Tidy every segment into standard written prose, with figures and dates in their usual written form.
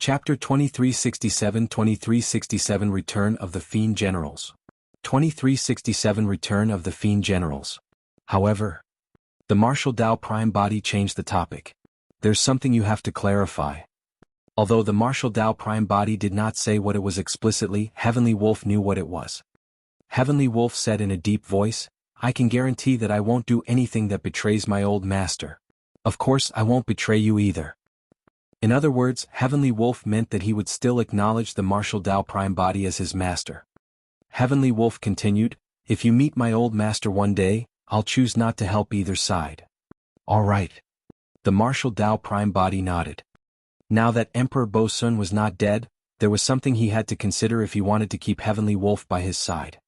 Chapter 2367 Return of the Fiend Generals. 2367 Return of the Fiend Generals. However, the Martial Dao Prime Body changed the topic. There's something you have to clarify. Although the Martial Dao Prime Body did not say what it was explicitly, Heavenly Wolf knew what it was. Heavenly Wolf said in a deep voice, "I can guarantee that I won't do anything that betrays my old master. Of course I won't betray you either." In other words, Heavenly Wolf meant that he would still acknowledge the Martial Dao Prime Body as his master. Heavenly Wolf continued, "If you meet my old master one day, I'll choose not to help either side." All right. The Martial Dao Prime Body nodded. Now that Emperor Bo Sun was not dead, there was something he had to consider if he wanted to keep Heavenly Wolf by his side.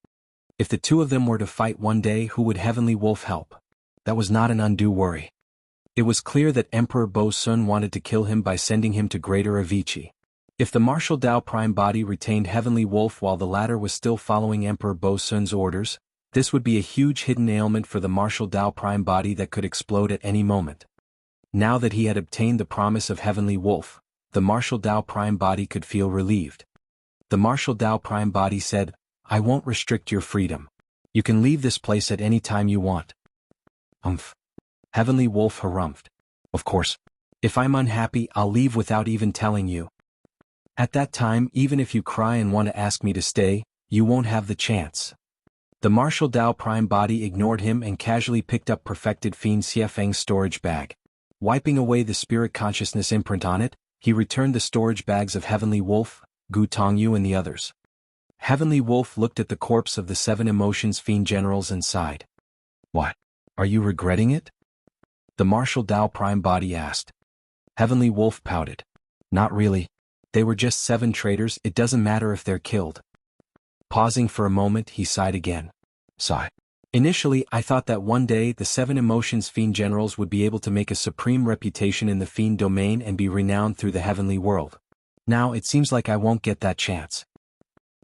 If the two of them were to fight one day, who would Heavenly Wolf help? That was not an undue worry. It was clear that Emperor Bo Sun wanted to kill him by sending him to Greater Avicii. If the Martial Dao Prime Body retained Heavenly Wolf while the latter was still following Emperor Bo Sun's orders, this would be a huge hidden ailment for the Martial Dao Prime Body that could explode at any moment. Now that he had obtained the promise of Heavenly Wolf, the Martial Dao Prime Body could feel relieved. The Martial Dao Prime Body said, "I won't restrict your freedom. You can leave this place at any time you want." Heavenly Wolf harumphed. "Of course. If I'm unhappy, I'll leave without even telling you. At that time, even if you cry and want to ask me to stay, you won't have the chance." The Martial Dao Prime Body ignored him and casually picked up Perfected Fiend Xiefeng's storage bag. Wiping away the spirit consciousness imprint on it, he returned the storage bags of Heavenly Wolf, Gu Tongyu and the others. Heavenly Wolf looked at the corpse of the 7 Emotions Fiend Generals and sighed. "What? Are you regretting it?" the Martial Dao Prime Body asked. Heavenly Wolf pouted. "Not really. They were just 7 traitors, it doesn't matter if they're killed." Pausing for a moment, he sighed again. Sigh. "Initially, I thought that one day the 7 Emotions Fiend Generals would be able to make a supreme reputation in the Fiend domain and be renowned through the heavenly world. Now it seems like I won't get that chance.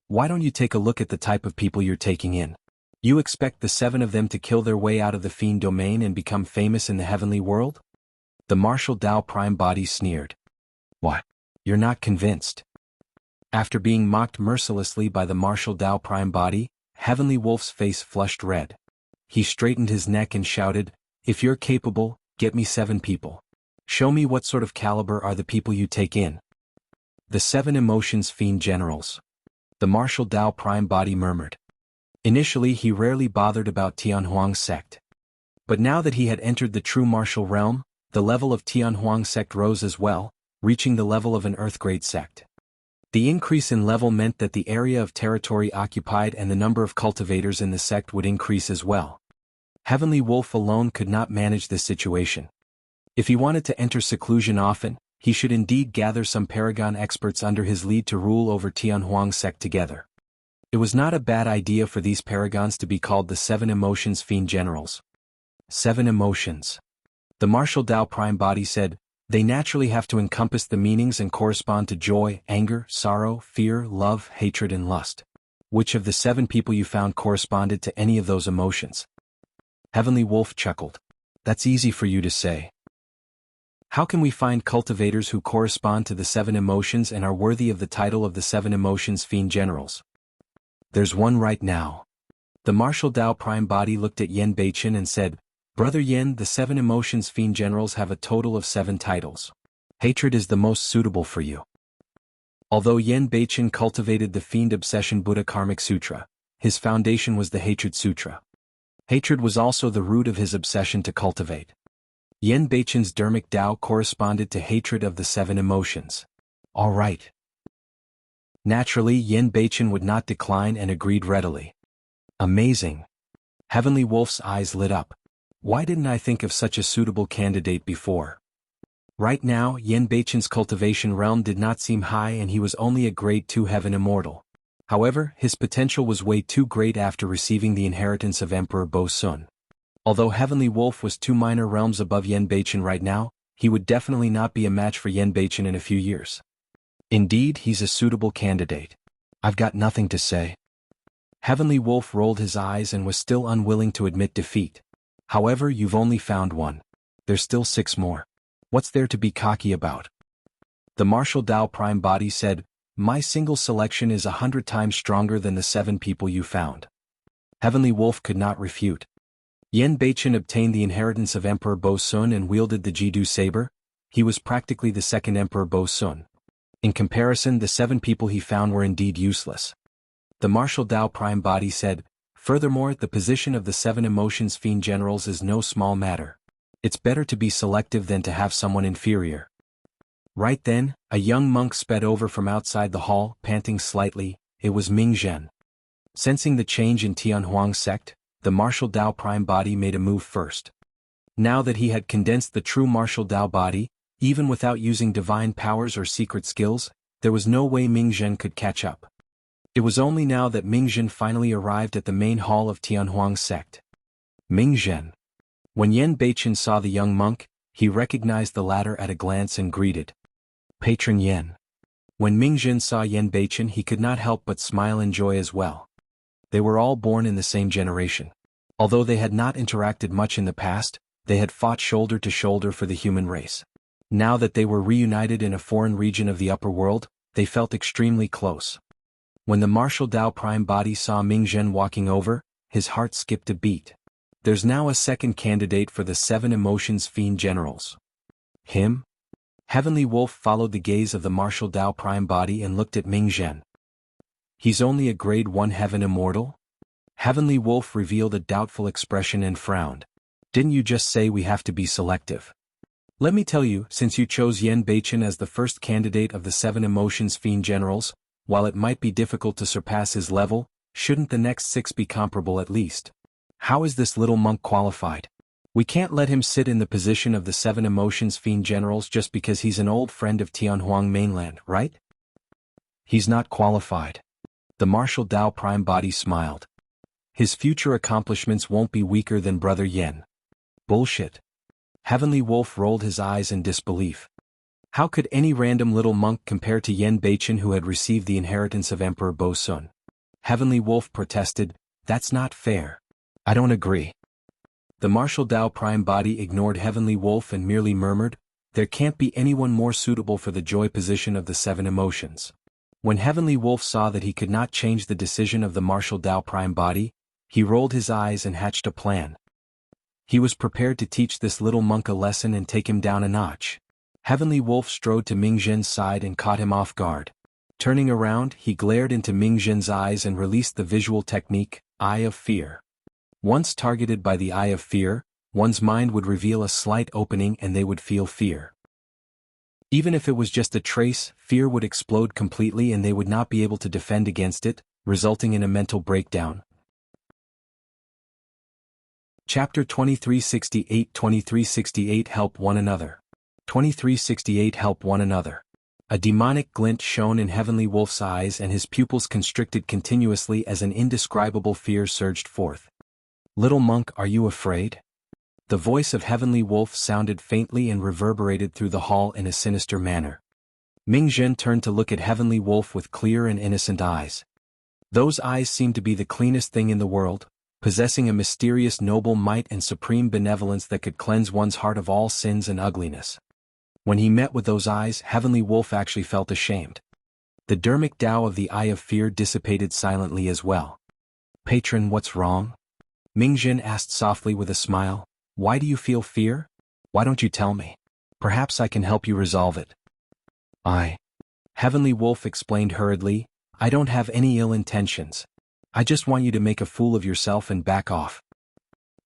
Why don't you take a look at the type of people you're taking in? You expect the 7 of them to kill their way out of the Fiend domain and become famous in the heavenly world?" The Martial Dao Prime Body sneered. "What? You're not convinced?" After being mocked mercilessly by the Martial Dao Prime Body, Heavenly Wolf's face flushed red. He straightened his neck and shouted, "If you're capable, get me 7 people. Show me what sort of caliber are the people you take in." "The 7 Emotions Fiend Generals," the Martial Dao Prime Body murmured. Initially he rarely bothered about Tianhuang's sect. But now that he had entered the true martial realm, the level of Tianhuang's sect rose as well, reaching the level of an Earth-grade sect. The increase in level meant that the area of territory occupied and the number of cultivators in the sect would increase as well. Heavenly Wolf alone could not manage this situation. If he wanted to enter seclusion often, he should indeed gather some Paragon experts under his lead to rule over Tianhuang's sect together. It was not a bad idea for these Paragons to be called the 7 Emotions Fiend Generals. 7 Emotions. The Martial Dao Prime Body said, "They naturally have to encompass the meanings and correspond to joy, anger, sorrow, fear, love, hatred and lust. Which of the 7 people you found corresponded to any of those emotions?" Heavenly Wolf chuckled. "That's easy for you to say. How can we find cultivators who correspond to the 7 emotions and are worthy of the title of the 7 Emotions Fiend Generals? There's one right now." The Martial Dao Prime Body looked at Yen Beichen and said, "Brother Yen, the 7 Emotions Fiend Generals have a total of 7 titles. Hatred is the most suitable for you." Although Yen Beichen cultivated the Fiend Obsession Buddha Karmic Sutra, his foundation was the Hatred Sutra. Hatred was also the root of his obsession to cultivate. Yen Beichen's Dharmic Dao corresponded to hatred of the 7 emotions. All right. Naturally, Yen Beichen would not decline and agreed readily. Amazing. Heavenly Wolf's eyes lit up. Why didn't I think of such a suitable candidate before? Right now, Yen Beichen's cultivation realm did not seem high and he was only a grade 2 heaven immortal. However, his potential was way too great after receiving the inheritance of Emperor Bo Sun. Although Heavenly Wolf was 2 minor realms above Yen Beichen right now, he would definitely not be a match for Yen Beichen in a few years. Indeed, he's a suitable candidate. I've got nothing to say. Heavenly Wolf rolled his eyes and was still unwilling to admit defeat. However, you've only found one. There's still 6 more. What's there to be cocky about? The martial Dao Prime Body said, "My single selection is 100 times stronger than the 7 people you found." Heavenly Wolf could not refute. Yan Beichen obtained the inheritance of Emperor Bo Sun and wielded the Jidu saber. He was practically the second Emperor Bo Sun. In comparison, the 7 people he found were indeed useless. The martial Dao Prime Body said, "Furthermore, the position of the 7 emotions Fiend generals is no small matter. It's better to be selective than to have someone inferior." Right then, a young monk sped over from outside the hall, panting slightly. It was Ming Zhen. Sensing the change in Tianhuang's sect, the martial Dao Prime Body made a move first. Now that he had condensed the true martial Dao body, even without using divine powers or secret skills, there was no way Ming Zhen could catch up. It was only now that Ming Zhen finally arrived at the main hall of Tianhuang's sect. Ming Zhen. When Yan Beichen saw the young monk, he recognized the latter at a glance and greeted, "Patron Yan." When Ming Zhen saw Yan Beichen, he could not help but smile in joy as well. They were all born in the same generation. Although they had not interacted much in the past, they had fought shoulder to shoulder for the human race. Now that they were reunited in a foreign region of the upper world, they felt extremely close. When the martial Dao Prime Body saw Ming Zhen walking over, his heart skipped a beat. There's now a second candidate for the 7 emotions Fiend generals. Him? Heavenly Wolf followed the gaze of the martial Dao Prime Body and looked at Ming Zhen. "He's only a grade 1 heaven immortal?" Heavenly Wolf revealed a doubtful expression and frowned. "Didn't you just say we have to be selective? Let me tell you, since you chose Yan Beichen as the first candidate of the 7 emotions Fiend generals, while it might be difficult to surpass his level, shouldn't the next 6 be comparable at least? How is this little monk qualified? We can't let him sit in the position of the 7 emotions Fiend generals just because he's an old friend of Tianhuang mainland, right?" "He's not qualified." The martial Dao Prime Body smiled. "His future accomplishments won't be weaker than Brother Yan." "Bullshit." Heavenly Wolf rolled his eyes in disbelief. How could any random little monk compare to Yan Beichen, who had received the inheritance of Emperor Bo Sun? Heavenly Wolf protested, "That's not fair. I don't agree." The martial Dao Prime Body ignored Heavenly Wolf and merely murmured, "There can't be anyone more suitable for the joy position of the 7 emotions." When Heavenly Wolf saw that he could not change the decision of the martial Dao Prime Body, he rolled his eyes and hatched a plan. He was prepared to teach this little monk a lesson and take him down a notch. Heavenly Wolf strode to Ming Zhen's side and caught him off guard. Turning around, he glared into Ming Zhen's eyes and released the visual technique, Eye of Fear. Once targeted by the Eye of Fear, one's mind would reveal a slight opening and they would feel fear. Even if it was just a trace, fear would explode completely and they would not be able to defend against it, resulting in a mental breakdown. Chapter 2368 Help One Another. 2368 Help One Another. A demonic glint shone in Heavenly Wolf's eyes and his pupils constricted continuously as an indescribable fear surged forth. "Little monk, are you afraid?" The voice of Heavenly Wolf sounded faintly and reverberated through the hall in a sinister manner. Ming Zhen turned to look at Heavenly Wolf with clear and innocent eyes. Those eyes seemed to be the cleanest thing in the world, possessing a mysterious noble might and supreme benevolence that could cleanse one's heart of all sins and ugliness. When he met with those eyes, Heavenly Wolf actually felt ashamed. The Dharmic Tao of the Eye of Fear dissipated silently as well. "Patron, what's wrong?" Ming Zhen asked softly with a smile. "Why do you feel fear? Why don't you tell me? Perhaps I can help you resolve it." Heavenly Wolf explained hurriedly, "I don't have any ill intentions. I just want you to make a fool of yourself and back off."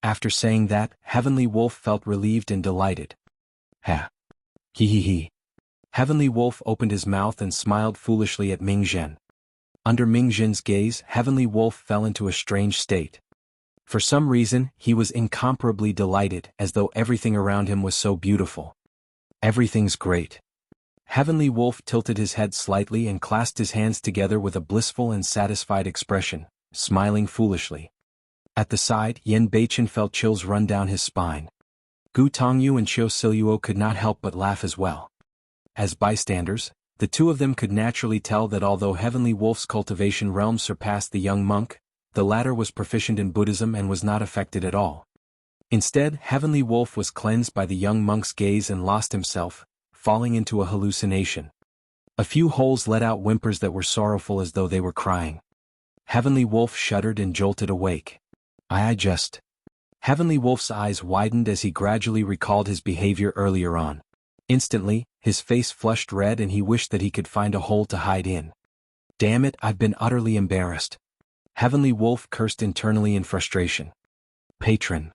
After saying that, Heavenly Wolf felt relieved and delighted. "Ha. He. Heavenly Wolf opened his mouth and smiled foolishly at Ming Zhen. Under Ming Zhen's gaze, Heavenly Wolf fell into a strange state. For some reason, he was incomparably delighted, as though everything around him was so beautiful. "Everything's great." Heavenly Wolf tilted his head slightly and clasped his hands together with a blissful and satisfied expression, smiling foolishly. At the side, Yan Beichen felt chills run down his spine. Gu Tongyu and Qiu Siluo could not help but laugh as well. As bystanders, the two of them could naturally tell that although Heavenly Wolf's cultivation realm surpassed the young monk, the latter was proficient in Buddhism and was not affected at all. Instead, Heavenly Wolf was cleansed by the young monk's gaze and lost himself, falling into a hallucination. A few holes let out whimpers that were sorrowful as though they were crying. Heavenly Wolf shuddered and jolted awake. I just... Heavenly Wolf's eyes widened as he gradually recalled his behavior earlier on. Instantly, his face flushed red and he wished that he could find a hole to hide in. Damn it, I've been utterly embarrassed. Heavenly Wolf cursed internally in frustration. Patron.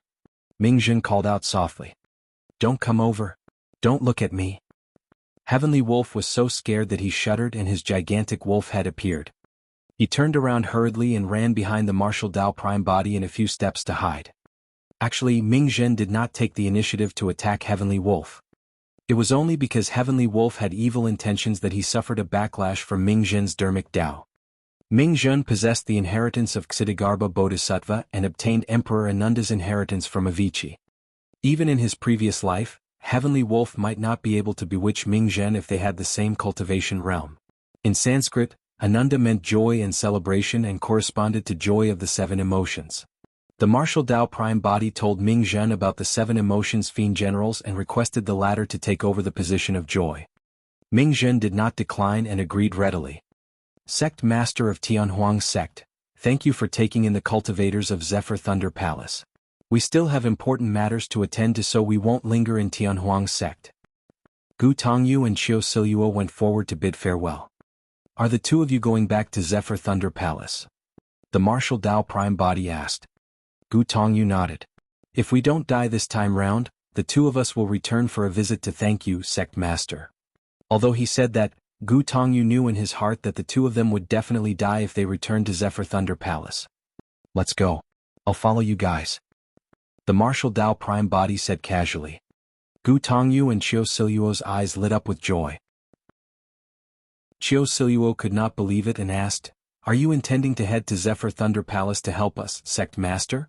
Mingjun called out softly. Don't come over. Don't look at me. Heavenly Wolf was so scared that he shuddered and his gigantic wolf head appeared. He turned around hurriedly and ran behind the martial Dao Prime body in a few steps to hide. Actually, Mingjun did not take the initiative to attack Heavenly Wolf. It was only because Heavenly Wolf had evil intentions that he suffered a backlash from Mingjun's Dharmic Dao. Mingjun possessed the inheritance of Ksitigarbha Bodhisattva and obtained Emperor Ananda's inheritance from Avicii. Even in his previous life, Heavenly Wolf might not be able to bewitch Mingjun if they had the same cultivation realm. In Sanskrit, Ananda meant joy and celebration and corresponded to joy of the 7 emotions. The martial Dao Prime body told Mingjun about the 7 emotions Fiend generals and requested the latter to take over the position of joy. Mingjun did not decline and agreed readily. Sect Master of Tianhuang Sect, thank you for taking in the cultivators of Zephyr Thunder Palace. We still have important matters to attend to, so we won't linger in Tianhuang Sect. Gu Tongyu and Qiu Siluo went forward to bid farewell. Are the two of you going back to Zephyr Thunder Palace? The martial Dao Prime body asked. Gu Tongyu nodded. If we don't die this time round, the two of us will return for a visit to thank you, Sect Master. Although he said that, Gu Tongyu knew in his heart that the two of them would definitely die if they returned to Zephyr Thunder Palace. Let's go. I'll follow you guys. The martial Dao Prime body said casually. Gu Tongyu and Qiu Siluo's eyes lit up with joy. Qiu Siluo could not believe it and asked, Are you intending to head to Zephyr Thunder Palace to help us, Sect Master?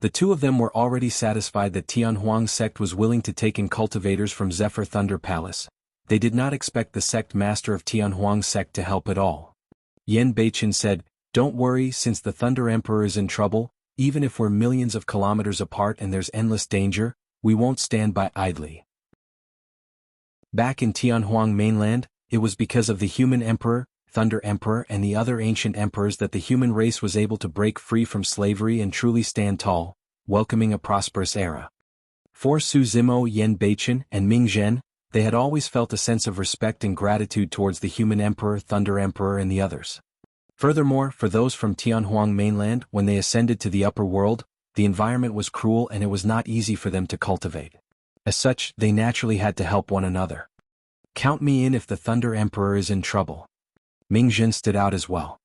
The two of them were already satisfied that Tianhuang Sect was willing to take in cultivators from Zephyr Thunder Palace. They did not expect the Sect Master of Tianhuang Sect to help at all. Yen Beichen said, Don't worry, since the Thunder Emperor is in trouble, even if we're millions of kilometers apart and there's endless danger, we won't stand by idly. Back in Tianhuang mainland, it was because of the human emperor, Thunder Emperor and the other ancient emperors that the human race was able to break free from slavery and truly stand tall, welcoming a prosperous era. For Su Zimo, Yen Beichen, and Ming Zhen, they had always felt a sense of respect and gratitude towards the human emperor, Thunder Emperor and the others. Furthermore, for those from Tianhuang mainland, when they ascended to the upper world, the environment was cruel and it was not easy for them to cultivate. As such, they naturally had to help one another. Count me in if the Thunder Emperor is in trouble. Ming Zhen stood out as well.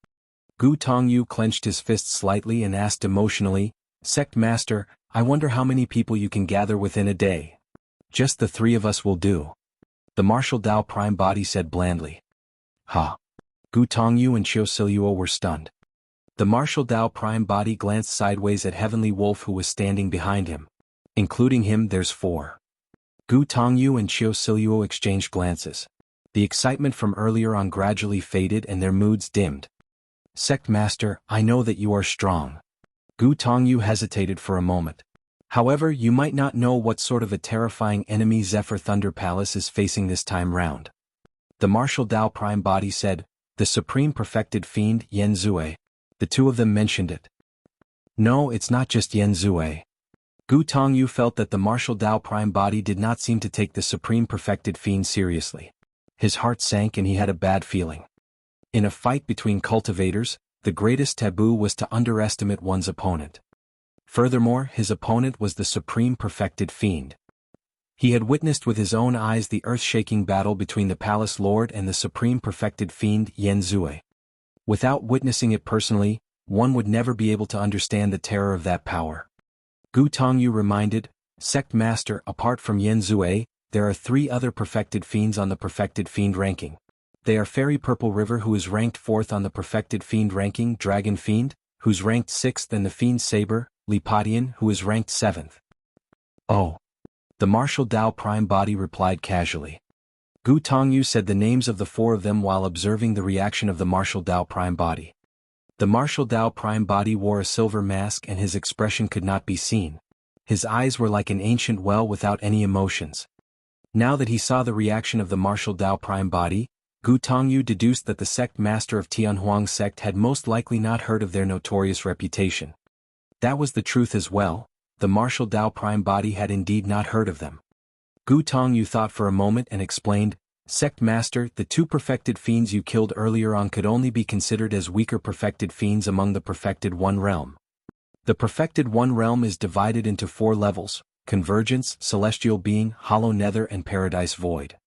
Gu Tongyu clenched his fist slightly and asked emotionally, Sect Master, I wonder how many people you can gather within a day. Just the 3 of us will do. The martial Dao Prime body said blandly. Ha! Gu Tongyu and Qiu Siluo were stunned. The martial Dao Prime body glanced sideways at Heavenly Wolf who was standing behind him. Including him, there's 4. Gu Tongyu and Qiu Siluo exchanged glances. The excitement from earlier on gradually faded and their moods dimmed. Sect Master, I know that you are strong. Gu Tongyu hesitated for a moment. However, you might not know what sort of a terrifying enemy Zephyr Thunder Palace is facing this time round. The martial Dao Prime body said, the Supreme Perfected Fiend, Yen Zue. The two of them mentioned it. No, it's not just Yen Zue. Gu Tongyu felt that the martial Dao Prime body did not seem to take the Supreme Perfected Fiend seriously. His heart sank and he had a bad feeling. In a fight between cultivators, the greatest taboo was to underestimate one's opponent. Furthermore, his opponent was the Supreme Perfected Fiend. He had witnessed with his own eyes the earth-shaking battle between the Palace Lord and the Supreme Perfected Fiend Yen Zue. Without witnessing it personally, one would never be able to understand the terror of that power. Gu Tongyu reminded, Sect Master, apart from Yen Zue, there are 3 other Perfected Fiends on the Perfected Fiend ranking. They are Fairy Purple River, who is ranked 4th on the Perfected Fiend ranking, Dragon Fiend, who's ranked 6th, and the Fiend Saber, Lipadian, who is ranked 7th. Oh. The martial Dao Prime body replied casually. Gu Tongyu said the names of the 4 of them while observing the reaction of the martial Dao Prime body. The martial Dao Prime body wore a silver mask and his expression could not be seen. His eyes were like an ancient well without any emotions. Now that he saw the reaction of the martial Dao Prime body, Gu Tongyu deduced that the sect master of Tianhuang's sect had most likely not heard of their notorious reputation. That was the truth as well, the martial Dao prime body had indeed not heard of them. Gu Tongyu thought for a moment and explained, "Sect master, the two perfected fiends you killed earlier on could only be considered as weaker perfected fiends among the perfected One Realm. The perfected One Realm is divided into 4 levels: Convergence, Celestial Being, Hollow Nether and Paradise Void.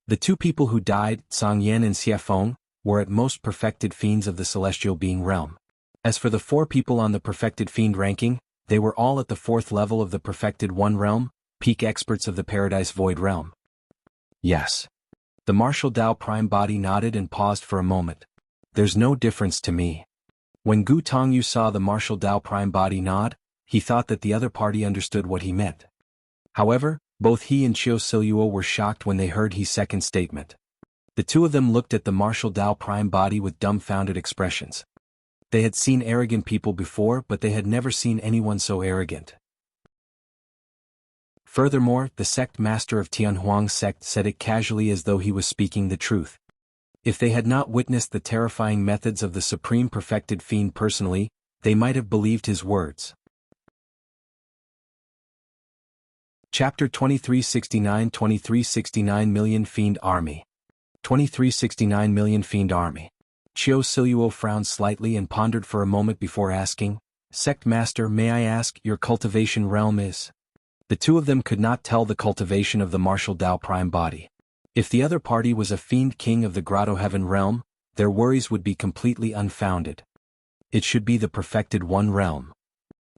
The 2 people who died, Song Yan and Xie Feng, were at most perfected fiends of the Celestial Being realm. As for the 4 people on the perfected fiend ranking, they were all at the 4th level of the perfected One Realm, peak experts of the Paradise Void realm." "Yes." The martial Dao prime body nodded and paused for a moment. "There's no difference to me." When Gu Tongyu saw the martial Dao prime body nod, he thought that the other party understood what he meant. However, both he and Qiu Siluo were shocked when they heard his second statement. The two of them looked at the martial Dao prime body with dumbfounded expressions. They had seen arrogant people before, but they had never seen anyone so arrogant. Furthermore, the sect master of Tianhuang's sect said it casually as though he was speaking the truth. If they had not witnessed the terrifying methods of the supreme perfected fiend personally, they might have believed his words. Chapter 2369 Million Fiend Army. 2369 Million Fiend Army. Qiu Siluo frowned slightly and pondered for a moment before asking, "Sect Master, may I ask, your cultivation realm is?" The two of them could not tell the cultivation of the martial Dao prime body. If the other party was a fiend king of the Grotto-heaven realm, their worries would be completely unfounded. It should be the perfected One Realm.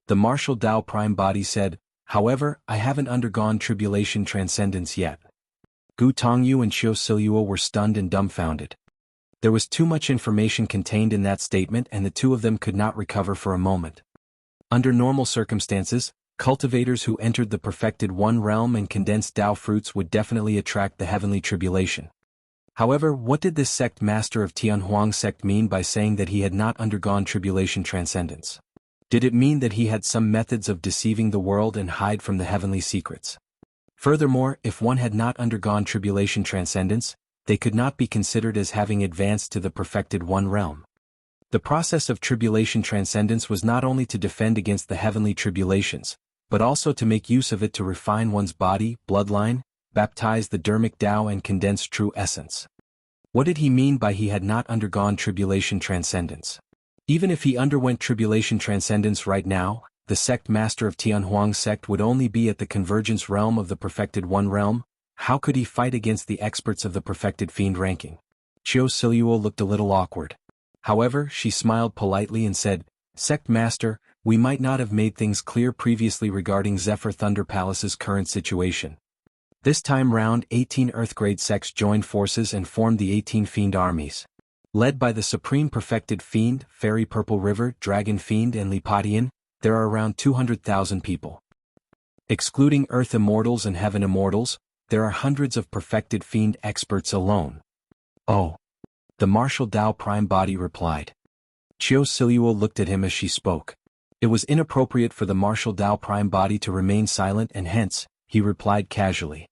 The martial Dao prime body said, "However, I haven't undergone tribulation transcendence yet." Gu Tongyu and Qiu Siluo were stunned and dumbfounded. There was too much information contained in that statement and the two of them could not recover for a moment. Under normal circumstances, cultivators who entered the perfected One Realm and condensed Dao fruits would definitely attract the heavenly tribulation. However, what did this sect master of Tianhuang's sect mean by saying that he had not undergone tribulation transcendence? Did it mean that he had some methods of deceiving the world and hide from the heavenly secrets? Furthermore, if one had not undergone tribulation transcendence, they could not be considered as having advanced to the perfected One Realm. The process of tribulation transcendence was not only to defend against the heavenly tribulations, but also to make use of it to refine one's body, bloodline, baptize the Dharmic Dao and condense true essence. What did he mean by he had not undergone tribulation transcendence? Even if he underwent tribulation transcendence right now, the sect master of Tianhuang's sect would only be at the convergence realm of the perfected One Realm. How could he fight against the experts of the perfected fiend ranking? Qiu Siluo looked a little awkward. However, she smiled politely and said, "Sect master, we might not have made things clear previously regarding Zephyr Thunder Palace's current situation. This time round 18 Earthgrade sects joined forces and formed the 18 Fiend armies. Led by the Supreme Perfected Fiend, Fairy Purple River, Dragon Fiend and Lipatian, there are around 200,000 people. Excluding Earth Immortals and Heaven Immortals, there are hundreds of Perfected Fiend experts alone." "Oh." The martial Dao prime body replied. Qiu Siluo looked at him as she spoke. It was inappropriate for the martial Dao prime body to remain silent and hence, he replied casually.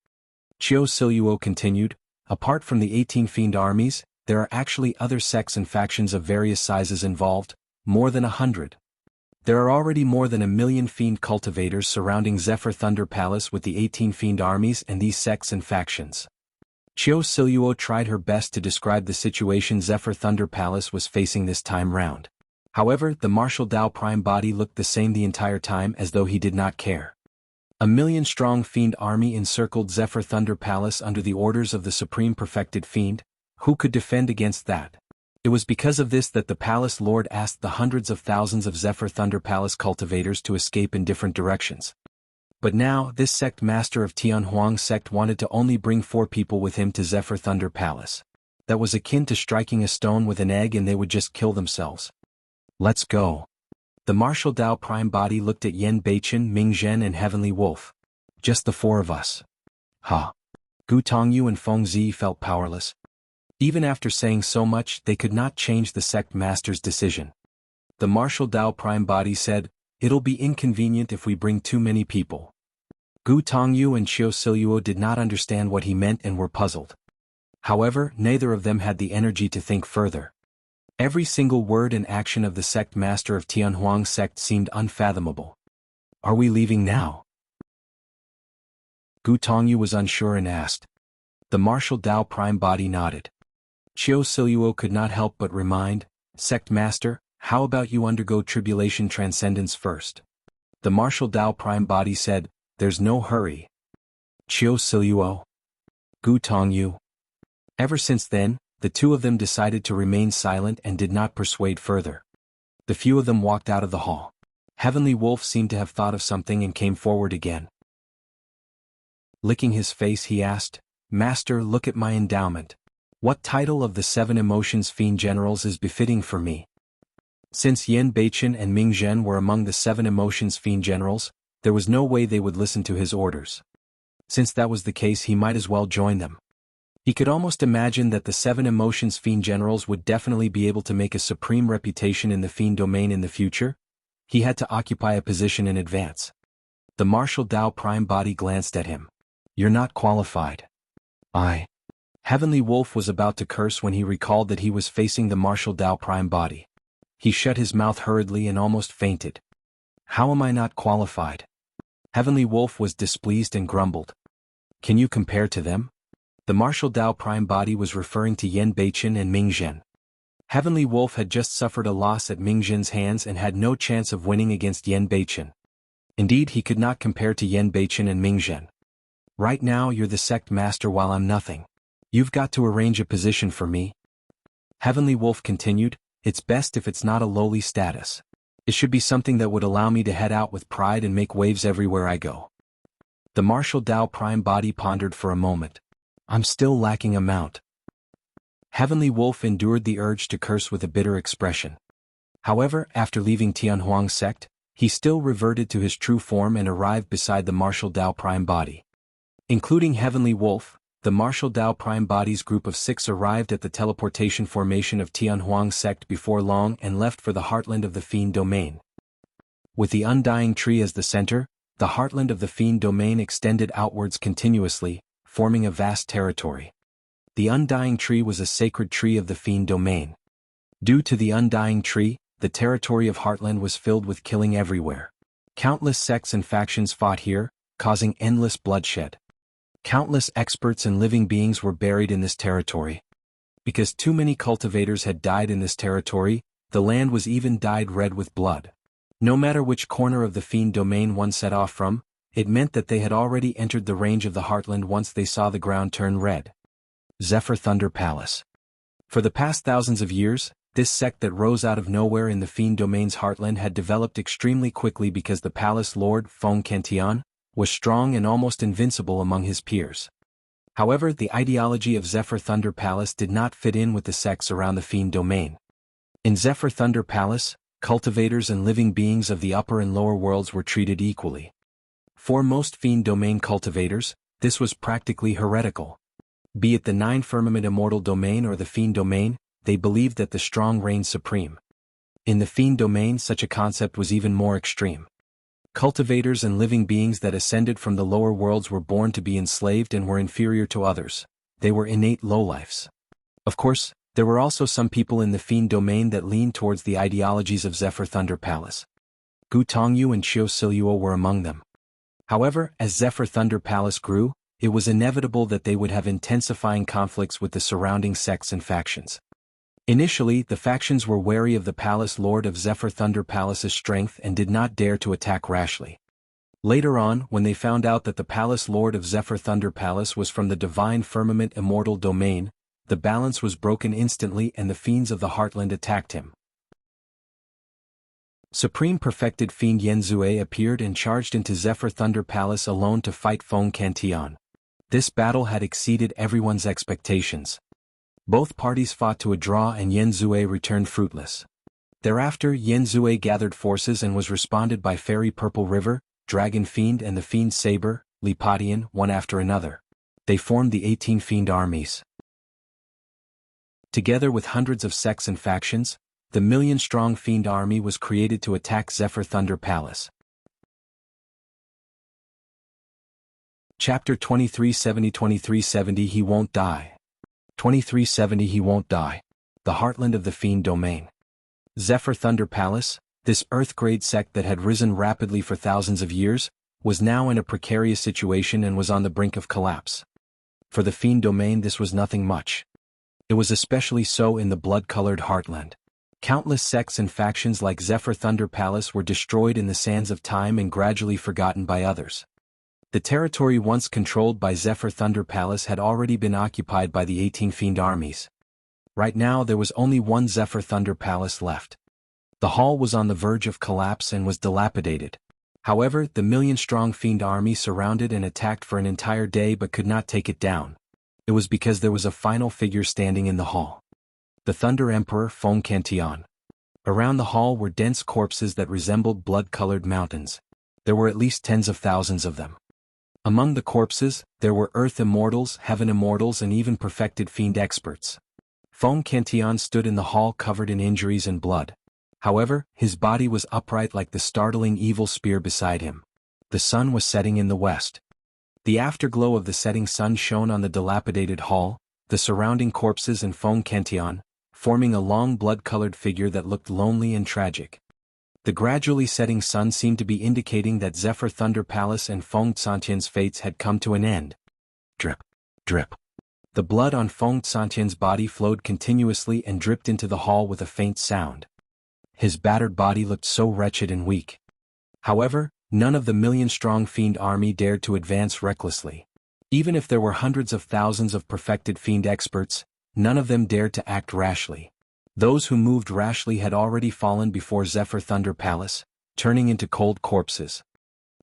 Qiu Siluo continued, "Apart from the 18 Fiend armies, there are actually other sects and factions of various sizes involved, more than 100. There are already more than 1 million Fiend cultivators surrounding Zephyr Thunder Palace with the 18 Fiend armies and these sects and factions." Qiu Siluo tried her best to describe the situation Zephyr Thunder Palace was facing this time round. However, the martial Dao prime body looked the same the entire time as though he did not care. 1 million-strong Fiend army encircled Zephyr Thunder Palace under the orders of the Supreme Perfected Fiend. Who could defend against that? It was because of this that the Palace Lord asked the hundreds of thousands of Zephyr Thunder Palace cultivators to escape in different directions. But now, this sect master of Tianhuang's sect wanted to only bring 4 people with him to Zephyr Thunder Palace. That was akin to striking a stone with an egg and they would just kill themselves. "Let's go." The martial Dao prime body looked at Yan Beichen, Ming Zhen and Heavenly Wolf. "Just the 4 of us." "Huh." Gu Tongyu and Feng Zi felt powerless. Even after saying so much, they could not change the sect master's decision. The martial Dao prime body said, "It'll be inconvenient if we bring too many people." Gu Tongyu and Qiu Siluo did not understand what he meant and were puzzled. However, neither of them had the energy to think further. Every single word and action of the sect master of Tianhuang's sect seemed unfathomable. Are we leaving now? Gu Tongyu was unsure and asked. The martial Dao prime body nodded. Qiu Siluo could not help but remind, Sect Master, how about you undergo tribulation transcendence first? The martial Dao prime body said, there's no hurry. Qiu Siluo. Gu Tongyu. Ever since then, the two of them decided to remain silent and did not persuade further. The few of them walked out of the hall. Heavenly Wolf seemed to have thought of something and came forward again. Licking his face he asked, Master, look at my endowment. What title of the 7 emotions Fiend generals is befitting for me? Since Yan Beichen and Ming Zhen were among the 7 emotions Fiend generals, there was no way they would listen to his orders. Since that was the case, he might as well join them. He could almost imagine that the 7 emotions Fiend generals would definitely be able to make a supreme reputation in the Fiend domain in the future. He had to occupy a position in advance. The martial Dao prime body glanced at him. You're not qualified. Heavenly Wolf was about to curse when he recalled that he was facing the martial Dao prime body. He shut his mouth hurriedly and almost fainted. How am I not qualified? Heavenly Wolf was displeased and grumbled. Can you compare to them? The martial Dao prime body was referring to Yan Beichen and Ming Zhen. Heavenly Wolf had just suffered a loss at Ming Zhen's hands and had no chance of winning against Yan Beichen. Indeed, he could not compare to Yan Beichen and Ming Zhen. Right now you're the sect master while I'm nothing. You've got to arrange a position for me. Heavenly Wolf continued, it's best if it's not a lowly status. It should be something that would allow me to head out with pride and make waves everywhere I go. The martial Dao prime body pondered for a moment. I'm still lacking a mount. Heavenly Wolf endured the urge to curse with a bitter expression. However, after leaving Tianhuang's sect, he still reverted to his true form and arrived beside the martial Dao prime body. Including Heavenly Wolf, the martial Dao prime body's group of 6 arrived at the teleportation formation of Tianhuang's sect before long and left for the heartland of the Fiend domain. With the Undying Tree as the center, the heartland of the Fiend domain extended outwards continuously, forming a vast territory. The Undying Tree was a sacred tree of the Fiend domain. Due to the Undying Tree, the territory of Heartland was filled with killing everywhere. Countless sects and factions fought here, causing endless bloodshed. Countless experts and living beings were buried in this territory. Because too many cultivators had died in this territory, the land was even dyed red with blood. No matter which corner of the Fiend domain one set off from, it meant that they had already entered the range of the Heartland once they saw the ground turn red. Zephyr Thunder Palace. For the past thousands of years, this sect that rose out of nowhere in the Fiend domain's Heartland had developed extremely quickly because the palace lord, Feng Cantian, was strong and almost invincible among his peers. However, the ideology of Zephyr Thunder Palace did not fit in with the sects around the Fiend domain. In Zephyr Thunder Palace, cultivators and living beings of the upper and lower worlds were treated equally. For most Fiend domain cultivators, this was practically heretical. Be it the 9 Firmament Immortal domain or the Fiend domain, they believed that the strong reigned supreme. In the Fiend domain, such a concept was even more extreme. Cultivators and living beings that ascended from the lower worlds were born to be enslaved and were inferior to others. They were innate lowlifes. Of course, there were also some people in the Fiend domain that leaned towards the ideologies of Zephyr Thunder Palace. Gu Tongyu and Qiu Siluo were among them. However, as Zephyr Thunder Palace grew, it was inevitable that they would have intensifying conflicts with the surrounding sects and factions. Initially, the factions were wary of the Palace Lord of Zephyr Thunder Palace's strength and did not dare to attack rashly. Later on, when they found out that the Palace Lord of Zephyr Thunder Palace was from the Divine Firmament Immortal domain, the balance was broken instantly and the fiends of the Heartland attacked him. Supreme Perfected Fiend Yenzue appeared and charged into Zephyr Thunder Palace alone to fight Feng Cantian. This battle had exceeded everyone's expectations. Both parties fought to a draw and Yenzue returned fruitless. Thereafter, Yenzue gathered forces and was responded by Fairy Purple River, Dragon Fiend and the Fiend Saber, Lipatian, one after another. They formed the 18 Fiend armies. Together with hundreds of sects and factions, the million-strong Fiend army was created to attack Zephyr Thunder Palace. Chapter 2370 He Won't Die. 2370 He won't die. The heartland of the Fiend domain. Zephyr Thunder Palace, this Earth-grade sect that had risen rapidly for thousands of years, was now in a precarious situation and was on the brink of collapse. For the Fiend domain this was nothing much. It was especially so in the blood-colored heartland. Countless sects and factions like Zephyr Thunder Palace were destroyed in the sands of time and gradually forgotten by others. The territory once controlled by Zephyr Thunder Palace had already been occupied by the 18 Fiend armies. Right now there was only one Zephyr Thunder Palace left. The hall was on the verge of collapse and was dilapidated. However, the million-strong Fiend army surrounded and attacked for an entire day but could not take it down. It was because there was a final figure standing in the hall. The Thunder Emperor Feng Cantian. Around the hall were dense corpses that resembled blood-colored mountains. There were at least tens of thousands of them. Among the corpses, there were Earth Immortals, Heaven Immortals and even perfected Fiend experts. Feng Cantian stood in the hall covered in injuries and blood. However, his body was upright like the startling evil spear beside him. The sun was setting in the west. The afterglow of the setting sun shone on the dilapidated hall, the surrounding corpses and Feng Cantian, forming a long blood-colored figure that looked lonely and tragic. The gradually setting sun seemed to be indicating that Zephyr Thunder Palace and Feng Cantian's fates had come to an end. Drip, drip. The blood on Feng Cantian's body flowed continuously and dripped into the hall with a faint sound. His battered body looked so wretched and weak. However, none of the million-strong Fiend army dared to advance recklessly. Even if there were hundreds of thousands of perfected Fiend experts, none of them dared to act rashly. Those who moved rashly had already fallen before Zephyr Thunder Palace, turning into cold corpses.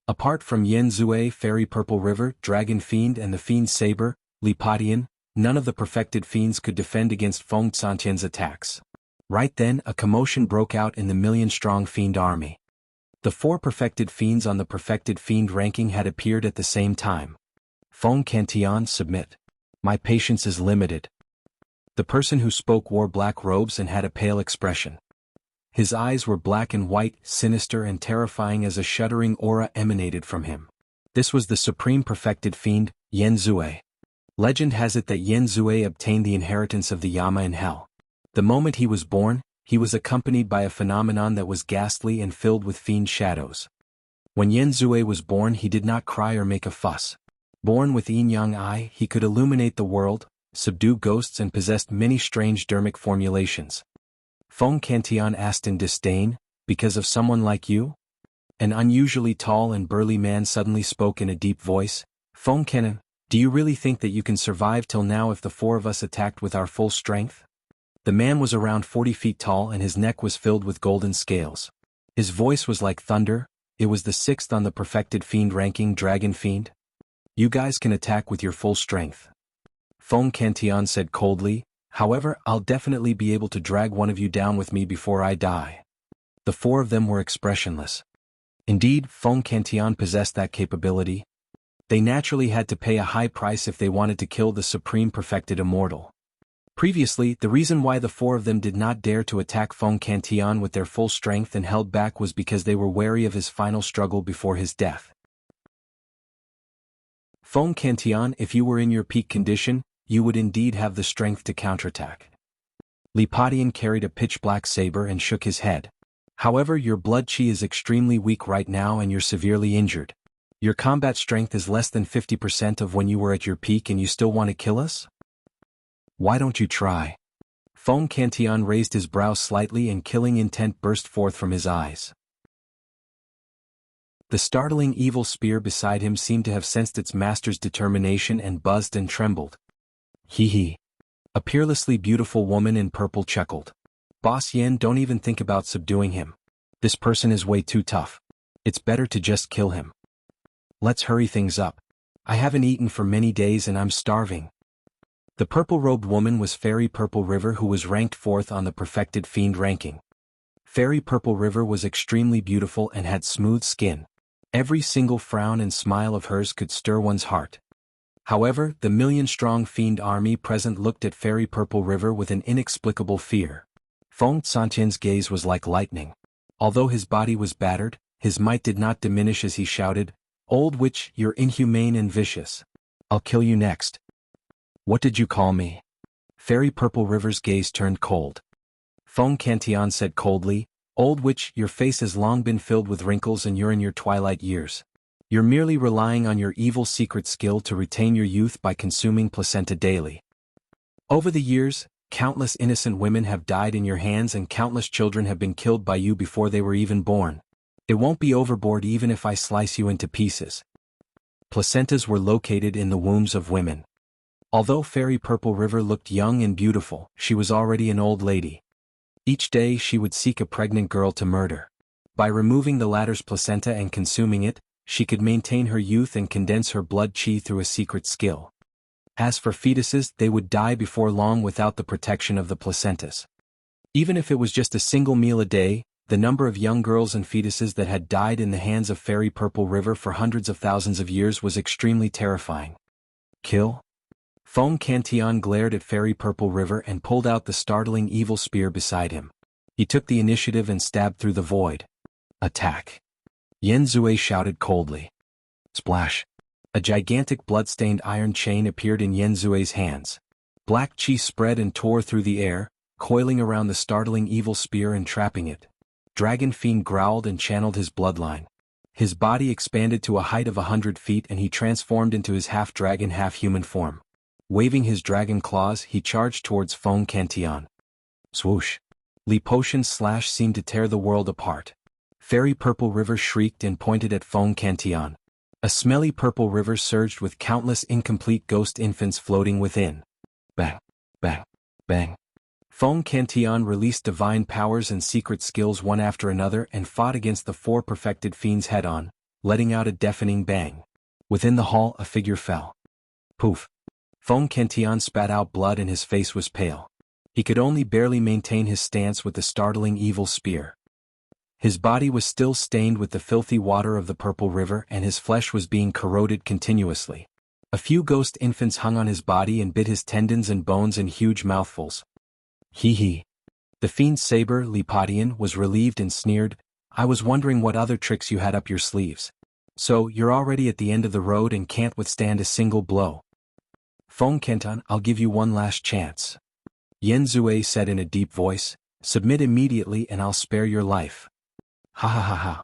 Apart from Yen Zue, Fairy Purple River, Dragon Fiend and the Fiend Saber, Lipatian, none of the perfected Fiends could defend against Feng Cantian's attacks. Right then, a commotion broke out in the million-strong Fiend army. The 4 perfected Fiends on the perfected Fiend ranking had appeared at the same time. Feng Cantian, submit. My patience is limited. The person who spoke wore black robes and had a pale expression. His eyes were black and white, sinister and terrifying as a shuddering aura emanated from him. This was the supreme perfected Fiend, Yen Zue. Legend has it that Yen Zue obtained the inheritance of the Yama in Hell. The moment he was born, he was accompanied by a phenomenon that was ghastly and filled with fiend shadows. When Yen Zue was born he did not cry or make a fuss. Born with yin-yang eye, he could illuminate the world, subdue ghosts and possessed many strange Dharmic formulations. Feng Cantian asked in disdain, because of someone like you? An unusually tall and burly man suddenly spoke in a deep voice. Feng Cantian, do you really think that you can survive till now if the 4 of us attacked with our full strength? The man was around 40 feet tall and his neck was filled with golden scales. His voice was like thunder. It was the 6th on the perfected Fiend ranking, Dragon Fiend. You guys can attack with your full strength. Feng Cantian said coldly, however, I'll definitely be able to drag one of you down with me before I die. The 4 of them were expressionless. Indeed, Feng Cantian possessed that capability. They naturally had to pay a high price if they wanted to kill the supreme perfected immortal. Previously, the reason why the 4 of them did not dare to attack Feng Cantian with their full strength and held back was because they were wary of his final struggle before his death. Feng Cantian, if you were in your peak condition, you would indeed have the strength to counterattack. Lipatian carried a pitch-black saber and shook his head. However, your blood chi is extremely weak right now and you're severely injured. Your combat strength is less than 50% of when you were at your peak and you still want to kill us? Why don't you try? Feng Cantian raised his brows slightly and killing intent burst forth from his eyes. The startling evil spear beside him seemed to have sensed its master's determination and buzzed and trembled. Hee. A peerlessly beautiful woman in purple chuckled. Boss Yen, don't even think about subduing him. This person is way too tough. It's better to just kill him. Let's hurry things up. I haven't eaten for many days and I'm starving. The purple-robed woman was Fairy Purple River, who was ranked 4th on the perfected Fiend ranking. Fairy Purple River was extremely beautiful and had smooth skin. Every single frown and smile of hers could stir one's heart. However, the million-strong Fiend army present looked at Fairy Purple River with an inexplicable fear. Feng Cantian's gaze was like lightning. Although his body was battered, his might did not diminish as he shouted, "Old witch, you're inhumane and vicious. I'll kill you next." What did you call me? Fairy Purple River's gaze turned cold. Feng Cantian said coldly, "Old witch, your face has long been filled with wrinkles and you're in your twilight years. You're merely relying on your evil secret skill to retain your youth by consuming placenta daily. Over the years, countless innocent women have died in your hands and countless children have been killed by you before they were even born. It won't be overboard even if I slice you into pieces." Placentas were located in the wombs of women. Although Fairy Purple River looked young and beautiful, she was already an old lady. Each day she would seek a pregnant girl to murder. By removing the latter's placenta and consuming it, she could maintain her youth and condense her blood chi through a secret skill. As for fetuses, they would die before long without the protection of the placentas. Even if it was just a single meal a day, the number of young girls and fetuses that had died in the hands of Fairy Purple River for hundreds of thousands of years was extremely terrifying. Kill? Feng Cantian glared at Fairy Purple River and pulled out the startling evil spear beside him. He took the initiative and stabbed through the void. Attack! Yen Zue shouted coldly. Splash! A gigantic blood-stained iron chain appeared in Yen Zue's hands. Black chi spread and tore through the air, coiling around the startling evil spear and trapping it. Dragon Fiend growled and channeled his bloodline. His body expanded to a height of 100 feet and he transformed into his half-dragon half-human form. Waving his dragon claws, he charged towards Feng Cantian. Swoosh! Li Potion's slash seemed to tear the world apart. Fairy Purple River shrieked and pointed at Feng Cantian. A smelly purple river surged with countless incomplete ghost infants floating within. Bang! Bang! Bang! Feng Cantian released divine powers and secret skills one after another and fought against the 4 perfected fiends head-on, letting out a deafening bang. Within the hall a figure fell. Poof! Feng Cantian spat out blood and his face was pale. He could only barely maintain his stance with the startling evil spear. His body was still stained with the filthy water of the Purple River and his flesh was being corroded continuously. A few ghost infants hung on his body and bit his tendons and bones in huge mouthfuls. Hee hee. The fiend saber, Lipatian, was relieved and sneered, "I was wondering what other tricks you had up your sleeves. So, you're already at the end of the road and can't withstand a single blow. Feng Cantian, I'll give you one last chance." Yen Zue said in a deep voice, "Submit immediately and I'll spare your life." Ha ha ha ha.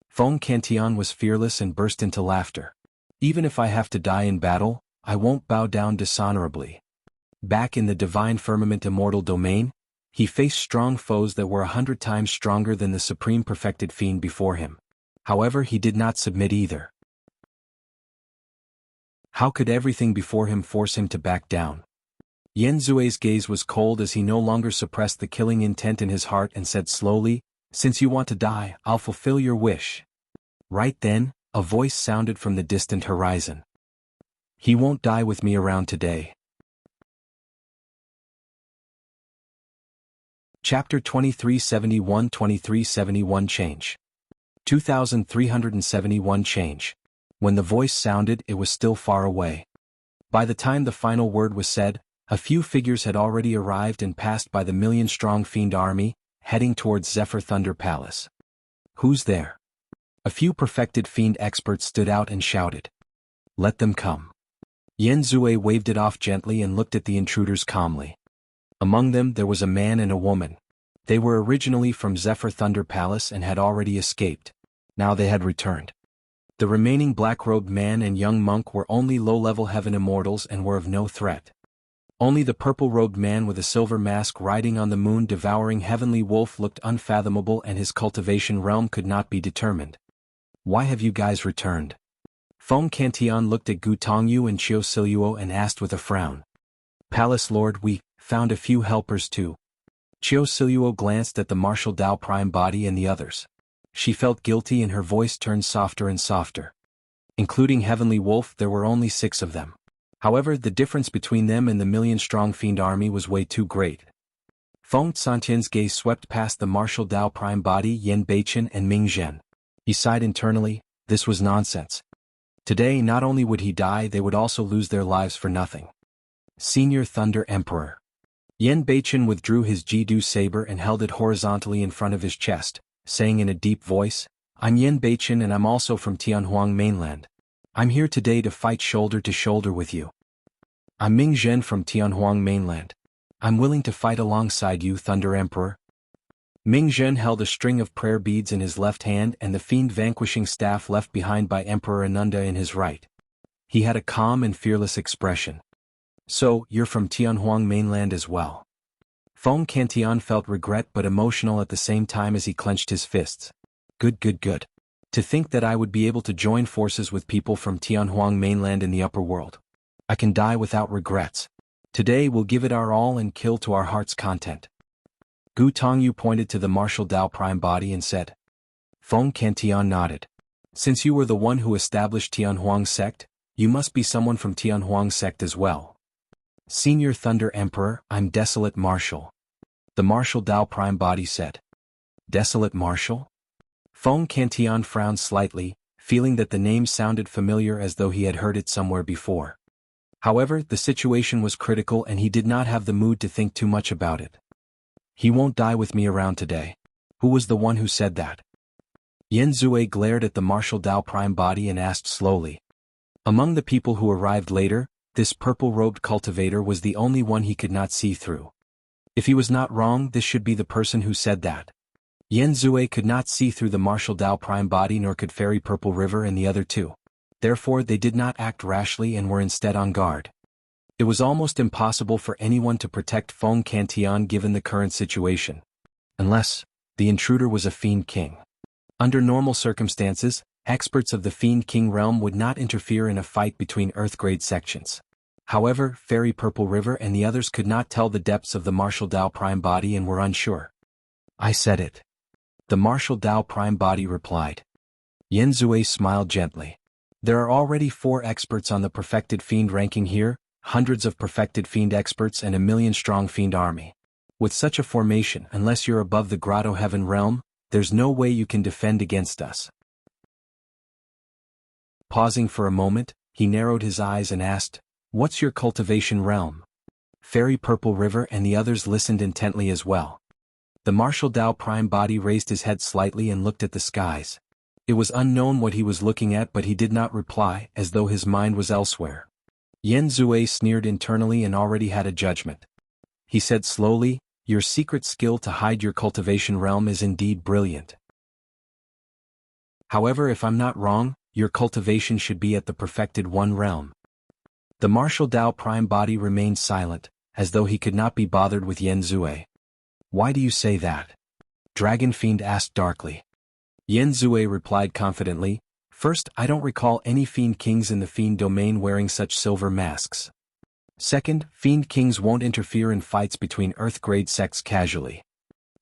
Feng Cantian was fearless and burst into laughter. "Even if I have to die in battle, I won't bow down dishonorably." Back in the divine firmament immortal domain, he faced strong foes that were 100 times stronger than the supreme perfected fiend before him. However, he did not submit either. How could everything before him force him to back down? Yen Zue's gaze was cold as he no longer suppressed the killing intent in his heart and said slowly, "Since you want to die, I'll fulfill your wish." Right then, a voice sounded from the distant horizon. "He won't die with me around today." Chapter 2371 Change. 2371 Change. When the voice sounded, it was still far away. By the time the final word was said, a few figures had already arrived and passed by the million-strong fiend army, heading towards Zephyr Thunder Palace. "Who's there?" A few perfected fiend experts stood out and shouted. "Let them come." Yen Zue waved it off gently and looked at the intruders calmly. Among them there was a man and a woman. They were originally from Zephyr Thunder Palace and had already escaped. Now they had returned. The remaining black-robed man and young monk were only low-level heaven immortals and were of no threat. Only the purple-robed man with a silver mask riding on the moon devouring heavenly wolf looked unfathomable and his cultivation realm could not be determined. "Why have you guys returned?" Feng Cantian looked at Gu Tongyu and Chiu Siluo and asked with a frown. "Palace Lord, we found a few helpers too." Chiu Siluo glanced at the martial Dao Prime body and the others. She felt guilty and her voice turned softer and softer. Including Heavenly Wolf, there were only 6 of them. However, the difference between them and the million-strong fiend army was way too great. Feng Santian's gaze swept past the martial Dao Prime body Yen Beichen and Ming Zhen. He sighed internally, this was nonsense. Today not only would he die, they would also lose their lives for nothing. Senior Thunder Emperor. Yen Beichen withdrew his Jidu saber and held it horizontally in front of his chest, saying in a deep voice, "I'm Yen Beichen and I'm also from Tianhuang mainland. I'm here today to fight shoulder to shoulder with you." "I'm Ming Zhen from Tianhuang mainland." I'm willing to fight alongside you, Thunder Emperor. Ming Zhen held a string of prayer beads in his left hand and the fiend vanquishing staff left behind by Emperor Ananda in his right. He had a calm and fearless expression. So, you're from Tianhuang mainland as well. Feng Cantian felt regret but emotional at the same time as he clenched his fists. Good. To think that I would be able to join forces with people from Tianhuang mainland in the upper world. I can die without regrets. Today we'll give it our all and kill to our heart's content. Gu Tongyu pointed to the martial Dao prime body and said. Feng Cantian nodded. Since you were the one who established Tianhuang sect, you must be someone from Tianhuang sect as well. Senior Thunder Emperor, I'm Desolate Martial. The martial Dao prime body said. Desolate Martial? Feng Cantian frowned slightly, feeling that the name sounded familiar as though he had heard it somewhere before. However, the situation was critical and he did not have the mood to think too much about it. He won't die with me around today. Who was the one who said that? Yen Zue glared at the martial Dao prime body and asked slowly. Among the people who arrived later, this purple-robed cultivator was the only one he could not see through. If he was not wrong, this should be the person who said that. Yen Zue could not see through the martial Dao prime body nor could Fairy Purple River and the other two. Therefore they did not act rashly and were instead on guard. It was almost impossible for anyone to protect Feng Cantian given the current situation. Unless, the intruder was a Fiend King. Under normal circumstances, experts of the Fiend King realm would not interfere in a fight between Earth-grade sections. However, Fairy Purple River and the others could not tell the depths of the martial Dao prime body and were unsure. I said it. The martial Dao prime body replied. Yen Zue smiled gently. There are already 4 experts on the perfected fiend ranking here, hundreds of perfected fiend experts and a 1,000,000-strong fiend army. With such a formation, unless you're above the Grotto-heaven realm, there's no way you can defend against us. Pausing for a moment, he narrowed his eyes and asked, What's your cultivation realm? Fairy Purple River and the others listened intently as well. The martial Dao prime body raised his head slightly and looked at the skies. It was unknown what he was looking at but he did not reply as though his mind was elsewhere. Yen Zue sneered internally and already had a judgment. He said slowly, Your secret skill to hide your cultivation realm is indeed brilliant. However, if I'm not wrong, your cultivation should be at the perfected one realm. The martial Dao prime body remained silent, as though he could not be bothered with Yen Zue. Why do you say that? Dragon Fiend asked darkly. Yen Zue replied confidently, First, I don't recall any Fiend Kings in the Fiend domain wearing such silver masks. Second, Fiend Kings won't interfere in fights between Earth-grade sects casually.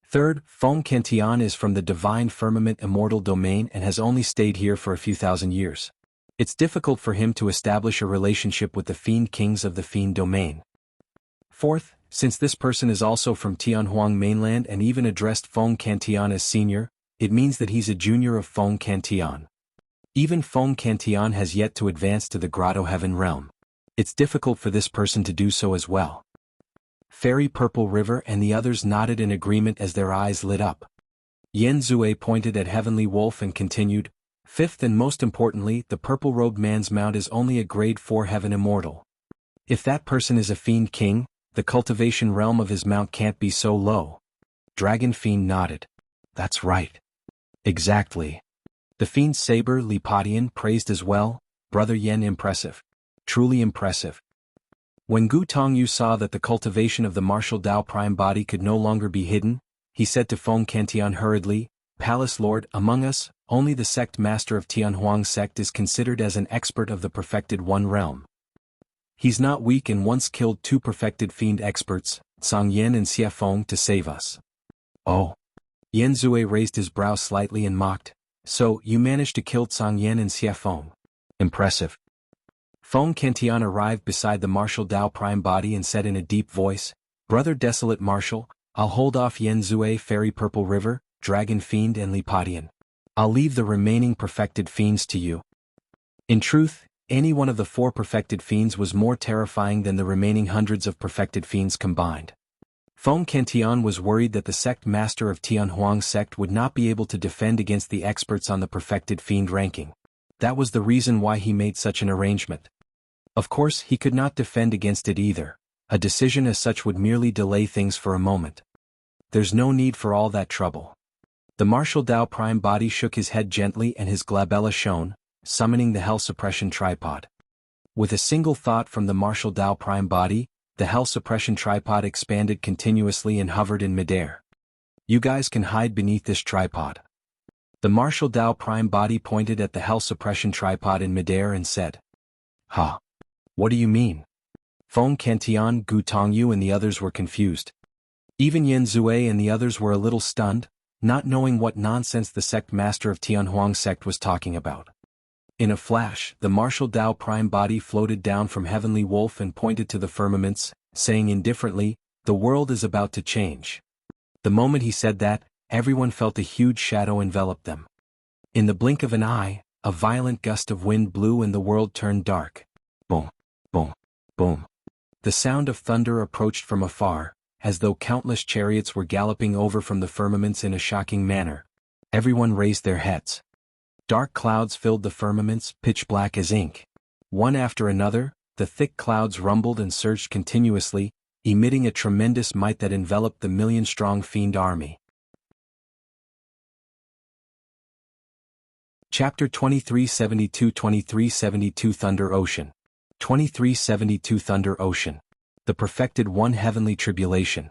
Third, Feng Cantian is from the Divine Firmament Immortal domain and has only stayed here for a few thousand years. It's difficult for him to establish a relationship with the Fiend Kings of the Fiend domain. Fourth, since this person is also from Tianhuang mainland and even addressed Feng Cantian as senior, it means that he's a junior of Feng Cantian. Even Feng Cantian has yet to advance to the Grotto-heaven realm. It's difficult for this person to do so as well. Fairy Purple River and the others nodded in agreement as their eyes lit up. Yen Zue pointed at Heavenly Wolf and continued, Fifth and most importantly, the purple-robed man's mount is only a grade 4 heaven immortal. If that person is a Fiend King, the cultivation realm of his mount can't be so low. Dragon Fiend nodded. That's right. Exactly. The Fiend's saber Lipatian praised as well, Brother Yen impressive. Truly impressive. When Gu Tongyu saw that the cultivation of the martial Dao prime body could no longer be hidden, he said to Feng Cantian hurriedly, Palace Lord, among us, only the sect master of Tianhuang sect is considered as an expert of the perfected one realm. He's not weak and once killed 2 perfected fiend experts, Sang Yen and Xia Feng, to save us. Oh. Yen Zue raised his brow slightly and mocked, So, you managed to kill Sang Yen and Xia Feng. Impressive. Feng Cantian arrived beside the martial Dao prime body and said in a deep voice, Brother Desolate Martial, I'll hold off Yen Zue, Fairy Purple River, Dragon Fiend and Lipatian. I'll leave the remaining perfected fiends to you. In truth, any one of the 4 perfected fiends was more terrifying than the remaining hundreds of perfected fiends combined. Feng Cantian was worried that the sect master of Tianhuang sect would not be able to defend against the experts on the perfected fiend ranking. That was the reason why he made such an arrangement. Of course, he could not defend against it either. A decision as such would merely delay things for a moment. There's no need for all that trouble. The martial Dao Prime body shook his head gently and his glabella shone, summoning the Hell Suppression Tripod. With a single thought from the martial Dao Prime body, the Hell Suppression Tripod expanded continuously and hovered in midair. You guys can hide beneath this tripod. The martial Dao Prime body pointed at the Hell Suppression Tripod in midair and said. Huh? What do you mean? Feng Cantian, Gu Tongyu and the others were confused. Even Yen Zue and the others were a little stunned, not knowing what nonsense the sect master of Tianhuang sect was talking about. In a flash, the martial Dao Prime body floated down from Heavenly Wolf and pointed to the firmaments, saying indifferently, "The world is about to change." The moment he said that, everyone felt a huge shadow envelop them. In the blink of an eye, a violent gust of wind blew and the world turned dark. Boom, boom, boom. The sound of thunder approached from afar, as though countless chariots were galloping over from the firmaments in a shocking manner. Everyone raised their heads. Dark clouds filled the firmaments, pitch black as ink. One after another, the thick clouds rumbled and surged continuously, emitting a tremendous might that enveloped the million-strong Fiend army. Chapter 2372 Thunder Ocean. 2372 Thunder Ocean. The Perfected One Heavenly Tribulation.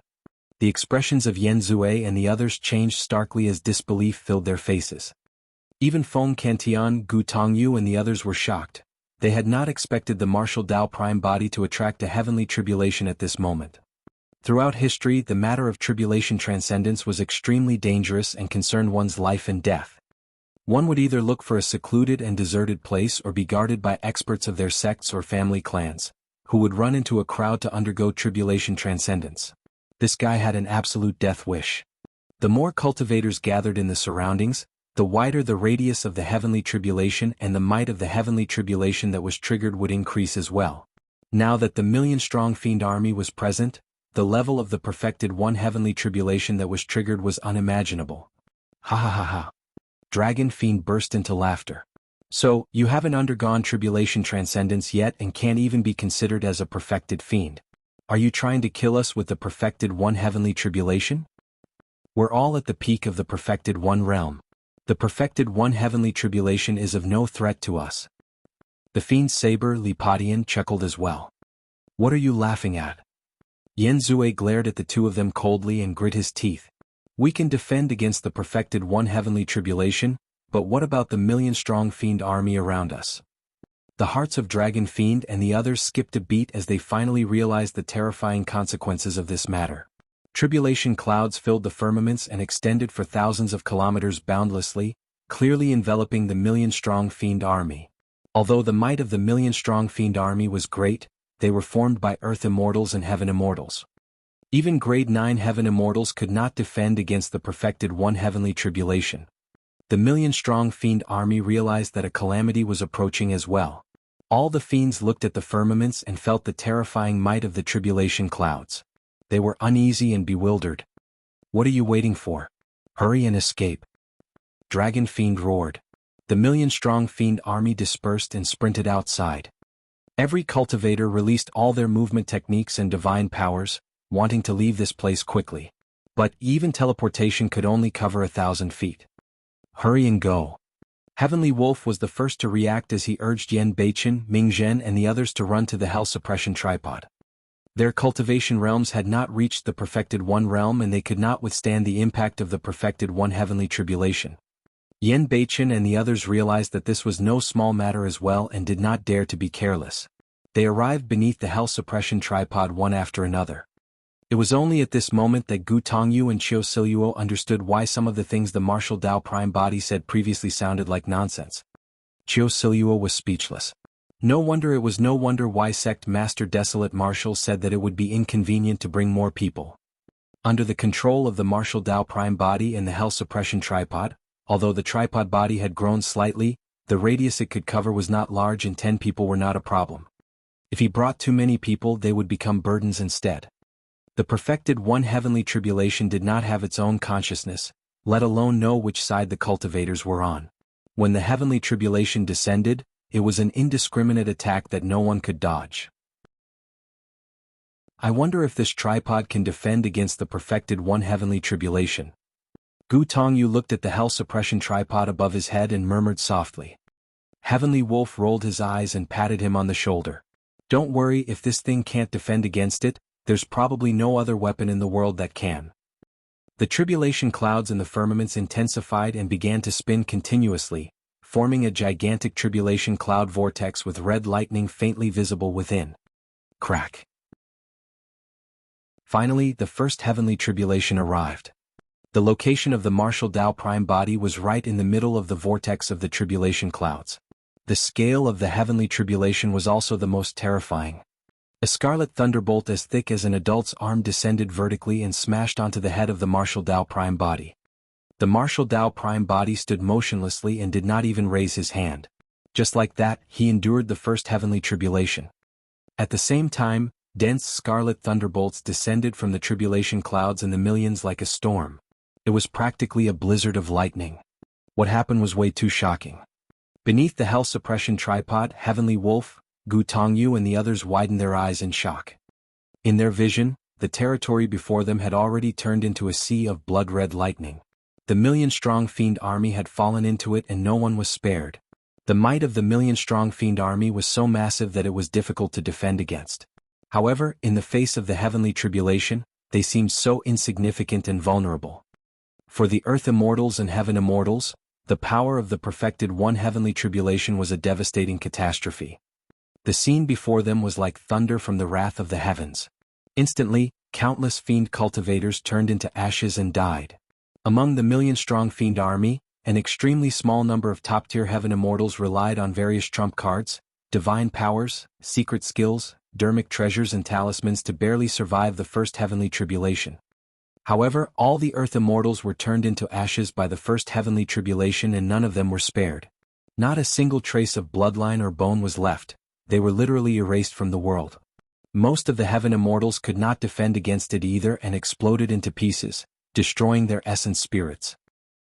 The expressions of Yen Zue and the others changed starkly as disbelief filled their faces. Even Feng Cantian, Gu Tongyu and the others were shocked. They had not expected the martial Dao Prime body to attract a heavenly tribulation at this moment. Throughout history, the matter of tribulation transcendence was extremely dangerous and concerned one's life and death. One would either look for a secluded and deserted place or be guarded by experts of their sects or family clans, who would run into a crowd to undergo tribulation transcendence. This guy had an absolute death wish. The more cultivators gathered in the surroundings, the wider the radius of the heavenly tribulation and the might of the heavenly tribulation that was triggered would increase as well. Now that the million-strong Fiend army was present, the level of the perfected one heavenly tribulation that was triggered was unimaginable. Ha ha ha ha. Dragon Fiend burst into laughter. So, you haven't undergone tribulation transcendence yet and can't even be considered as a perfected Fiend. Are you trying to kill us with the perfected one heavenly tribulation? We're all at the peak of the perfected one realm. The perfected one heavenly tribulation is of no threat to us. The Fiend Saber Lipadian chuckled as well. What are you laughing at? Yen Zue glared at the two of them coldly and grit his teeth. We can defend against the perfected one heavenly tribulation, but what about the million-strong Fiend army around us? The hearts of Dragon Fiend and the others skipped a beat as they finally realized the terrifying consequences of this matter. Tribulation clouds filled the firmaments and extended for thousands of kilometers boundlessly, clearly enveloping the million-strong Fiend army. Although the might of the million-strong Fiend army was great, they were formed by Earth Immortals and Heaven Immortals. Even Grade 9 Heaven Immortals could not defend against the perfected one heavenly tribulation. The million-strong Fiend army realized that a calamity was approaching as well. All the Fiends looked at the firmaments and felt the terrifying might of the tribulation clouds. They were uneasy and bewildered. What are you waiting for? Hurry and escape. Dragon Fiend roared. The million-strong Fiend army dispersed and sprinted outside. Every cultivator released all their movement techniques and divine powers, wanting to leave this place quickly. But even teleportation could only cover 1,000 feet. Hurry and go. Heavenly Wolf was the first to react as he urged Yen Beichen, Ming Zhen and the others to run to the Hell Suppression Tripod. Their cultivation realms had not reached the perfected one realm and they could not withstand the impact of the perfected one heavenly tribulation. Yen Beichen and the others realized that this was no small matter as well and did not dare to be careless. They arrived beneath the Hell Suppression Tripod one after another. It was only at this moment that Gu Tongyu and Qiu Siluo understood why some of the things the martial Dao Prime body said previously sounded like nonsense. Qiu Siluo was speechless. No wonder why Sect Master Desolate Marshal said that it would be inconvenient to bring more people. Under the control of the martial Dao Prime body and the Hell Suppression Tripod, although the tripod body had grown slightly, the radius it could cover was not large and 10 people were not a problem. If he brought too many people they would become burdens instead. The perfected one heavenly tribulation did not have its own consciousness, let alone know which side the cultivators were on. When the heavenly tribulation descended, it was an indiscriminate attack that no one could dodge. I wonder if this tripod can defend against the perfected one heavenly tribulation. Gu Tongyu looked at the hell suppression tripod above his head and murmured softly. Heavenly Wolf rolled his eyes and patted him on the shoulder. Don't worry, if this thing can't defend against it, there's probably no other weapon in the world that can. The tribulation clouds in the firmaments intensified and began to spin continuously, forming a gigantic tribulation cloud vortex with red lightning faintly visible within. Crack. Finally, the first heavenly tribulation arrived. The location of the martial Tao prime body was right in the middle of the vortex of the tribulation clouds. The scale of the heavenly tribulation was also the most terrifying. A scarlet thunderbolt as thick as an adult's arm descended vertically and smashed onto the head of the martial Tao prime body. The martial Tao prime body stood motionlessly and did not even raise his hand. Just like that, he endured the first heavenly tribulation. At the same time, dense scarlet thunderbolts descended from the tribulation clouds in the millions like a storm. It was practically a blizzard of lightning. What happened was way too shocking. Beneath the hell suppression tripod, Heavenly Wolf, Gu Tongyu and the others widened their eyes in shock. In their vision, the territory before them had already turned into a sea of blood-red lightning. The million-strong Fiend army had fallen into it and no one was spared. The might of the million-strong Fiend army was so massive that it was difficult to defend against. However, in the face of the heavenly tribulation, they seemed so insignificant and vulnerable. For the earth immortals and heaven immortals, the power of the perfected one heavenly tribulation was a devastating catastrophe. The scene before them was like thunder from the wrath of the heavens. Instantly, countless Fiend cultivators turned into ashes and died. Among the million-strong Fiend army, an extremely small number of top-tier heaven immortals relied on various trump cards, divine powers, secret skills, Dharmic treasures and talismans to barely survive the first heavenly tribulation. However, all the earth immortals were turned into ashes by the first heavenly tribulation and none of them were spared. Not a single trace of bloodline or bone was left, they were literally erased from the world. Most of the heaven immortals could not defend against it either and exploded into pieces, destroying their essence spirits.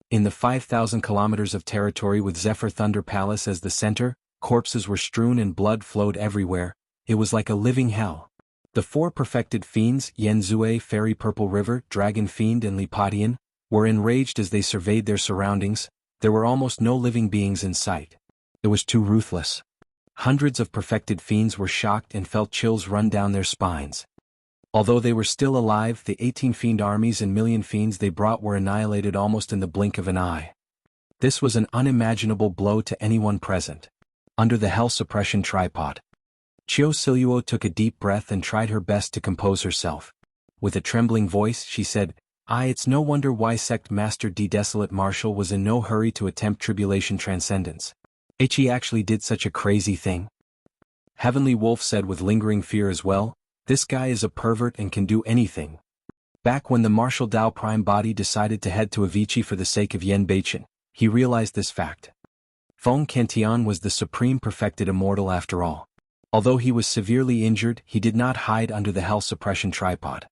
In the 5,000 kilometers of territory with Zephyr Thunder Palace as the center, corpses were strewn and blood flowed everywhere. It was like a living hell. The four perfected fiends, Yenzue, Fairy Purple River, Dragon Fiend and Lipatian, were enraged as they surveyed their surroundings. There were almost no living beings in sight. It was too ruthless. Hundreds of perfected fiends were shocked and felt chills run down their spines. Although they were still alive, the 18 fiend armies and million fiends they brought were annihilated almost in the blink of an eye. This was an unimaginable blow to anyone present. Under the hell suppression tripod, Chiu Siluo took a deep breath and tried her best to compose herself. With a trembling voice, she said, It's no wonder why Sect Master D. Desolate Marshal was in no hurry to attempt tribulation transcendence. He actually did such a crazy thing. Heavenly Wolf said with lingering fear as well, this guy is a pervert and can do anything. Back when the Martial Tao Prime Body decided to head to Avicii for the sake of Yen Beichen, he realized this fact. Feng Kentian was the supreme perfected immortal after all. Although he was severely injured, he did not hide under the hell suppression tripod.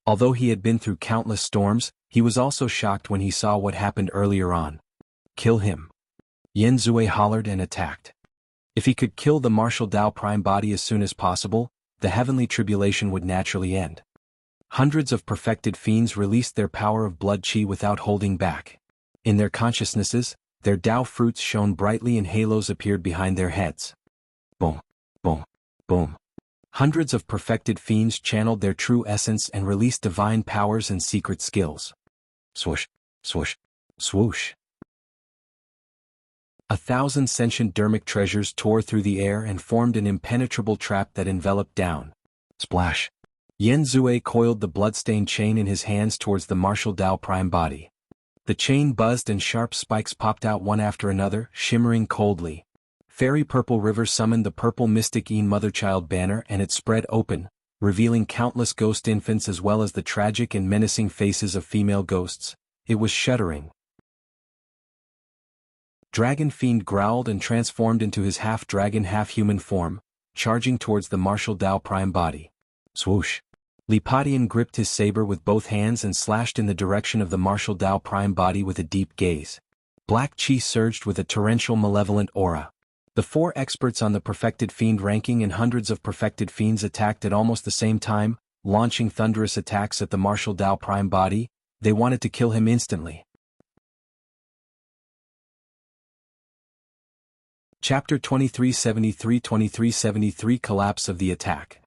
Although he had been through countless storms, he was also shocked when he saw what happened earlier on. Kill him. Yen Zue hollered and attacked. If he could kill the Martial Tao Prime Body as soon as possible, the heavenly tribulation would naturally end. Hundreds of perfected fiends released their power of blood chi without holding back. In their consciousnesses, their Tao fruits shone brightly and halos appeared behind their heads. Boom. Boom. Boom. Hundreds of perfected fiends channeled their true essence and released divine powers and secret skills. Swoosh. Swoosh. Swoosh. 1,000 sentient Dharmic treasures tore through the air and formed an impenetrable trap that enveloped down. Splash. Yen Zue coiled the bloodstained chain in his hands towards the Martial Tao Prime Body. The chain buzzed and sharp spikes popped out one after another, shimmering coldly. Fairy Purple River summoned the purple mystic Een Mother-Child banner and it spread open, revealing countless ghost infants as well as the tragic and menacing faces of female ghosts. It was shuddering. Dragon Fiend growled and transformed into his half-dragon half-human form, charging towards the Martial Tao Prime Body. Swoosh. Lipatian gripped his saber with both hands and slashed in the direction of the Martial Tao Prime Body with a deep gaze. Black chi surged with a torrential malevolent aura. The four experts on the perfected fiend ranking and hundreds of perfected fiends attacked at almost the same time, launching thunderous attacks at the martial Tao prime body. They wanted to kill him instantly. Chapter 2373 Collapse of the Attack.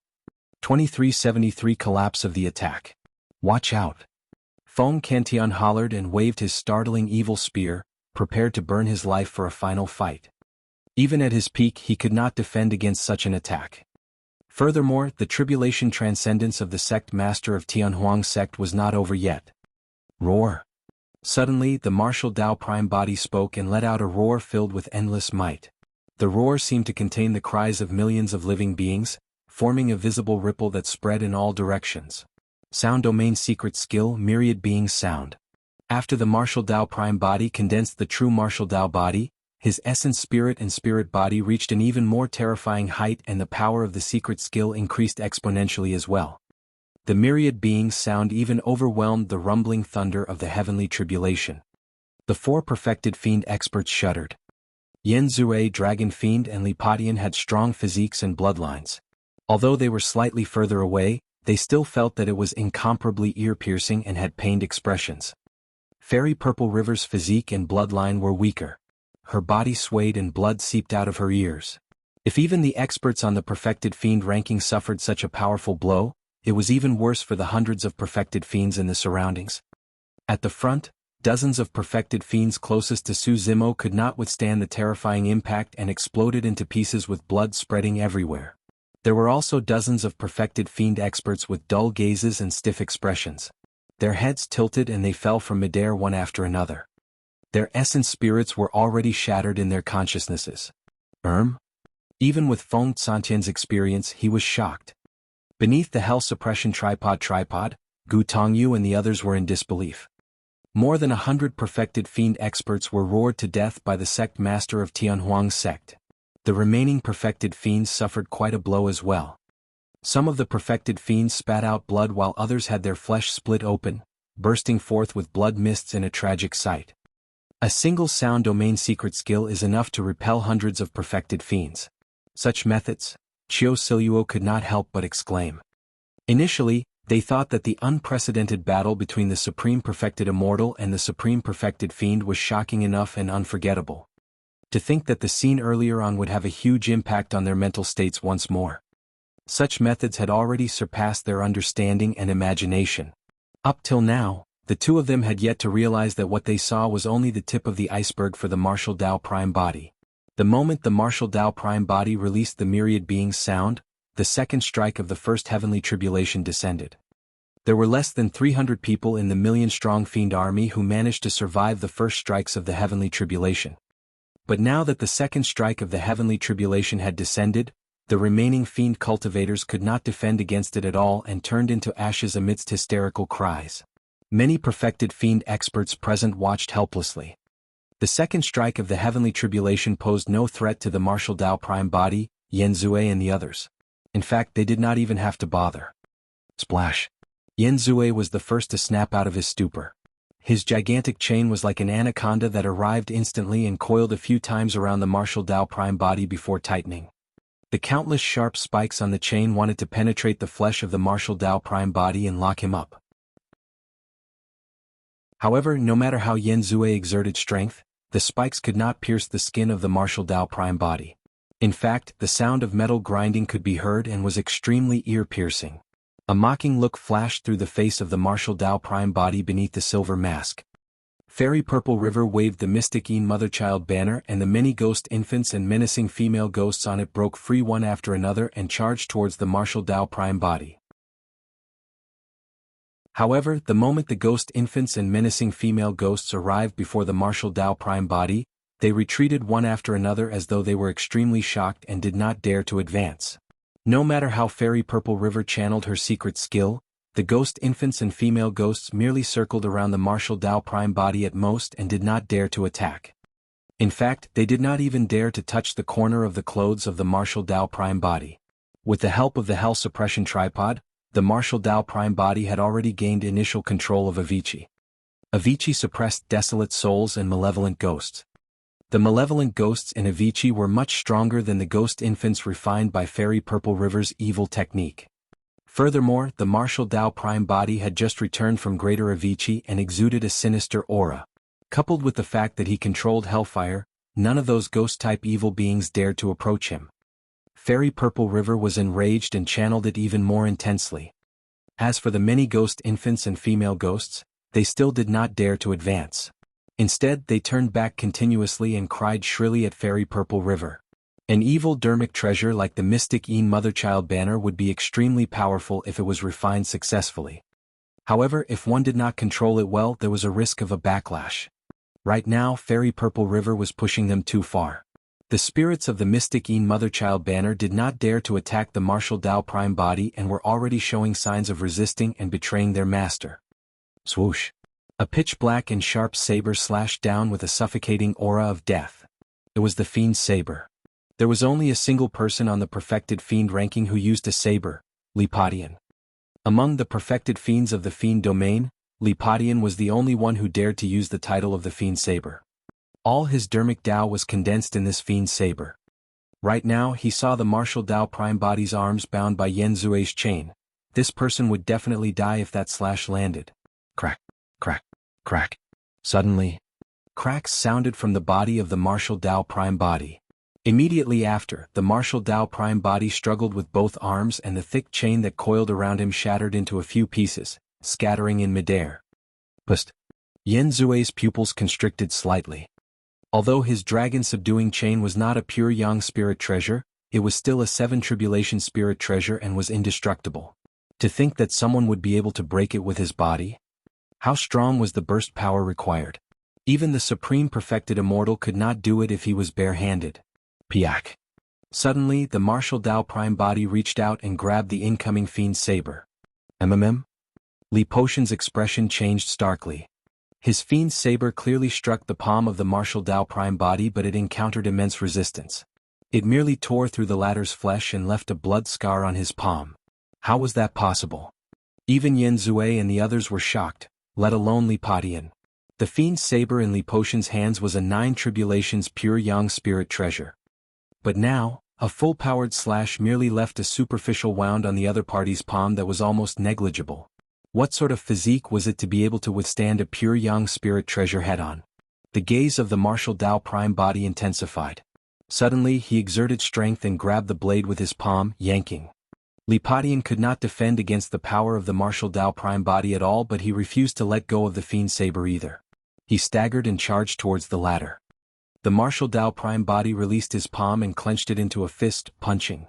2373 Collapse of the Attack. Watch out! Feng Cantian hollered and waved his startling evil spear, prepared to burn his life for a final fight. Even at his peak he could not defend against such an attack. Furthermore, the tribulation transcendence of the sect master of Tianhuang sect was not over yet. Roar! Suddenly the martial Tao prime body spoke and let out a roar filled with endless might. The roar seemed to contain the cries of millions of living beings, forming a visible ripple that spread in all directions. Sound domain secret skill myriad being sound. After the martial Tao prime body condensed the true martial Tao body, his essence spirit and spirit body reached an even more terrifying height and the power of the secret skill increased exponentially as well. The myriad being sound even overwhelmed the rumbling thunder of the heavenly tribulation. The four perfected fiend experts shuddered. Yen Zue, Dragon Fiend and Lipatian had strong physiques and bloodlines. Although they were slightly further away, they still felt that it was incomparably ear-piercing and had pained expressions. Fairy Purple River's physique and bloodline were weaker. Her body swayed and blood seeped out of her ears. If even the experts on the perfected fiend ranking suffered such a powerful blow, it was even worse for the hundreds of perfected fiends in the surroundings. At the front, dozens of perfected fiends closest to Su Zimo could not withstand the terrifying impact and exploded into pieces with blood spreading everywhere. There were also dozens of perfected fiend experts with dull gazes and stiff expressions. Their heads tilted and they fell from midair one after another. Their essence spirits were already shattered in their consciousnesses. Even with Feng Santian's experience he was shocked. Beneath the hell suppression tripod, Gu Tongyu and the others were in disbelief. More than 100 perfected fiend experts were roared to death by the sect master of Tianhuang's sect. The remaining perfected fiends suffered quite a blow as well. Some of the perfected fiends spat out blood while others had their flesh split open, bursting forth with blood mists in a tragic sight. A single sound domain secret skill is enough to repel hundreds of perfected fiends. Such methods, Qiu Siluo could not help but exclaim. Initially, they thought that the unprecedented battle between the Supreme Perfected Immortal and the Supreme Perfected Fiend was shocking enough and unforgettable. To think that the scene earlier on would have a huge impact on their mental states once more. Such methods had already surpassed their understanding and imagination. Up till now, the two of them had yet to realize that what they saw was only the tip of the iceberg for the martial Tao prime body. The moment the martial Tao prime body released the myriad being's sound, the second strike of the first heavenly tribulation descended. There were less than 300 people in the million-strong fiend army who managed to survive the first strikes of the heavenly tribulation. But now that the second strike of the heavenly tribulation had descended, the remaining fiend cultivators could not defend against it at all and turned into ashes amidst hysterical cries. Many perfected fiend experts present watched helplessly. The second strike of the heavenly tribulation posed no threat to the martial Tao prime body, Yen Zue and the others. In fact, they did not even have to bother. Splash! Yen Zue was the first to snap out of his stupor. His gigantic chain was like an anaconda that arrived instantly and coiled a few times around the martial Tao prime body before tightening. The countless sharp spikes on the chain wanted to penetrate the flesh of the martial Tao prime body and lock him up. However, no matter how Yen Zue exerted strength, the spikes could not pierce the skin of the martial Tao prime body. In fact, the sound of metal grinding could be heard and was extremely ear-piercing. A mocking look flashed through the face of the martial Tao prime body beneath the silver mask. Fairy Purple River waved the mystic Yin Mother-Child banner and the many ghost infants and menacing female ghosts on it broke free one after another and charged towards the martial Tao prime body. However, the moment the ghost infants and menacing female ghosts arrived before the martial Tao prime body, they retreated one after another as though they were extremely shocked and did not dare to advance. No matter how Fairy Purple River channeled her secret skill, the ghost infants and female ghosts merely circled around the martial Tao prime body at most and did not dare to attack. In fact, they did not even dare to touch the corner of the clothes of the martial Tao prime body. With the help of the hell suppression tripod, the martial Tao prime body had already gained initial control of Avicii. Avicii suppressed desolate souls and malevolent ghosts. The malevolent ghosts in Avicii were much stronger than the ghost infants refined by Fairy Purple River's evil technique. Furthermore, the martial Dao Prime body had just returned from Greater Avicii and exuded a sinister aura. Coupled with the fact that he controlled hellfire, none of those ghost-type evil beings dared to approach him. Fairy Purple River was enraged and channeled it even more intensely. As for the many ghost infants and female ghosts, they still did not dare to advance. Instead, they turned back continuously and cried shrilly at Fairy Purple River. An evil Dharmic treasure like the mystic Een Mother-Child banner would be extremely powerful if it was refined successfully. However, if one did not control it well, there was a risk of a backlash. Right now, Fairy Purple River was pushing them too far. The spirits of the mystic Een Mother-Child banner did not dare to attack the martial Dao Prime body and were already showing signs of resisting and betraying their master. Swoosh! A pitch-black and sharp saber slashed down with a suffocating aura of death. It was the Fiend's saber. There was only a single person on the perfected Fiend ranking who used a saber, Lipatian. Among the perfected Fiends of the Fiend domain, Lipatian was the only one who dared to use the title of the Fiend saber. All his Dharmic Dao was condensed in this Fiend saber. Right now he saw the martial Dao Prime body's arms bound by Yen Zue's chain. This person would definitely die if that slash landed. Crack, crack, crack. Suddenly, cracks sounded from the body of the martial Dao Prime body. Immediately after, the martial Dao Prime body struggled with both arms and the thick chain that coiled around him shattered into a few pieces, scattering in midair. Pust. Yen Zue's pupils constricted slightly. Although his dragon-subduing chain was not a pure Yang spirit treasure, it was still a 7 Tribulation spirit treasure and was indestructible. To think that someone would be able to break it with his body? How strong was the burst power required? Even the Supreme Perfected Immortal could not do it if he was bare-handed. Piak. Suddenly, the martial Dao Prime body reached out and grabbed the incoming Fiend saber. Li Potion's expression changed starkly. His Fiend saber clearly struck the palm of the martial Dao Prime body, but it encountered immense resistance. It merely tore through the latter's flesh and left a blood scar on his palm. How was that possible? Even Yen Zue and the others were shocked, let alone Lipatian. The Fiend saber in Li Potion's hands was a 9 Tribulations pure Yang spirit treasure. But now, a full-powered slash merely left a superficial wound on the other party's palm that was almost negligible. What sort of physique was it to be able to withstand a pure Yang spirit treasure head-on? The gaze of the martial Dao Prime body intensified. Suddenly he exerted strength and grabbed the blade with his palm, yanking. Lipatian could not defend against the power of the martial Dao Prime body at all, but he refused to let go of the Fiend saber either. He staggered and charged towards the latter. The martial Dao Prime body released his palm and clenched it into a fist, punching.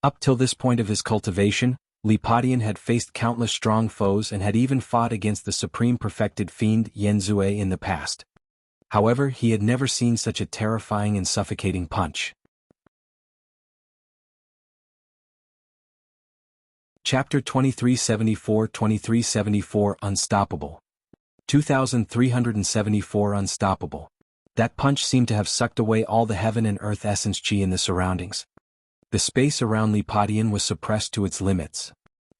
Up till this point of his cultivation, Lipatian had faced countless strong foes and had even fought against the Supreme Perfected Fiend Yen Zue in the past. However, he had never seen such a terrifying and suffocating punch. Chapter 2374 Unstoppable. 2374 Unstoppable. That punch seemed to have sucked away all the heaven and earth essence chi in the surroundings. The space around Lipatian was suppressed to its limits.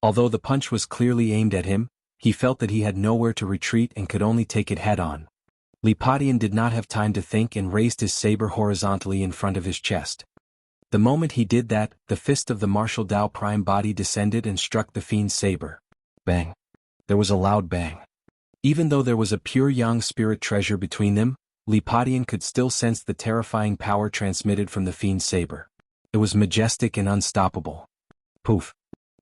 Although the punch was clearly aimed at him, he felt that he had nowhere to retreat and could only take it head-on. Lipatian did not have time to think and raised his saber horizontally in front of his chest. The moment he did that, the fist of the martial Dao Prime body descended and struck the Fiend's saber. Bang. There was a loud bang. Even though there was a pure Yang spirit treasure between them, Lipatian could still sense the terrifying power transmitted from the Fiend's saber. It was majestic and unstoppable. Poof.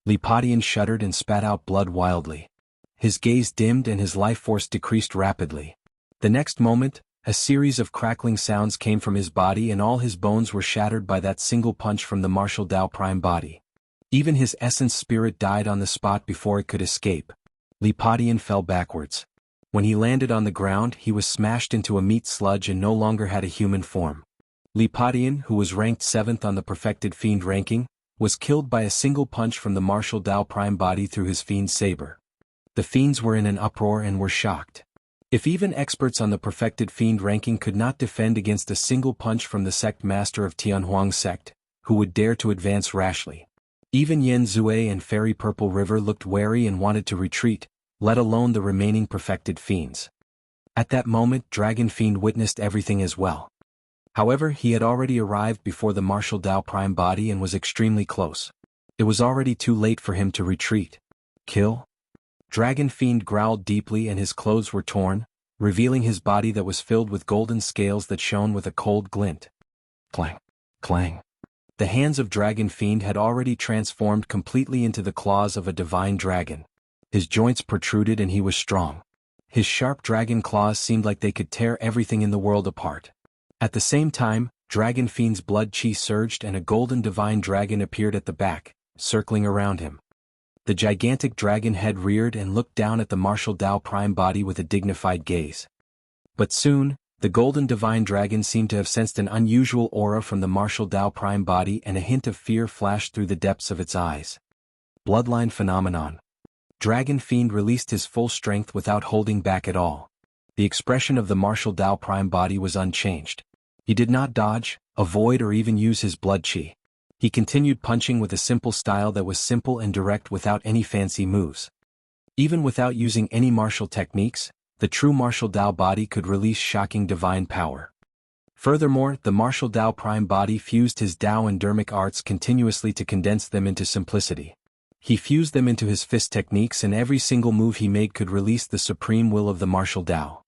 Lipatian shuddered and spat out blood wildly. His gaze dimmed and his life force decreased rapidly. The next moment, a series of crackling sounds came from his body and all his bones were shattered by that single punch from the martial Dao Prime body. Even his essence spirit died on the spot before it could escape. Lipatian fell backwards. When he landed on the ground, he was smashed into a meat sludge and no longer had a human form. Lipatian, who was ranked 7th on the Perfected Fiend ranking, was killed by a single punch from the martial Dao Prime body through his Fiend saber. The Fiends were in an uproar and were shocked. If even experts on the Perfected Fiend ranking could not defend against a single punch from the sect master of Tianhuang's sect, who would dare to advance rashly? Even Yen Zue and Fairy Purple River looked wary and wanted to retreat, let alone the remaining Perfected Fiends. At that moment, Dragon Fiend witnessed everything as well. However, he had already arrived before the martial Dao Prime body and was extremely close. It was already too late for him to retreat. Kill? Dragon Fiend growled deeply and his clothes were torn, revealing his body that was filled with golden scales that shone with a cold glint. Clang! Clang! The hands of Dragon Fiend had already transformed completely into the claws of a divine dragon. His joints protruded and he was strong. His sharp dragon claws seemed like they could tear everything in the world apart. At the same time, Dragon Fiend's blood chi surged and a golden divine dragon appeared at the back, circling around him. The gigantic dragon head reared and looked down at the martial Dao prime body with a dignified gaze. But soon, the golden divine dragon seemed to have sensed an unusual aura from the martial Dao prime body and a hint of fear flashed through the depths of its eyes. Bloodline phenomenon. Dragon Fiend released his full strength without holding back at all. The expression of the martial Dao prime body was unchanged. He did not dodge, avoid or even use his blood chi. He continued punching with a simple style that was simple and direct without any fancy moves. Even without using any martial techniques, the true martial Dao body could release shocking divine power. Furthermore, the martial Dao prime body fused his Dao and Dharmic arts continuously to condense them into simplicity. He fused them into his fist techniques and every single move he made could release the supreme will of the martial Dao.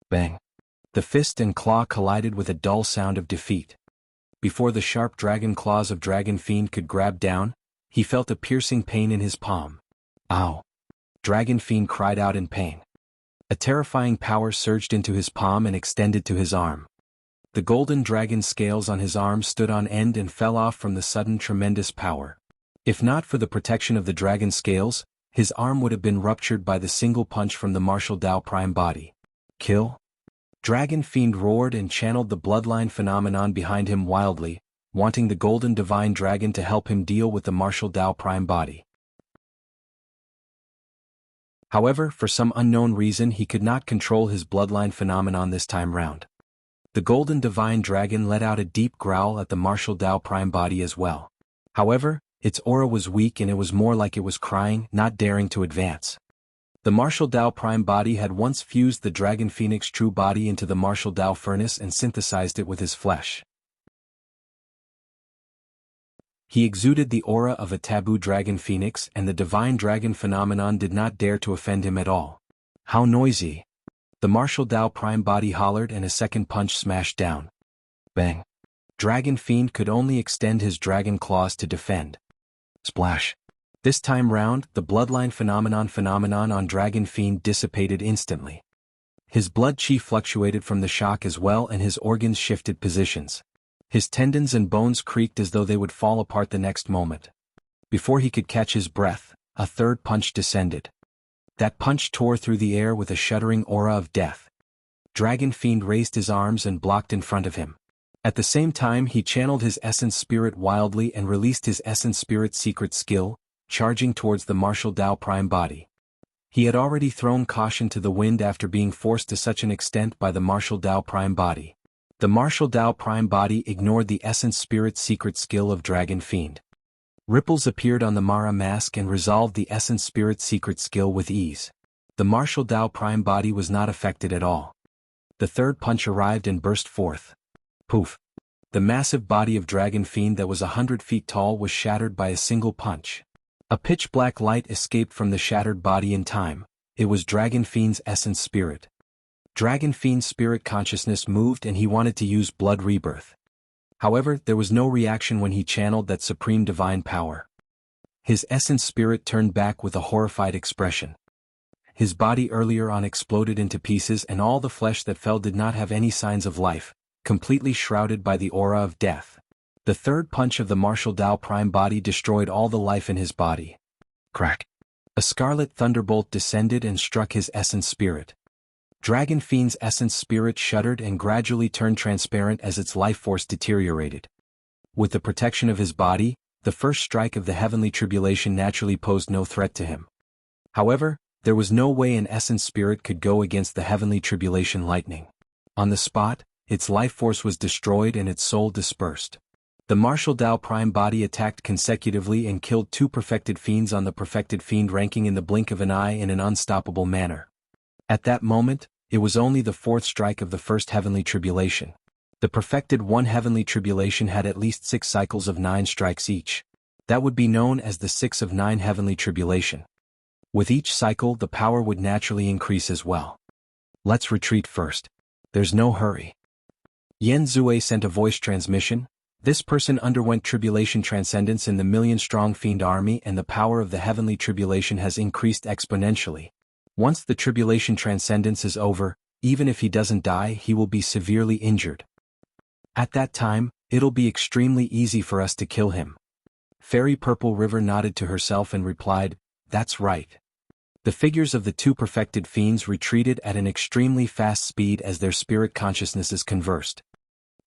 Bang! The fist and claw collided with a dull sound of defeat. Before the sharp dragon claws of Dragon Fiend could grab down, he felt a piercing pain in his palm. Ow! Dragon Fiend cried out in pain. A terrifying power surged into his palm and extended to his arm. The golden dragon scales on his arm stood on end and fell off from the sudden tremendous power. If not for the protection of the dragon scales, his arm would have been ruptured by the single punch from the martial Dao prime body. Kill? Dragon Fiend roared and channeled the bloodline phenomenon behind him wildly, wanting the golden divine dragon to help him deal with the martial Dao prime body. However, for some unknown reason he could not control his bloodline phenomenon this time round. The golden divine dragon let out a deep growl at the martial Dao prime body as well. However, its aura was weak and it was more like it was crying, not daring to advance. The martial Dao prime body had once fused the Dragon Phoenix true body into the martial Dao furnace and synthesized it with his flesh. He exuded the aura of a taboo Dragon Phoenix and the divine dragon phenomenon did not dare to offend him at all. How noisy! The martial Dao prime body hollered and a second punch smashed down. Bang! Dragon Fiend could only extend his dragon claws to defend. Splash! This time round, the bloodline phenomenon on Dragon Fiend dissipated instantly. His blood chi fluctuated from the shock as well and his organs shifted positions. His tendons and bones creaked as though they would fall apart the next moment. Before he could catch his breath, a third punch descended. That punch tore through the air with a shuddering aura of death. Dragon Fiend raised his arms and blocked in front of him. At the same time he channeled his essence spirit wildly and released his essence spirit secret skill, charging towards the martial Dao prime body. He had already thrown caution to the wind after being forced to such an extent by the martial Dao prime body. The martial Dao prime body ignored the essence spirit secret skill of Dragon Fiend. Ripples appeared on the Mara mask and resolved the essence spirit secret skill with ease. The martial Dao prime body was not affected at all. The third punch arrived and burst forth. Poof! The massive body of Dragon Fiend that was 100 feet tall was shattered by a single punch. A pitch-black light escaped from the shattered body in time. It was Dragon Fiend's essence spirit. Dragon Fiend's spirit consciousness moved and he wanted to use blood rebirth. However, there was no reaction when he channeled that supreme divine power. His essence spirit turned back with a horrified expression. His body earlier on exploded into pieces and all the flesh that fell did not have any signs of life, completely shrouded by the aura of death. The third punch of the martial Dao prime body destroyed all the life in his body. Crack! A scarlet thunderbolt descended and struck his essence spirit. Dragon Fiend's essence spirit shuddered and gradually turned transparent as its life force deteriorated. With the protection of his body, the first strike of the heavenly tribulation naturally posed no threat to him. However, there was no way an essence spirit could go against the heavenly tribulation lightning. On the spot, its life force was destroyed and its soul dispersed. The martial Dao prime body attacked consecutively and killed 2 perfected fiends on the perfected fiend ranking in the blink of an eye in an unstoppable manner. At that moment, it was only the 4th strike of the first heavenly tribulation. The perfected 1 heavenly tribulation had at least 6 cycles of 9 strikes each. That would be known as the 6 of 9 heavenly tribulation. With each cycle, the power would naturally increase as well. Let's retreat first. There's no hurry. Yen Zue sent a voice transmission. This person underwent tribulation transcendence in the million-strong fiend army, and the power of the heavenly tribulation has increased exponentially. Once the tribulation transcendence is over, even if he doesn't die, he will be severely injured. At that time, it'll be extremely easy for us to kill him. Fairy Purple River nodded to herself and replied, "That's right." The figures of the two perfected fiends retreated at an extremely fast speed as their spirit consciousnesses conversed.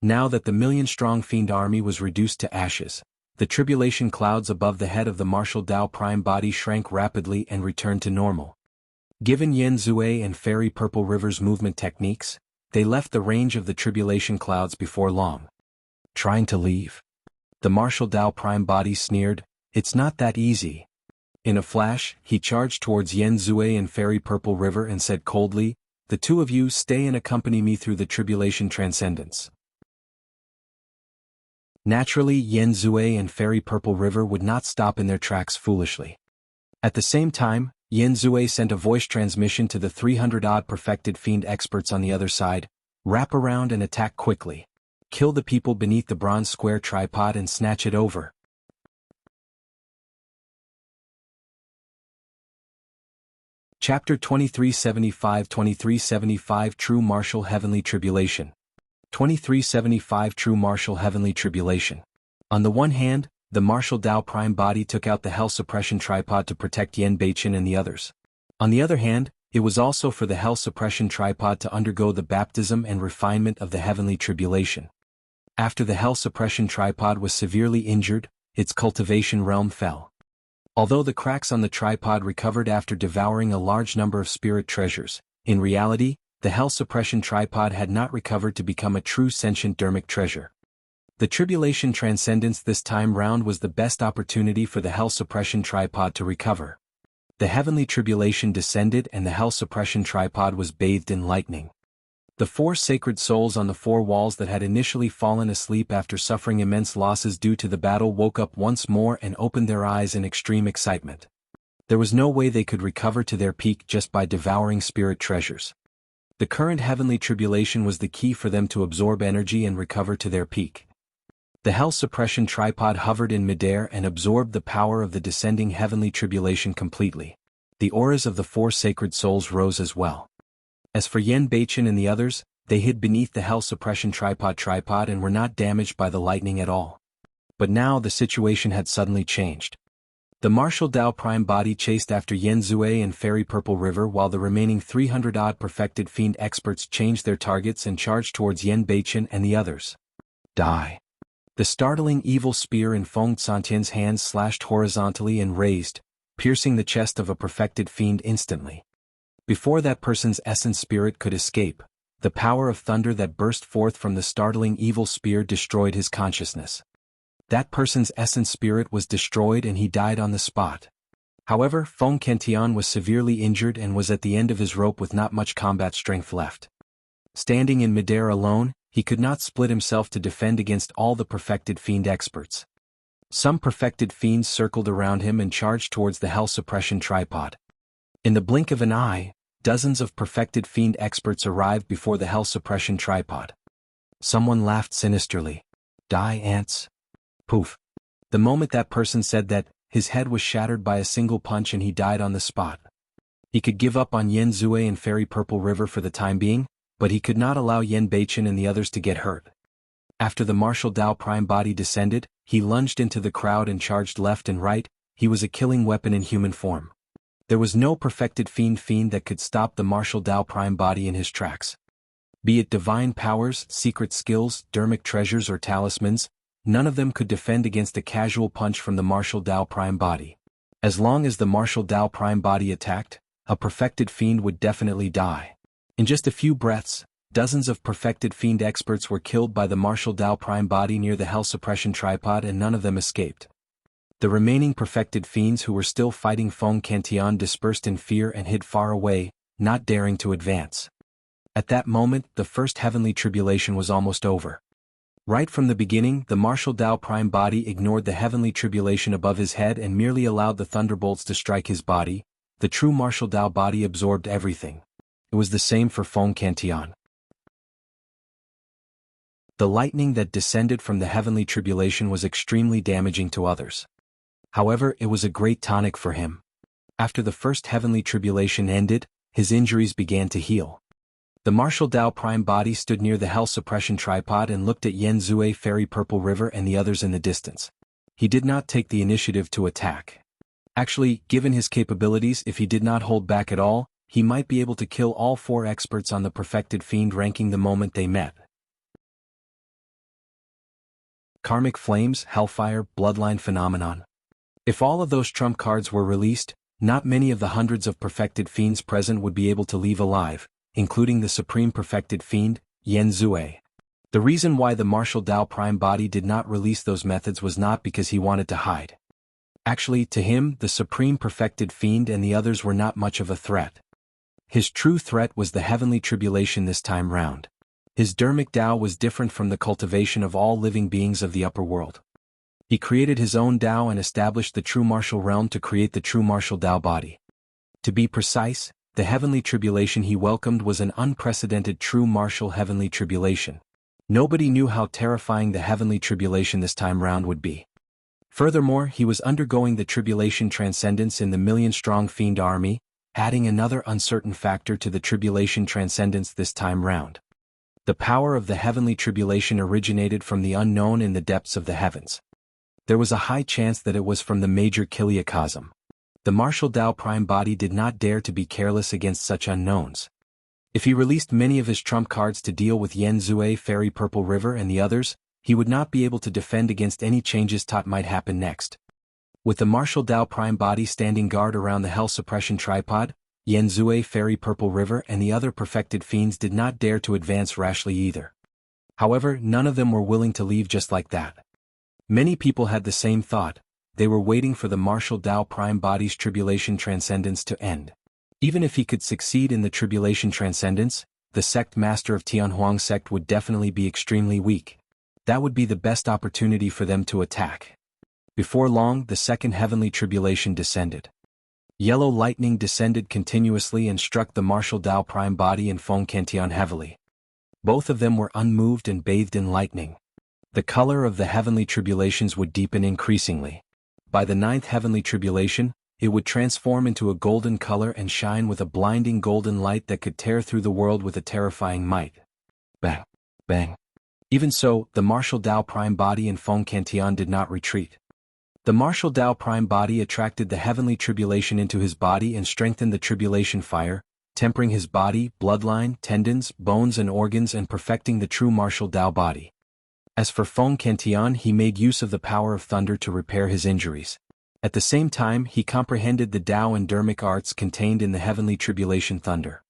Now that the million-strong fiend army was reduced to ashes, the tribulation clouds above the head of the martial Dao prime body shrank rapidly and returned to normal. Given Yen Zue and Fairy Purple River's movement techniques, they left the range of the tribulation clouds before long. Trying to leave? The martial Dao prime body sneered, "It's not that easy." In a flash, he charged towards Yen Zue and Fairy Purple River and said coldly, "The two of you stay and accompany me through the tribulation transcendence." Naturally, Yen Zue and Fairy Purple River would not stop in their tracks foolishly. At the same time, Yen Zue sent a voice transmission to the 300-odd perfected fiend experts on the other side, "Wrap around and attack quickly. Kill the people beneath the bronze square tripod and snatch it over." Chapter 2375 True Martial Heavenly Tribulation. 2375 True Martial Heavenly Tribulation. On the one hand, the martial Dao prime body took out the hell suppression tripod to protect Yen Beichen and the others. On the other hand, it was also for the hell suppression tripod to undergo the baptism and refinement of the heavenly tribulation. After the hell suppression tripod was severely injured, its cultivation realm fell. Although the cracks on the tripod recovered after devouring a large number of spirit treasures, in reality, the hell suppression tripod had not recovered to become a true sentient Dharmic treasure. The tribulation transcendence this time round was the best opportunity for the hell suppression tripod to recover. The heavenly tribulation descended and the hell suppression tripod was bathed in lightning. The 4 sacred souls on the 4 walls that had initially fallen asleep after suffering immense losses due to the battle woke up once more and opened their eyes in extreme excitement. There was no way they could recover to their peak just by devouring spirit treasures. The current heavenly tribulation was the key for them to absorb energy and recover to their peak. The hell suppression tripod hovered in midair and absorbed the power of the descending heavenly tribulation completely. The auras of the 4 sacred souls rose as well. As for Yen Beichen and the others, they hid beneath the hell suppression tripod and were not damaged by the lightning at all. But now the situation had suddenly changed. The martial Dao prime body chased after Yen Zue and Fairy Purple River while the remaining 300-odd perfected fiend experts changed their targets and charged towards Yen Beichen and the others. Die. The startling evil spear in Feng Santian's hands slashed horizontally and raised, piercing the chest of a perfected fiend instantly. Before that person's essence spirit could escape, the power of thunder that burst forth from the startling evil spear destroyed his consciousness. That person's essence spirit was destroyed and he died on the spot. However, Feng Kentian was severely injured and was at the end of his rope with not much combat strength left. Standing in midair alone, he could not split himself to defend against all the perfected fiend experts. Some perfected fiends circled around him and charged towards the hell suppression tripod. In the blink of an eye, dozens of perfected fiend experts arrived before the hell suppression tripod. Someone laughed sinisterly. "Die, ants." Poof. The moment that person said that, his head was shattered by a single punch and he died on the spot. He could give up on Yen Zue and Fairy Purple River for the time being, but he could not allow Yen Beichen and the others to get hurt. After the martial Dao prime body descended, he lunged into the crowd and charged left and right. He was a killing weapon in human form. There was no perfected fiend that could stop the martial Dao prime body in his tracks. Be it divine powers, secret skills, Dharmic treasures or talismans, none of them could defend against a casual punch from the martial Dao prime body. As long as the martial Dao prime body attacked, a perfected fiend would definitely die. In just a few breaths, dozens of perfected fiend experts were killed by the martial Dao prime body near the hell suppression tripod and none of them escaped. The remaining perfected fiends who were still fighting Feng Kentian dispersed in fear and hid far away, not daring to advance. At that moment, the first heavenly tribulation was almost over. Right from the beginning, the martial Tao prime body ignored the heavenly tribulation above his head and merely allowed the thunderbolts to strike his body. The true martial Tao body absorbed everything. It was the same for Feng Cantian. The lightning that descended from the heavenly tribulation was extremely damaging to others. However, it was a great tonic for him. After the first heavenly tribulation ended, his injuries began to heal. The martial Tao prime body stood near the hell suppression tripod and looked at Yan Zue Fairy Purple River and the others in the distance. He did not take the initiative to attack. Actually, given his capabilities, if he did not hold back at all, he might be able to kill all 4 experts on the perfected fiend ranking the moment they met. Karmic Flames, Hellfire, Bloodline Phenomenon. If all of those trump cards were released, not many of the hundreds of perfected fiends present would be able to leave alive, including the supreme perfected fiend, Yan Zue. The reason why the martial Tao prime body did not release those methods was not because he wanted to hide. Actually, to him, the supreme perfected fiend and the others were not much of a threat. His true threat was the heavenly tribulation this time round. His Dharmic Tao was different from the cultivation of all living beings of the upper world. He created his own Tao and established the true martial realm to create the true martial Tao body. To be precise, the heavenly tribulation he welcomed was an unprecedented true martial heavenly tribulation. Nobody knew how terrifying the heavenly tribulation this time round would be. Furthermore, he was undergoing the tribulation transcendence in the million-strong fiend army, adding another uncertain factor to the tribulation transcendence this time round. The power of the heavenly tribulation originated from the unknown in the depths of the heavens. There was a high chance that it was from the major Kiliacosm. The martial Tao prime body did not dare to be careless against such unknowns. If he released many of his trump cards to deal with Yan Zue Fairy Purple River and the others, he would not be able to defend against any changes taught might happen next. With the martial Tao prime body standing guard around the hell suppression tripod, Yan Zue Fairy Purple River and the other perfected fiends did not dare to advance rashly either. However, none of them were willing to leave just like that. Many people had the same thought. They were waiting for the martial Tao prime body's tribulation transcendence to end. Even if he could succeed in the tribulation transcendence, the sect master of Tianhuang sect would definitely be extremely weak. That would be the best opportunity for them to attack. Before long, the second heavenly tribulation descended. Yellow lightning descended continuously and struck the martial Tao prime body and Feng Cantian heavily. Both of them were unmoved and bathed in lightning. The color of the heavenly tribulations would deepen increasingly. By the 9th heavenly tribulation, it would transform into a golden color and shine with a blinding golden light that could tear through the world with a terrifying might. Bang! Bang! Even so, the martial Tao prime body and Feng Cantian did not retreat. The martial Tao prime body attracted the heavenly tribulation into his body and strengthened the tribulation fire, tempering his body, bloodline, tendons, bones and organs and perfecting the true martial Tao body. As for Feng Cantian, he made use of the power of thunder to repair his injuries. At the same time, he comprehended the Tao and Dharmic arts contained in the heavenly tribulation thunder.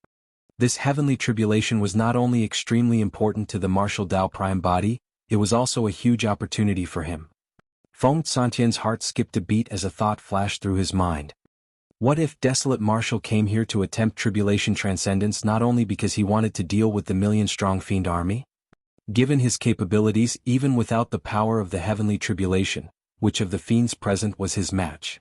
This heavenly tribulation was not only extremely important to the martial Tao prime body, it was also a huge opportunity for him. Feng Cantian's heart skipped a beat as a thought flashed through his mind. What if Desolate Marshal came here to attempt tribulation transcendence not only because he wanted to deal with the million-strong fiend army? Given his capabilities, even without the power of the heavenly tribulation, which of the fiends present was his match?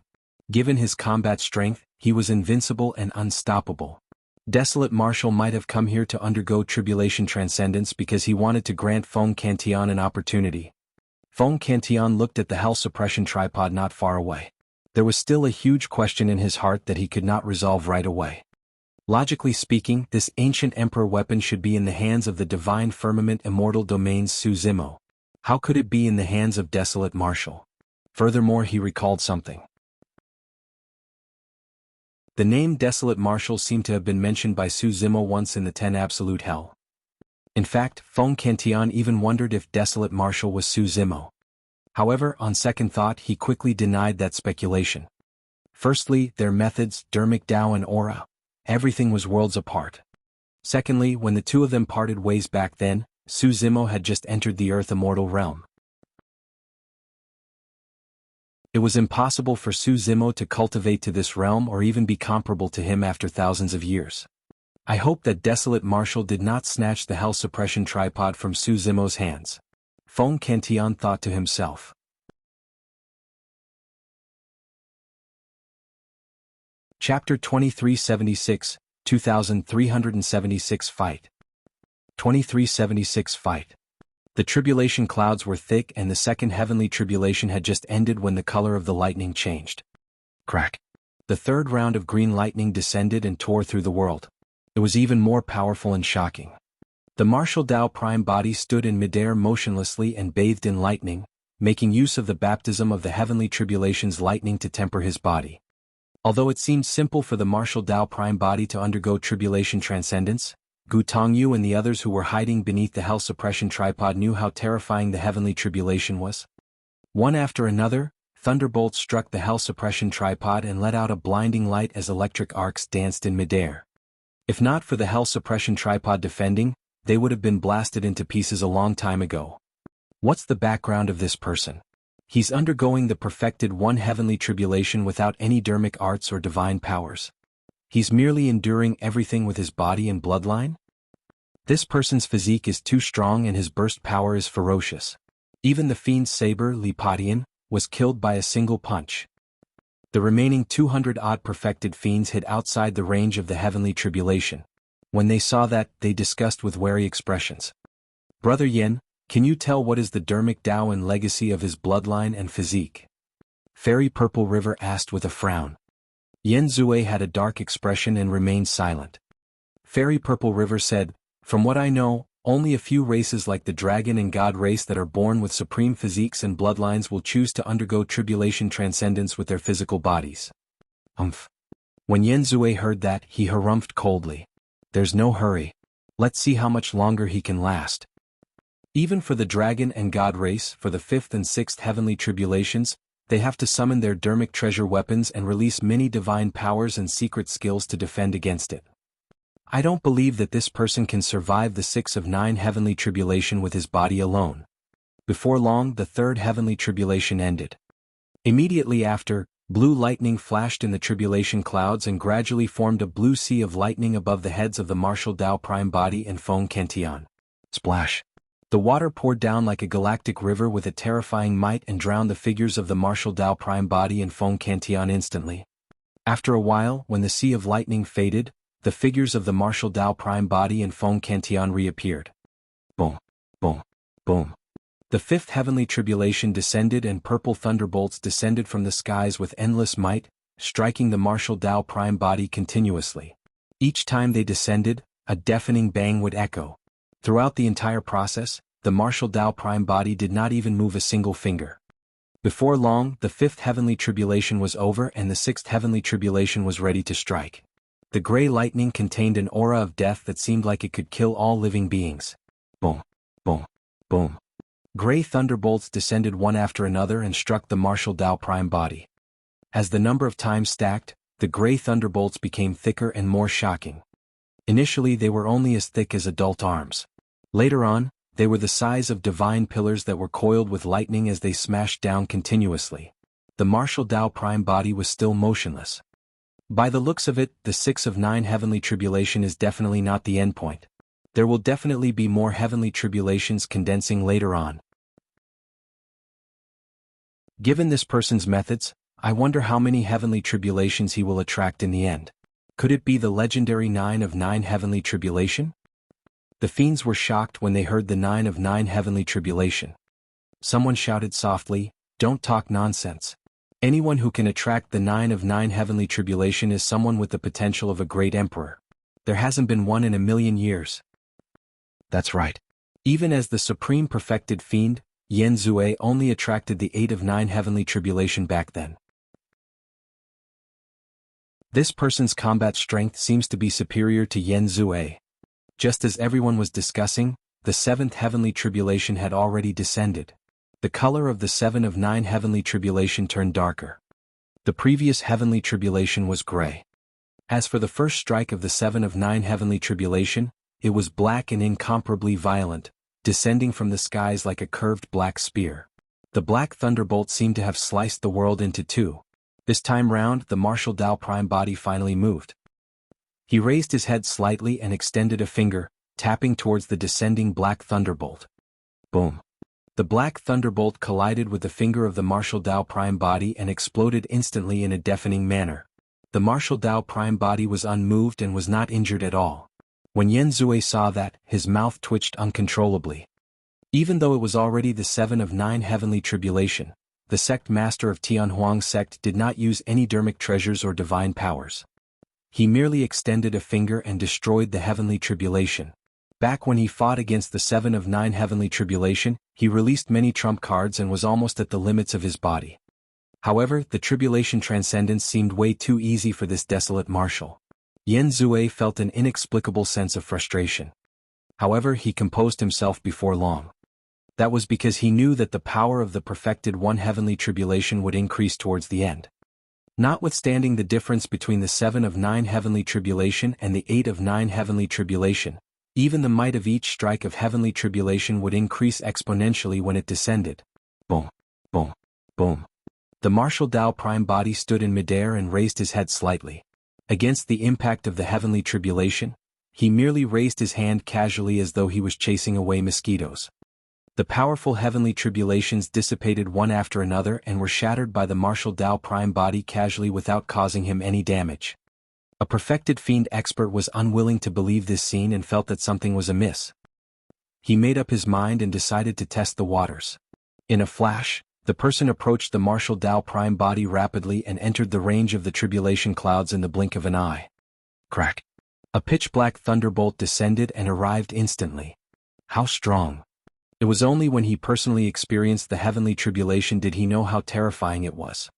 Given his combat strength, he was invincible and unstoppable. Desolate Marshal might have come here to undergo tribulation transcendence because he wanted to grant Feng Cantian an opportunity. Feng Cantian looked at the hell suppression tripod not far away. There was still a huge question in his heart that he could not resolve right away. Logically speaking, this ancient emperor weapon should be in the hands of the divine firmament immortal domains Su Zimo. How could it be in the hands of Desolate Marshal? Furthermore, he recalled something. The name Desolate Marshal seemed to have been mentioned by Su Zimo once in the 10 Absolute Hell. In fact, Feng Cantian even wondered if Desolate Marshal was Su Zimo. However, on second thought, he quickly denied that speculation. Firstly, their methods, Dharmic Tao and aura. Everything was worlds apart. Secondly, when the two of them parted ways back then, Su Zimo had just entered the Earth Immortal realm. It was impossible for Su Zimo to cultivate to this realm or even be comparable to him after thousands of years. I hope that Desolate Marshal did not snatch the hell suppression tripod from Su Zimo's hands. Feng Cantillon thought to himself. Chapter 2376, 2376 Fight. 2376 Fight. The tribulation clouds were thick and the second heavenly tribulation had just ended when the color of the lightning changed. Crack. The third round of green lightning descended and tore through the world. It was even more powerful and shocking. The martial Tao prime body stood in midair motionlessly and bathed in lightning, making use of the baptism of the heavenly tribulation's lightning to temper his body. Although it seemed simple for the martial Tao prime body to undergo tribulation transcendence, Gu Tongyu and the others who were hiding beneath the hell suppression tripod knew how terrifying the heavenly tribulation was. One after another, thunderbolts struck the hell suppression tripod and let out a blinding light as electric arcs danced in midair. If not for the hell suppression tripod defending, they would have been blasted into pieces a long time ago. What's the background of this person? He's undergoing the perfected one heavenly tribulation without any Dharmic arts or divine powers. He's merely enduring everything with his body and bloodline? This person's physique is too strong and his burst power is ferocious. Even the Fiend's saber, Lipatian, was killed by a single punch. The remaining 200-odd perfected Fiends hid outside the range of the heavenly tribulation. When they saw that, they discussed with wary expressions. Brother Yen, can you tell what is the Dharmic Tao and legacy of his bloodline and physique? Fairy Purple River asked with a frown. Yen Zue had a dark expression and remained silent. Fairy Purple River said, from what I know, only a few races like the dragon and god race that are born with supreme physiques and bloodlines will choose to undergo tribulation transcendence with their physical bodies. When Yen Zue heard that, he harumphed coldly. There's no hurry. Let's see how much longer he can last. Even for the dragon and god race, for the 5th and 6th heavenly tribulations, they have to summon their Dharmic treasure weapons and release many divine powers and secret skills to defend against it. I don't believe that this person can survive the 6 of 9 heavenly tribulation with his body alone. Before long, the 3rd heavenly tribulation ended. Immediately after, blue lightning flashed in the tribulation clouds and gradually formed a blue sea of lightning above the heads of the martial Tao prime body and Feng Cantillon. Splash! The water poured down like a galactic river with a terrifying might and drowned the figures of the martial Tao prime body and Feng Cantillon instantly. After a while, when the sea of lightning faded, the figures of the martial Tao prime body and Feng Cantillon reappeared. Boom! Boom! Boom! The 5th heavenly tribulation descended and purple thunderbolts descended from the skies with endless might, striking the martial Tao prime body continuously. Each time they descended, a deafening bang would echo. Throughout the entire process, the martial Tao prime body did not even move a single finger. Before long, the 5th heavenly tribulation was over and the 6th heavenly tribulation was ready to strike. The gray lightning contained an aura of death that seemed like it could kill all living beings. Boom! Boom! Boom! Gray thunderbolts descended one after another and struck the martial Tao prime body. As the number of times stacked, the gray thunderbolts became thicker and more shocking. Initially they were only as thick as adult arms. Later on, they were the size of divine pillars that were coiled with lightning as they smashed down continuously. The martial Tao prime body was still motionless. By the looks of it, the 6 of 9 heavenly tribulation is definitely not the endpoint. There will definitely be more heavenly tribulations condensing later on. Given this person's methods, I wonder how many heavenly tribulations he will attract in the end. Could it be the legendary 9 of 9 heavenly tribulation? The Fiends were shocked when they heard the 9 of 9 heavenly tribulation. Someone shouted softly, "Don't talk nonsense. Anyone who can attract the 9 of 9 heavenly tribulation is someone with the potential of a great emperor. There hasn't been one in a million years." That's right. Even as the supreme perfected Fiend, Yen Zue only attracted the 8 of 9 heavenly tribulation back then. This person's combat strength seems to be superior to Yen Zue. Just as everyone was discussing, the 7th heavenly tribulation had already descended. The color of the 7 of 9 heavenly tribulation turned darker. The previous heavenly tribulation was gray. As for the first strike of the 7 of 9 heavenly tribulation, it was black and incomparably violent, descending from the skies like a curved black spear. The black thunderbolt seemed to have sliced the world into two. This time round, the martial Tao prime body finally moved. He raised his head slightly and extended a finger, tapping towards the descending black thunderbolt. Boom! The black thunderbolt collided with the finger of the martial Dao Prime body and exploded instantly in a deafening manner. The martial Dao Prime body was unmoved and was not injured at all. When Yen Zue saw that, his mouth twitched uncontrollably. Even though it was already the 7 of 9 heavenly tribulation, the sect master of Tianhuang's sect did not use any Dharmic treasures or divine powers. He merely extended a finger and destroyed the heavenly tribulation. Back when he fought against the 7 of 9 heavenly tribulation, he released many trump cards and was almost at the limits of his body. However, the tribulation transcendence seemed way too easy for this desolate marshal. Yen Zue felt an inexplicable sense of frustration. However, he composed himself before long. That was because he knew that the power of the perfected one heavenly tribulation would increase towards the end. Notwithstanding the difference between the 7 of 9 heavenly tribulation and the 8 of 9 heavenly tribulation, even the might of each strike of heavenly tribulation would increase exponentially when it descended. Boom, boom, boom. The martial Dao Prime body stood in midair and raised his head slightly. Against the impact of the heavenly tribulation, he merely raised his hand casually as though he was chasing away mosquitoes. The powerful heavenly tribulations dissipated one after another and were shattered by the martial Dao Prime body casually without causing him any damage. A perfected fiend expert was unwilling to believe this scene and felt that something was amiss. He made up his mind and decided to test the waters. In a flash, the person approached the martial Dao Prime body rapidly and entered the range of the tribulation clouds in the blink of an eye. Crack! A pitch-black thunderbolt descended and arrived instantly. How strong! It was only when he personally experienced the heavenly tribulation did he know how terrifying it was.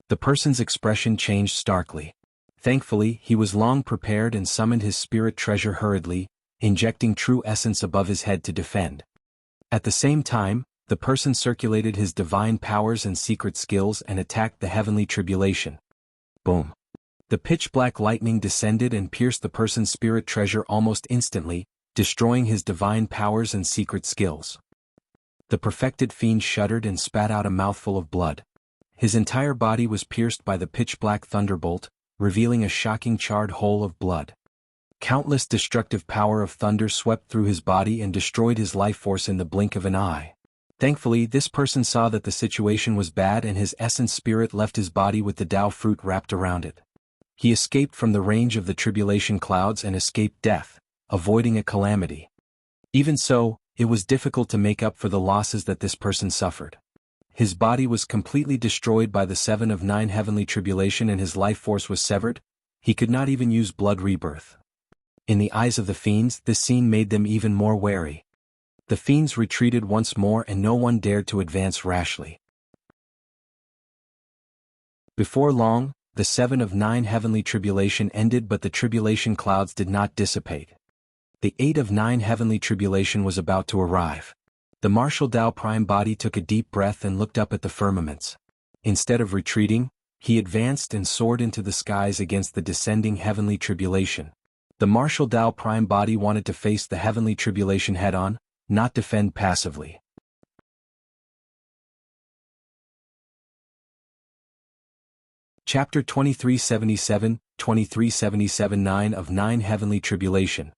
The person's expression changed starkly. Thankfully, he was long prepared and summoned his spirit treasure hurriedly, injecting true essence above his head to defend. At the same time, the person circulated his divine powers and secret skills and attacked the heavenly tribulation. Boom! The pitch-black lightning descended and pierced the person's spirit treasure almost instantly, destroying his divine powers and secret skills. The perfected fiend shuddered and spat out a mouthful of blood. His entire body was pierced by the pitch-black thunderbolt, revealing a shocking charred hole of blood. Countless destructive power of thunder swept through his body and destroyed his life force in the blink of an eye. Thankfully, this person saw that the situation was bad and his essence spirit left his body with the Dao fruit wrapped around it. He escaped from the range of the tribulation clouds and escaped death, avoiding a calamity. Even so, it was difficult to make up for the losses that this person suffered. His body was completely destroyed by the 7 of 9 heavenly tribulation and his life force was severed. He could not even use blood rebirth. In the eyes of the fiends, this scene made them even more wary. The fiends retreated once more and no one dared to advance rashly. Before long, the 7 of 9 heavenly tribulation ended, but the tribulation clouds did not dissipate. The 8 of 9 heavenly tribulation was about to arrive. The martial Dao Prime body took a deep breath and looked up at the firmaments. Instead of retreating, he advanced and soared into the skies against the descending heavenly tribulation. The martial Dao Prime body wanted to face the heavenly tribulation head-on, not defend passively. Chapter 2377, 2377-9 of 9 Heavenly Tribulation.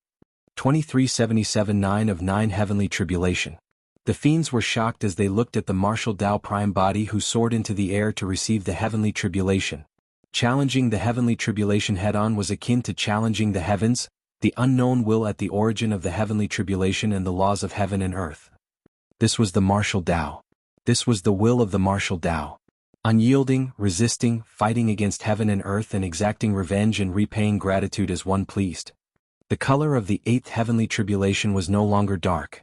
2377-9 of 9 Heavenly Tribulation. The fiends were shocked as they looked at the martial Dao Prime body who soared into the air to receive the heavenly tribulation. Challenging the heavenly tribulation head-on was akin to challenging the heavens, the unknown will at the origin of the heavenly tribulation and the laws of heaven and earth. This was the martial Dao. This was the will of the martial Dao. Unyielding, resisting, fighting against heaven and earth and exacting revenge and repaying gratitude as one pleased. The color of the 8th heavenly tribulation was no longer dark.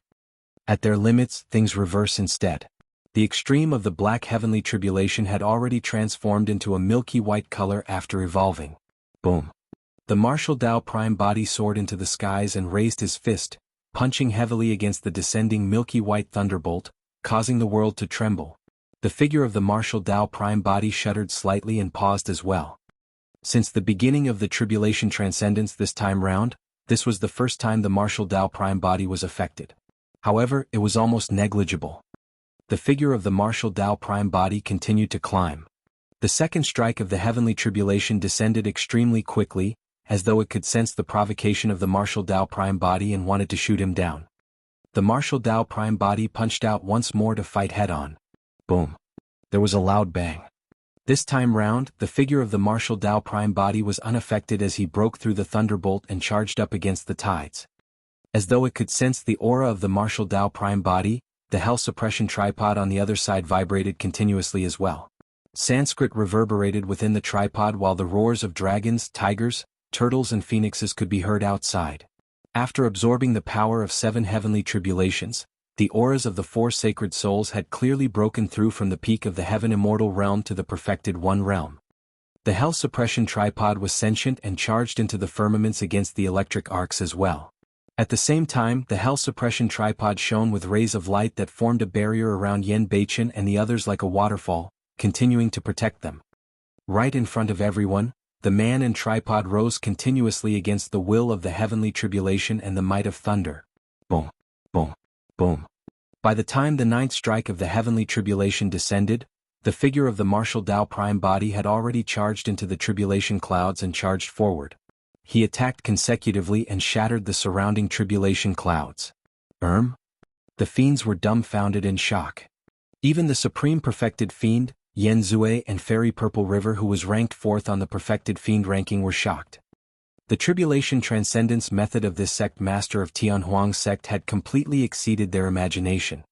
At their limits, things reverse instead. The extreme of the black heavenly tribulation had already transformed into a milky white color after evolving. Boom. The martial Dao Prime body soared into the skies and raised his fist, punching heavily against the descending milky white thunderbolt, causing the world to tremble. The figure of the martial Dao Prime body shuddered slightly and paused as well. Since the beginning of the tribulation transcendence this time round, this was the first time the martial Dao Prime body was affected. However, it was almost negligible. The figure of the martial Dao Prime body continued to climb. The second strike of the heavenly tribulation descended extremely quickly, as though it could sense the provocation of the martial Dao Prime body and wanted to shoot him down. The martial Dao prime body punched out once more to fight head-on. Boom. There was a loud bang. This time round, the figure of the martial Dao prime body was unaffected as he broke through the thunderbolt and charged up against the tides. As though it could sense the aura of the martial Dao prime body, the hell suppression tripod on the other side vibrated continuously as well. Sanskrit reverberated within the tripod while the roars of dragons, tigers, turtles and phoenixes could be heard outside. After absorbing the power of 7 heavenly tribulations, the auras of the 4 sacred souls had clearly broken through from the peak of the heaven immortal realm to the perfected one realm. The hell suppression tripod was sentient and charged into the firmaments against the electric arcs as well. At the same time, the hell suppression tripod shone with rays of light that formed a barrier around Yen Baichen and the others like a waterfall, continuing to protect them. Right in front of everyone, the man and tripod rose continuously against the will of the heavenly tribulation and the might of thunder. Boom, boom, boom. By the time the 9th strike of the heavenly tribulation descended, the figure of the martial Dao prime body had already charged into the tribulation clouds and charged forward. He attacked consecutively and shattered the surrounding tribulation clouds. The fiends were dumbfounded in shock. Even the supreme perfected fiend, Yen Zue and Fairy Purple River, who was ranked 4th on the perfected fiend ranking, were shocked. The tribulation transcendence method of this sect master of Tianhuang's sect had completely exceeded their imagination.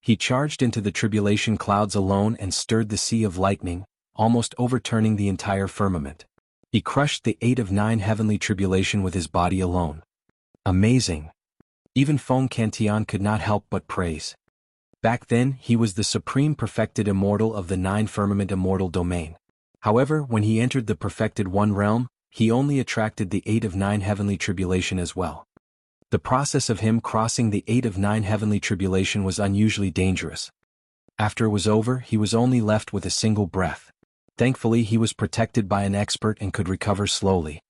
He charged into the tribulation clouds alone and stirred the sea of lightning, almost overturning the entire firmament. He crushed the 8 of 9 heavenly tribulation with his body alone. Amazing. Even Feng Cantian could not help but praise. Back then, he was the supreme perfected immortal of the 9 firmament immortal domain. However, when he entered the perfected one realm, he only attracted the 8 of 9 heavenly tribulation as well. The process of him crossing the 8 of 9 heavenly tribulation was unusually dangerous. After it was over, he was only left with a single breath. Thankfully, he was protected by an expert and could recover slowly.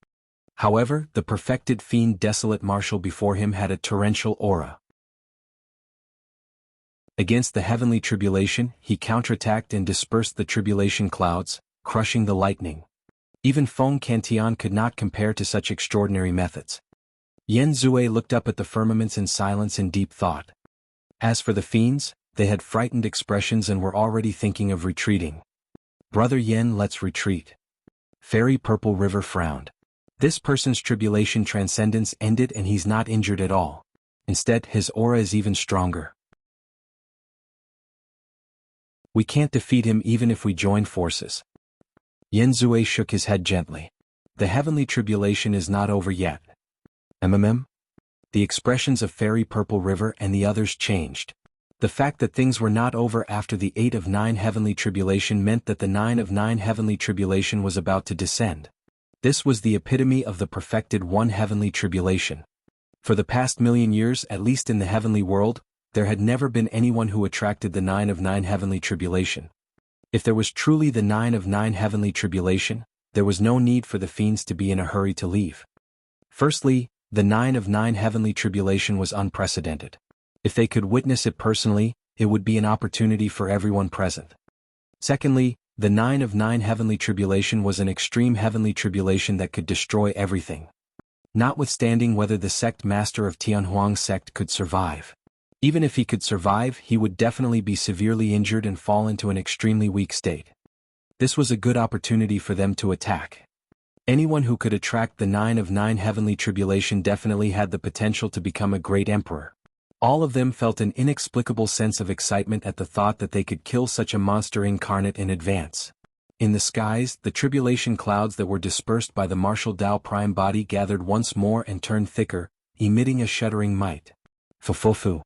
However, the perfected fiend desolate marshal before him had a torrential aura. Against the heavenly tribulation, he counterattacked and dispersed the tribulation clouds, crushing the lightning. Even Feng Cantian could not compare to such extraordinary methods. Yen Zue looked up at the firmaments in silence and deep thought. As for the fiends, they had frightened expressions and were already thinking of retreating. Brother Yen, let's retreat. Fairy Purple River frowned. This person's tribulation transcendence ended and he's not injured at all. Instead, his aura is even stronger. We can't defeat him even if we join forces. Yen Zue shook his head gently. The heavenly tribulation is not over yet. The expressions of Fairy Purple River and the others changed. The fact that things were not over after the 8 of 9 heavenly tribulation meant that the 9 of 9 heavenly tribulation was about to descend. This was the epitome of the perfected one heavenly tribulation. For the past million years, at least in the heavenly world, there had never been anyone who attracted the 9 of 9 heavenly tribulation. If there was truly the 9 of 9 heavenly tribulation, there was no need for the fiends to be in a hurry to leave. Firstly, the 9 of 9 heavenly tribulation was unprecedented. If they could witness it personally, it would be an opportunity for everyone present. Secondly, the 9 of 9 heavenly tribulation was an extreme heavenly tribulation that could destroy everything. Notwithstanding whether the sect master of Tianhuang's sect could survive. Even if he could survive, he would definitely be severely injured and fall into an extremely weak state. This was a good opportunity for them to attack. Anyone who could attract the 9 of 9 heavenly tribulation definitely had the potential to become a great emperor. All of them felt an inexplicable sense of excitement at the thought that they could kill such a monster incarnate in advance. In the skies, the tribulation clouds that were dispersed by the martial Dao prime body gathered once more and turned thicker, emitting a shuddering might. Fufufu.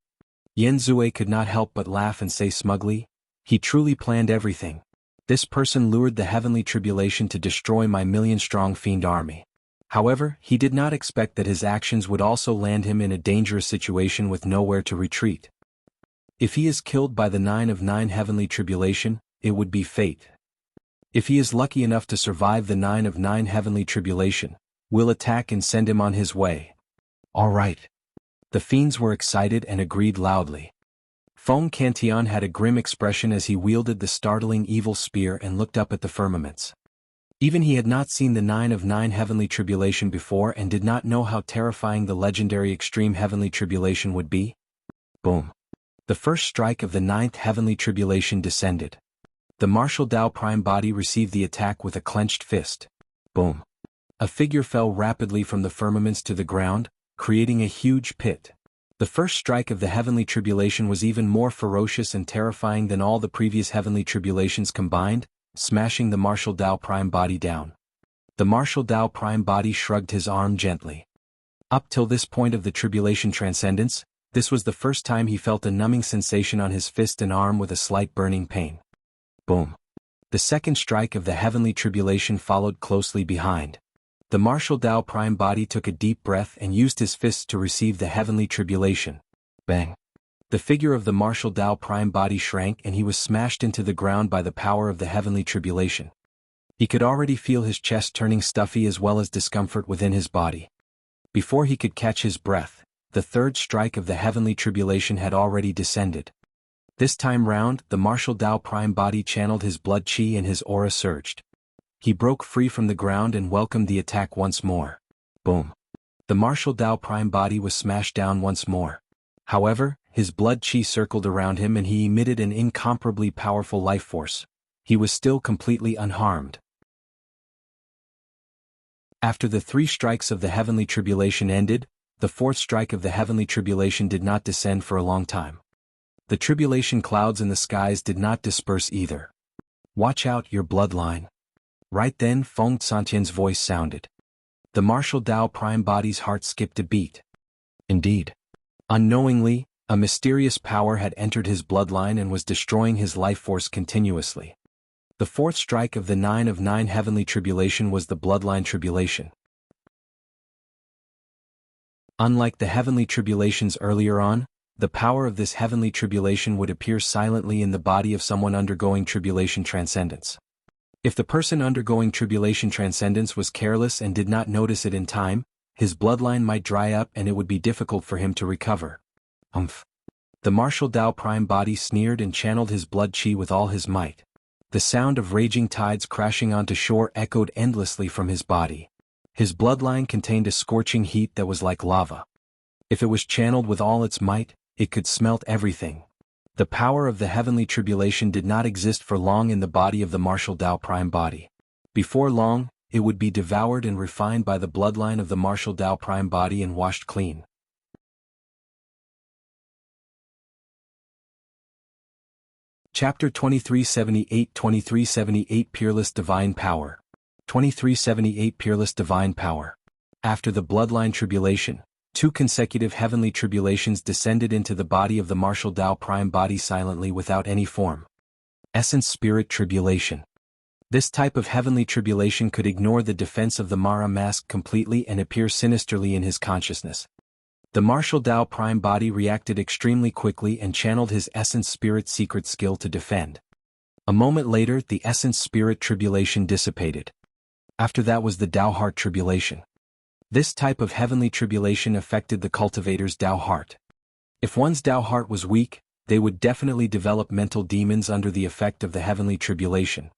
Yen Zue could not help but laugh and say smugly, he truly planned everything. This person lured the heavenly tribulation to destroy my million-strong fiend army. However, he did not expect that his actions would also land him in a dangerous situation with nowhere to retreat. If he is killed by the 9 of 9 heavenly tribulation, it would be fate. If he is lucky enough to survive the 9 of 9 heavenly tribulation, we'll attack and send him on his way. All right. The fiends were excited and agreed loudly. Feng Cantian had a grim expression as he wielded the startling evil spear and looked up at the firmaments. Even he had not seen the 9 of 9 heavenly tribulation before and did not know how terrifying the legendary extreme heavenly tribulation would be. Boom. The first strike of the 9th heavenly tribulation descended. The martial Tao prime body received the attack with a clenched fist. Boom. A figure fell rapidly from the firmaments to the ground, creating a huge pit. The first strike of the heavenly tribulation was even more ferocious and terrifying than all the previous heavenly tribulations combined, smashing the martial Tao prime body down. The martial Tao prime body shrugged his arm gently. Up till this point of the tribulation transcendence, this was the first time he felt a numbing sensation on his fist and arm with a slight burning pain. Boom. The second strike of the heavenly tribulation followed closely behind. The martial Tao prime body took a deep breath and used his fists to receive the heavenly tribulation. Bang. The figure of the martial Tao prime body shrank and he was smashed into the ground by the power of the heavenly tribulation. He could already feel his chest turning stuffy as well as discomfort within his body. Before he could catch his breath, the third strike of the heavenly tribulation had already descended. This time round, the martial Tao prime body channeled his blood chi and his aura surged. He broke free from the ground and welcomed the attack once more. Boom. The martial Tao prime body was smashed down once more. However, his blood chi circled around him and he emitted an incomparably powerful life force. He was still completely unharmed. After the 3 strikes of the heavenly tribulation ended, the 4th strike of the heavenly tribulation did not descend for a long time. The tribulation clouds in the skies did not disperse either. Watch out, your bloodline. Right then Feng Santian's voice sounded. The martial Tao prime body's heart skipped a beat. Indeed. Unknowingly, a mysterious power had entered his bloodline and was destroying his life force continuously. The 4th strike of the 9 of 9 heavenly tribulation was the bloodline tribulation. Unlike the heavenly tribulations earlier on, the power of this heavenly tribulation would appear silently in the body of someone undergoing tribulation transcendence. If the person undergoing tribulation transcendence was careless and did not notice it in time, his bloodline might dry up and it would be difficult for him to recover. The martial Tao prime body sneered and channeled his blood chi with all his might. The sound of raging tides crashing onto shore echoed endlessly from his body. His bloodline contained a scorching heat that was like lava. If it was channeled with all its might, it could smelt everything. The power of the heavenly tribulation did not exist for long in the body of the martial Tao prime body. Before long, it would be devoured and refined by the bloodline of the martial Tao prime body and washed clean. Chapter 2378 Peerless Divine Power. 2378 Peerless Divine Power. After the bloodline tribulation, 2 consecutive heavenly tribulations descended into the body of the martial Tao prime body silently without any form. Essence Spirit Tribulation. This type of heavenly tribulation could ignore the defense of the Mara mask completely and appear sinisterly in his consciousness. The martial Tao prime body reacted extremely quickly and channeled his Essence Spirit secret skill to defend. A moment later, the Essence Spirit Tribulation dissipated. After that was the Tao Heart Tribulation. This type of heavenly tribulation affected the cultivator's Tao heart. If one's Tao heart was weak, they would definitely develop mental demons under the effect of the heavenly tribulation.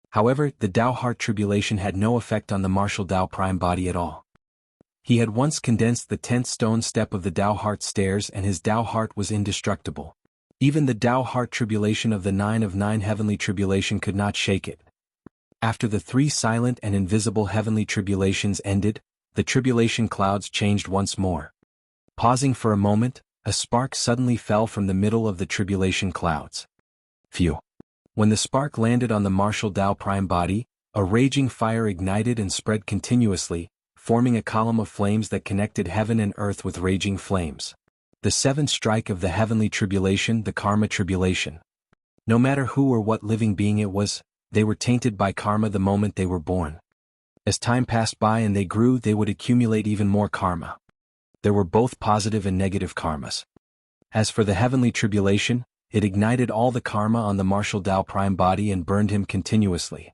However, the Tao heart tribulation had no effect on the martial Tao prime body at all. He had once condensed the 10th stone step of the Tao heart stairs and his Tao heart was indestructible. Even the Tao heart tribulation of the 9 of 9 heavenly tribulation could not shake it. After the 3 silent and invisible heavenly tribulations ended, the tribulation clouds changed once more. Pausing for a moment, a spark suddenly fell from the middle of the tribulation clouds. Phew. When the spark landed on the martial Tao prime body, a raging fire ignited and spread continuously, forming a column of flames that connected heaven and earth with raging flames. The 7th strike of the heavenly tribulation, the karma tribulation. No matter who or what living being it was, they were tainted by karma the moment they were born. As time passed by and they grew, they would accumulate even more karma. There were both positive and negative karmas. As for the heavenly tribulation, it ignited all the karma on the martial Tao prime body and burned him continuously.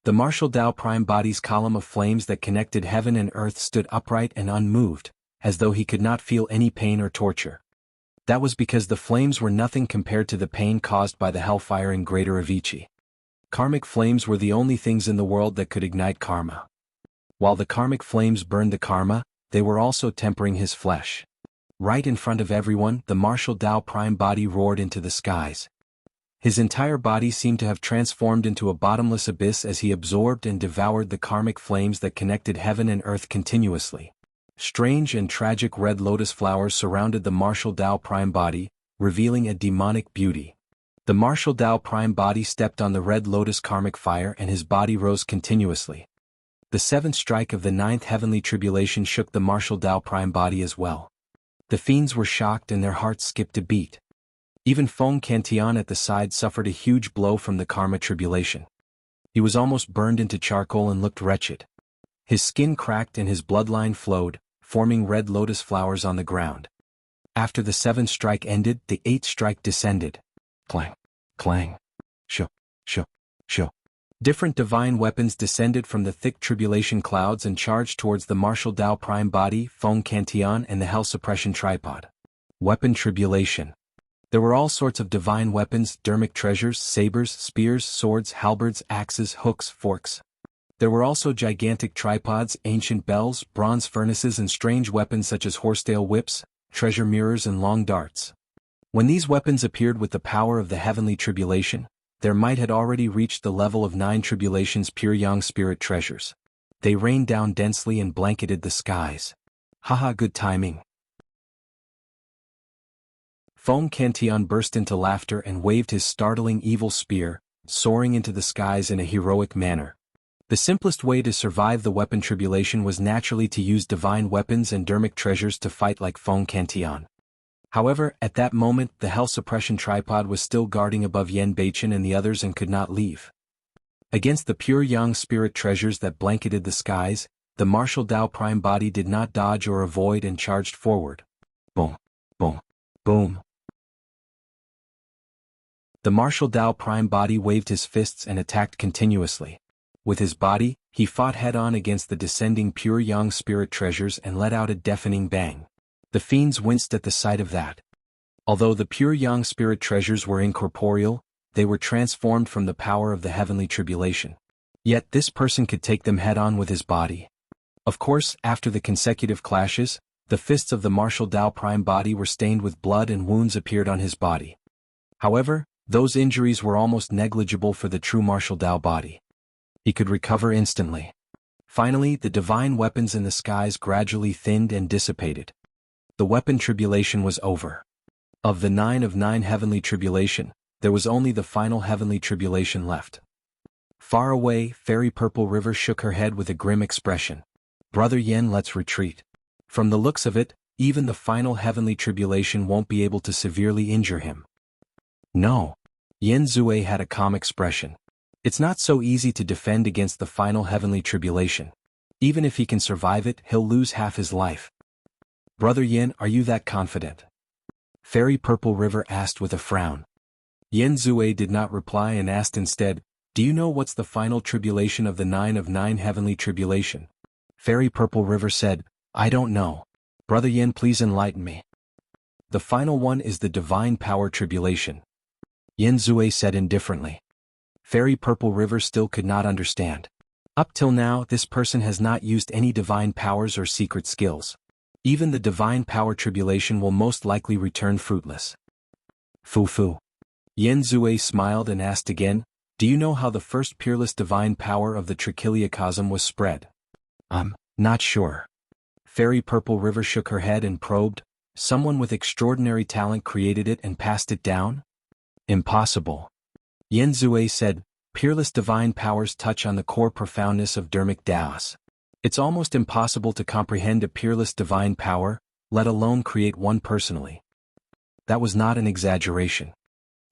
The martial Tao prime body's column of flames that connected heaven and earth stood upright and unmoved, as though he could not feel any pain or torture. That was because the flames were nothing compared to the pain caused by the hellfire in Greater Avicii. Karmic flames were the only things in the world that could ignite karma. While the karmic flames burned the karma, they were also tempering his flesh. Right in front of everyone, the martial Dao Prime body roared into the skies. His entire body seemed to have transformed into a bottomless abyss as he absorbed and devoured the karmic flames that connected heaven and earth continuously. Strange and tragic red lotus flowers surrounded the martial Dao Prime body, revealing a demonic beauty. The martial Dao Prime body stepped on the red lotus karmic fire and his body rose continuously. The seventh strike of the ninth heavenly tribulation shook the martial Dao Prime body as well. The fiends were shocked and their hearts skipped a beat. Even Feng Cantian at the side suffered a huge blow from the karma tribulation. He was almost burned into charcoal and looked wretched. His skin cracked and his bloodline flowed, forming red lotus flowers on the ground. After the seventh strike ended, the eighth strike descended. Clang, clang, sho, sho, sho. Different divine weapons descended from the thick tribulation clouds and charged towards the martial Dao Prime body, Feng Cantian and the hell suppression tripod. Weapon tribulation. There were all sorts of divine weapons, Dharmic treasures, sabers, spears, swords, halberds, axes, hooks, forks. There were also gigantic tripods, ancient bells, bronze furnaces and strange weapons such as horsetail whips, treasure mirrors and long darts. When these weapons appeared with the power of the heavenly tribulation, their might had already reached the level of 9 tribulations pure yang spirit treasures. They rained down densely and blanketed the skies. Haha, good timing. Feng Cantian burst into laughter and waved his startling evil spear, soaring into the skies in a heroic manner. The simplest way to survive the weapon tribulation was naturally to use divine weapons and Dharmic treasures to fight like Feng Cantian. However, at that moment, the hell suppression tripod was still guarding above Yen Beichen and the others and could not leave. Against the pure yang spirit treasures that blanketed the skies, the martial Dao Prime body did not dodge or avoid and charged forward. Boom, boom, boom. The martial Dao Prime body waved his fists and attacked continuously. With his body, he fought head-on against the descending pure yang spirit treasures and let out a deafening bang. The fiends winced at the sight of that. Although the pure yang spirit treasures were incorporeal, they were transformed from the power of the heavenly tribulation. Yet this person could take them head-on with his body. Of course, after the consecutive clashes, the fists of the martial Dao Prime body were stained with blood and wounds appeared on his body. However, those injuries were almost negligible for the true martial Dao body. He could recover instantly. Finally, the divine weapons in the skies gradually thinned and dissipated. The weapon tribulation was over. Of the 9 of 9 heavenly tribulation, there was only the final heavenly tribulation left. Far away, Fairy Purple River shook her head with a grim expression. Brother Yen, let's retreat. From the looks of it, even the final heavenly tribulation won't be able to severely injure him. No. Yen Zue had a calm expression. It's not so easy to defend against the final heavenly tribulation. Even if he can survive it, he'll lose half his life. Brother Yen, are you that confident? Fairy Purple River asked with a frown. Yen Zue did not reply and asked instead, do you know what's the final tribulation of the 9 of 9 heavenly tribulation? Fairy Purple River said, I don't know. Brother Yen, please enlighten me. The final one is the divine power tribulation. Yen Zue said indifferently. Fairy Purple River still could not understand. Up till now, this person has not used any divine powers or secret skills. Even the divine power tribulation will most likely return fruitless. Fu. Yen Zue smiled and asked again, do you know how the first peerless divine power of the Trichiliacosm was spread? Not sure. Fairy Purple River shook her head and probed, someone with extraordinary talent created it and passed it down? Impossible. Yen Zue said, peerless divine powers touch on the core profoundness of Dharmic Daos. It's almost impossible to comprehend a peerless divine power, let alone create one personally. That was not an exaggeration.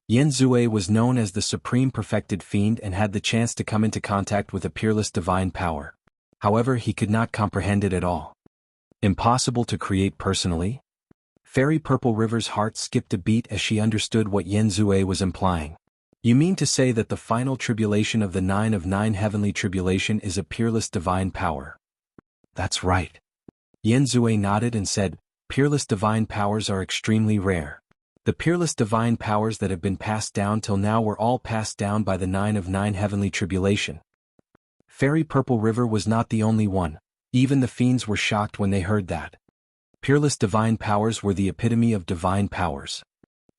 Yen Zue was known as the supreme perfected fiend and had the chance to come into contact with a peerless divine power. However, he could not comprehend it at all. Impossible to create personally? Fairy Purple River's heart skipped a beat as she understood what Yen Zue was implying. You mean to say that the final tribulation of the 9 of 9 heavenly tribulation is a peerless divine power? That's right. Yen Zue nodded and said, peerless divine powers are extremely rare. The peerless divine powers that have been passed down till now were all passed down by the 9 of 9 heavenly tribulation. Fairy Purple River was not the only one. Even the fiends were shocked when they heard that. Peerless divine powers were the epitome of divine powers.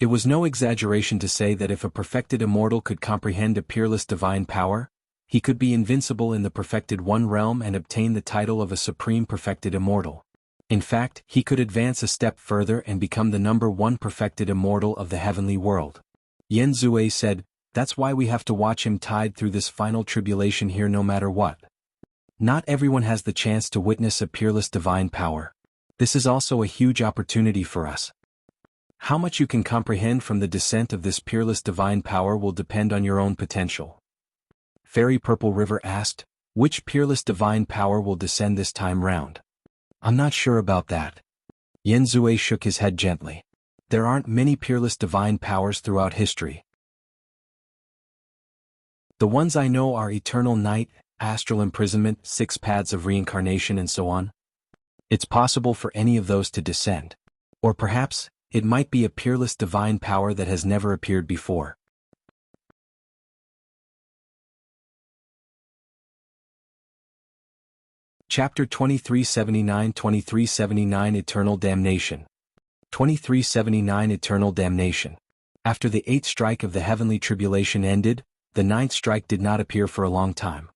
It was no exaggeration to say that if a perfected immortal could comprehend a peerless divine power, he could be invincible in the perfected one realm and obtain the title of a supreme perfected immortal. In fact, he could advance a step further and become the number one perfected immortal of the heavenly world. Yen Zue said, "That's why we have to watch him tide through this final tribulation here no matter what. Not everyone has the chance to witness a peerless divine power. This is also a huge opportunity for us. How much you can comprehend from the descent of this peerless divine power will depend on your own potential." Fairy Purple River asked, "Which peerless divine power will descend this time round?" "I'm not sure about that." Yen Zue shook his head gently. "There aren't many peerless divine powers throughout history. The ones I know are eternal night, astral imprisonment, 6 paths of reincarnation and so on. It's possible for any of those to descend. Or perhaps, it might be a peerless divine power that has never appeared before." Chapter 2379 Eternal Damnation. 2379 Eternal Damnation. After the 8th strike of the heavenly tribulation ended, the 9th strike did not appear for a long time.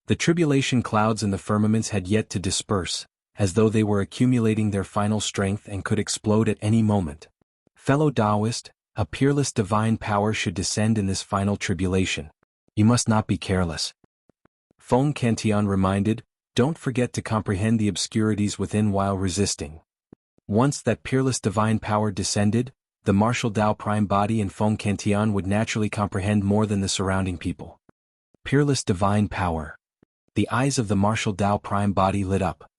The tribulation clouds in the firmaments had yet to disperse, as though they were accumulating their final strength and could explode at any moment. Fellow Daoist, a peerless divine power should descend in this final tribulation. You must not be careless. Feng Cantian reminded, "Don't forget to comprehend the obscurities within while resisting." Once that peerless divine power descended, the martial Tao prime body and Feng Cantian would naturally comprehend more than the surrounding people. Peerless divine power. The eyes of the martial Tao prime body lit up.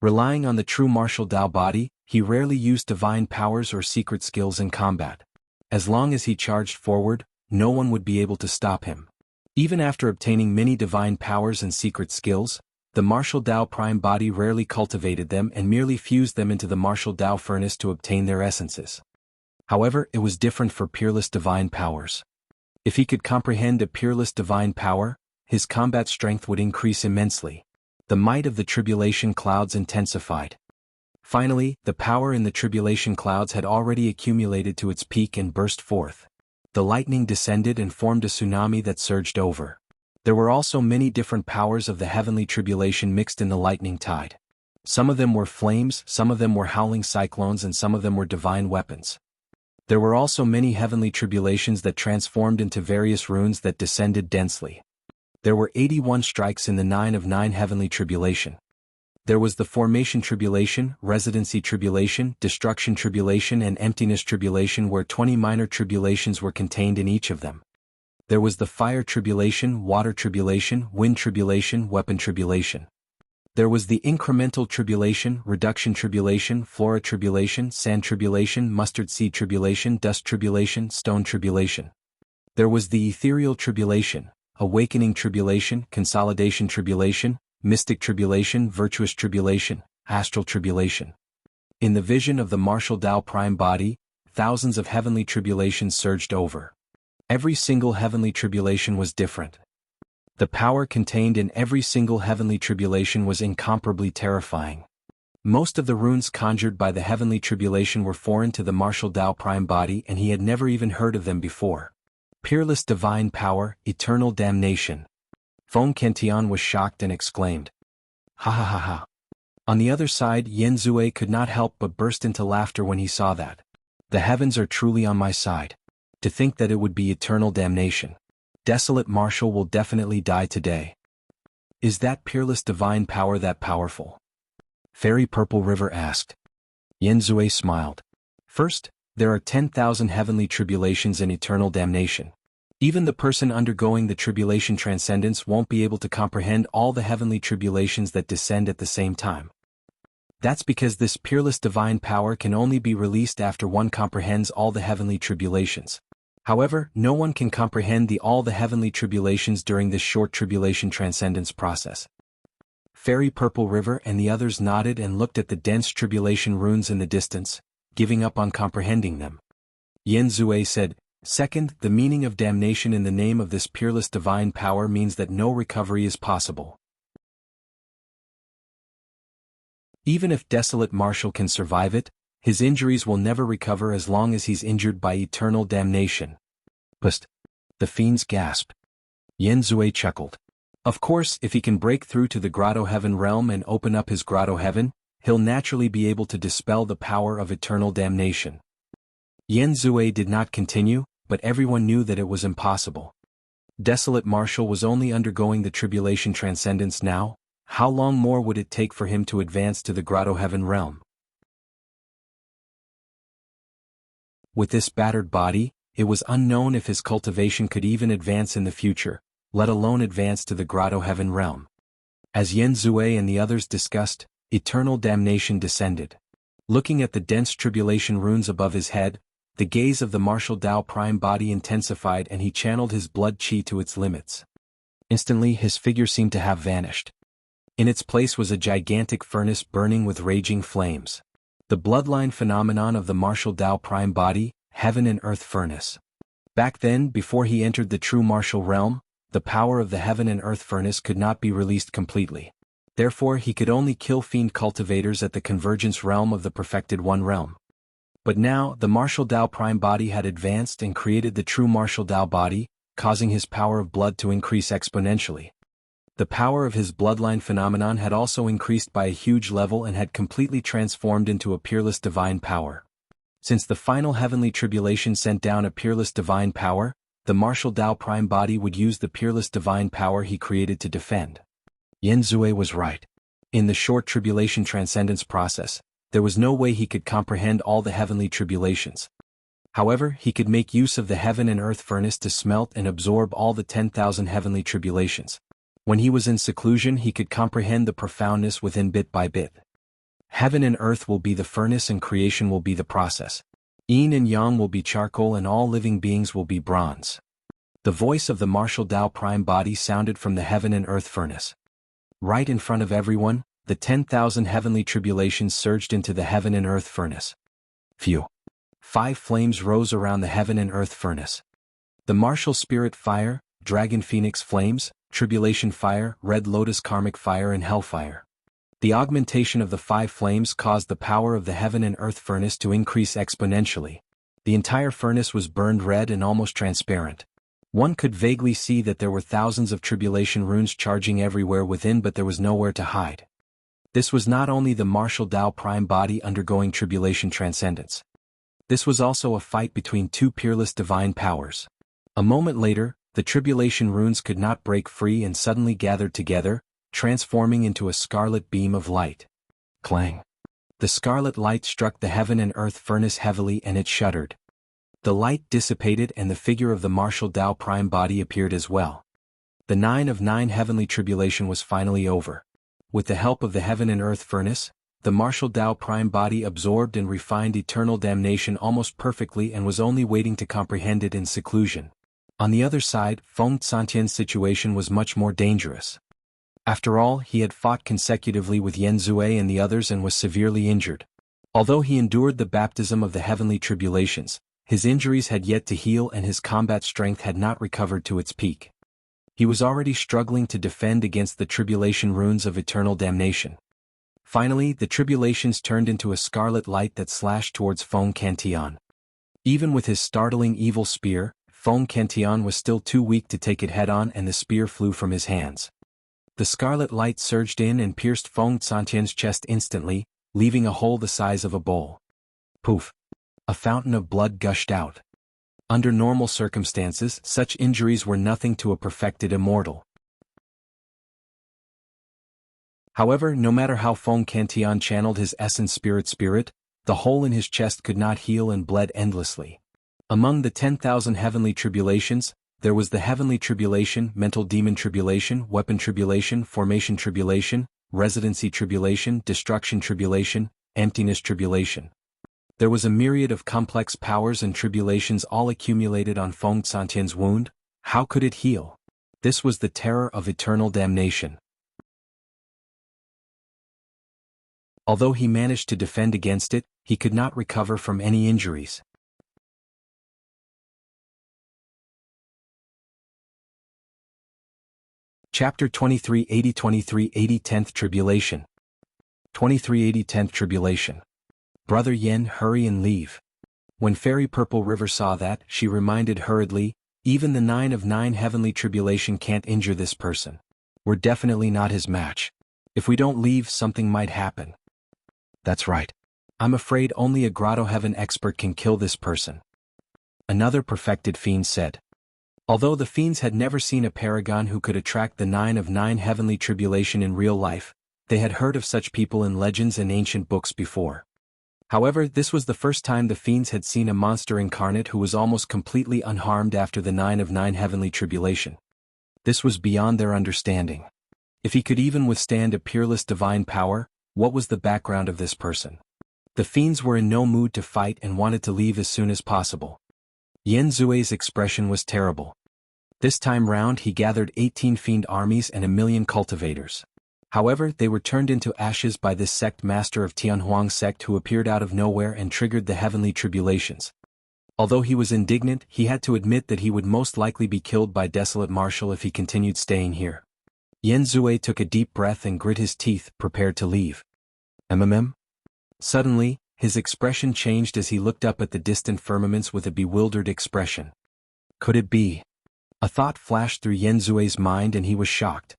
Relying on the true martial Tao body, he rarely used divine powers or secret skills in combat. As long as he charged forward, no one would be able to stop him. Even after obtaining many divine powers and secret skills, the martial Tao prime body rarely cultivated them and merely fused them into the martial Tao furnace to obtain their essences. However, it was different for peerless divine powers. If he could comprehend a peerless divine power, his combat strength would increase immensely. The might of the tribulation clouds intensified. Finally, the power in the tribulation clouds had already accumulated to its peak and burst forth. The lightning descended and formed a tsunami that surged over. There were also many different powers of the heavenly tribulation mixed in the lightning tide. Some of them were flames, some of them were howling cyclones, and some of them were divine weapons. There were also many heavenly tribulations that transformed into various runes that descended densely. There were 81 strikes in the 9 of 9 heavenly tribulation. There was the Formation Tribulation, Residency Tribulation, Destruction Tribulation and Emptiness Tribulation, where 20 minor tribulations were contained in each of them. There was the Fire Tribulation, Water Tribulation, Wind Tribulation, Weapon Tribulation. There was the Incremental Tribulation, Reduction Tribulation, Flora Tribulation, Sand Tribulation, Mustard Seed Tribulation, Dust Tribulation, Stone Tribulation. There was the Ethereal Tribulation, Awakening Tribulation, Consolidation Tribulation, Mystic Tribulation, Virtuous Tribulation, Astral Tribulation. In the vision of the martial Tao prime body, thousands of heavenly tribulations surged over. Every single heavenly tribulation was different. The power contained in every single heavenly tribulation was incomparably terrifying. Most of the runes conjured by the heavenly tribulation were foreign to the martial Tao prime body, and he had never even heard of them before. Peerless divine power, eternal damnation. Feng Cantian was shocked and exclaimed, "Ha ha ha ha." On the other side, Yen Zue could not help but burst into laughter when he saw that. The heavens are truly on my side. To think that it would be eternal damnation. Desolate Marshal will definitely die today. Is that peerless divine power that powerful? Fairy Purple River asked. Yen Zue smiled. First, there are 10,000 heavenly tribulations and eternal damnation. Even the person undergoing the tribulation transcendence won't be able to comprehend all the heavenly tribulations that descend at the same time. That's because this peerless divine power can only be released after one comprehends all the heavenly tribulations. However, no one can comprehend all the heavenly tribulations during this short tribulation transcendence process. Fairy Purple River and the others nodded and looked at the dense tribulation runes in the distance, giving up on comprehending them. Yen Zue said, "Second, the meaning of damnation in the name of this peerless divine power means that no recovery is possible. Even if Desolate Marshal can survive it, his injuries will never recover as long as he's injured by eternal damnation. Pust. The Fiend's gasp. Yen Zui chuckled. Of course, if he can break through to the Grotto-heaven realm and open up his Grotto-heaven, he'll naturally be able to dispel the power of eternal damnation. Yen Zui did not continue, but everyone knew that it was impossible. Desolate Marshal was only undergoing the Tribulation transcendence now. How long more would it take for him to advance to the Grotto-heaven realm? With this battered body, it was unknown if his cultivation could even advance in the future, let alone advance to the Grotto-heaven realm. As Yen Zui and the others discussed, eternal damnation descended. Looking at the dense tribulation runes above his head, the gaze of the martial Dao prime body intensified and he channeled his blood chi to its limits. Instantly his figure seemed to have vanished. In its place was a gigantic furnace burning with raging flames. The bloodline phenomenon of the martial Dao prime body, heaven and earth furnace. Back then, before he entered the true martial realm, the power of the heaven and earth furnace could not be released completely. Therefore he could only kill fiend cultivators at the convergence realm of the perfected one realm. But now, the martial Dao prime body had advanced and created the true martial Dao body, causing his power of blood to increase exponentially. The power of his bloodline phenomenon had also increased by a huge level and had completely transformed into a peerless divine power. Since the final heavenly tribulation sent down a peerless divine power, the martial Dao prime body would use the peerless divine power he created to defend. Yen Zui was right. In the short tribulation transcendence process, there was no way he could comprehend all the heavenly tribulations. However, he could make use of the heaven and earth furnace to smelt and absorb all the 10,000 heavenly tribulations. When he was in seclusion he could comprehend the profoundness within bit by bit. Heaven and earth will be the furnace and creation will be the process. Yin and yang will be charcoal and all living beings will be bronze. The voice of the martial Dao prime body sounded from the heaven and earth furnace. Right in front of everyone, the 10,000 heavenly tribulations surged into the heaven and earth furnace. Phew. 5 flames rose around the heaven and earth furnace. The martial spirit fire, dragon phoenix flames, tribulation fire, red lotus karmic fire and hellfire. The augmentation of the 5 flames caused the power of the heaven and earth furnace to increase exponentially. The entire furnace was burned red and almost transparent. One could vaguely see that there were thousands of tribulation runes charging everywhere within, but there was nowhere to hide. This was not only the martial Dao prime body undergoing tribulation transcendence. This was also a fight between 2 peerless divine powers. A moment later, the tribulation runes could not break free and suddenly gathered together, transforming into a scarlet beam of light. Clang. The scarlet light struck the heaven and earth furnace heavily and it shuddered. The light dissipated and the figure of the martial Dao prime body appeared as well. The 9 of 9 heavenly tribulation was finally over. With the help of the heaven and earth furnace, the martial Dao prime body absorbed and refined eternal damnation almost perfectly and was only waiting to comprehend it in seclusion. On the other side, Feng Santian's situation was much more dangerous. After all, he had fought consecutively with Yen Zui and the others and was severely injured. Although he endured the baptism of the heavenly tribulations, his injuries had yet to heal and his combat strength had not recovered to its peak. He was already struggling to defend against the tribulation runes of eternal damnation. Finally, the tribulations turned into a scarlet light that slashed towards Feng Santian. Even with his startling evil spear, Feng Santian was still too weak to take it head-on and the spear flew from his hands. The scarlet light surged in and pierced Feng Santian's chest instantly, leaving a hole the size of a bowl. Poof! A fountain of blood gushed out. Under normal circumstances, such injuries were nothing to a perfected immortal. However, no matter how Feng Santian channeled his essence spirit, the hole in his chest could not heal and bled endlessly. Among the 10,000 heavenly tribulations, there was the heavenly tribulation, mental demon tribulation, weapon tribulation, formation tribulation, residency tribulation, destruction tribulation, emptiness tribulation. There was a myriad of complex powers and tribulations all accumulated on Feng Santian's wound. How could it heal? This was the terror of eternal damnation. Although he managed to defend against it, he could not recover from any injuries. Chapter 23 80 10th Tribulation. 2380 10th Tribulation. Brother Yen, hurry and leave. When Fairy Purple River saw that, she reminded hurriedly, even the 9 of 9 heavenly tribulation can't injure this person. We're definitely not his match. If we don't leave, something might happen. That's right. I'm afraid only a Grotto-heaven expert can kill this person. Another perfected fiend said. Although the fiends had never seen a paragon who could attract the 9 of 9 heavenly tribulation in real life, they had heard of such people in legends and ancient books before. However, this was the first time the fiends had seen a monster incarnate who was almost completely unharmed after the 9 of 9 heavenly tribulation. This was beyond their understanding. If he could even withstand a peerless divine power, what was the background of this person? The fiends were in no mood to fight and wanted to leave as soon as possible. Yen Zue's expression was terrible. This time round he gathered 18 fiend armies and 1,000,000 cultivators. However, they were turned into ashes by this sect master of Tianhuang sect who appeared out of nowhere and triggered the heavenly tribulations. Although he was indignant, he had to admit that he would most likely be killed by Desolate Marshal if he continued staying here. Yen Zue took a deep breath and grit his teeth, prepared to leave. Suddenly, his expression changed as he looked up at the distant firmaments with a bewildered expression. Could it be? A thought flashed through Yen Zue's mind and he was shocked.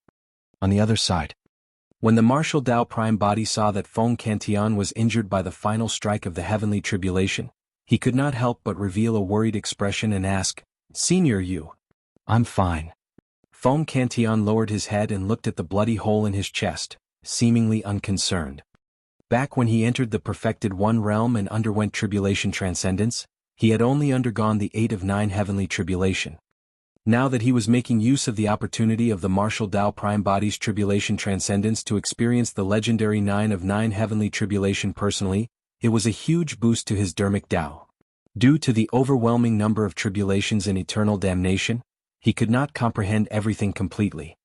On the other side. When the Martial Dao Prime Body saw that Feng Cantian was injured by the final strike of the heavenly tribulation, he could not help but reveal a worried expression and ask, "Senior Yu." "I'm fine." Feng Cantian lowered his head and looked at the bloody hole in his chest, seemingly unconcerned. Back when he entered the Perfected One realm and underwent Tribulation Transcendence, he had only undergone the 8 of 9 heavenly tribulation. Now that he was making use of the opportunity of the Martial Dao Prime Body's Tribulation Transcendence to experience the legendary 9 of 9 heavenly tribulation personally, it was a huge boost to his Dharmic Dao. Due to the overwhelming number of tribulations and eternal damnation, he could not comprehend everything completely.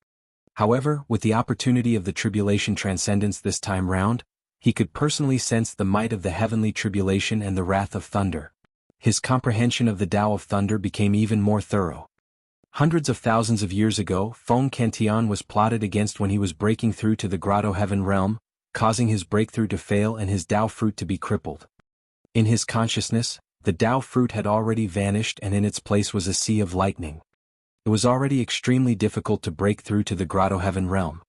However, with the opportunity of the Tribulation Transcendence this time round, he could personally sense the might of the heavenly tribulation and the wrath of thunder. His comprehension of the Tao of thunder became even more thorough. Hundreds of thousands of years ago, Feng Cantian was plotted against when he was breaking through to the Grotto-heaven realm, causing his breakthrough to fail and his Tao fruit to be crippled. In his consciousness, the Tao fruit had already vanished and in its place was a sea of lightning. It was already extremely difficult to break through to the Grotto-heaven realm.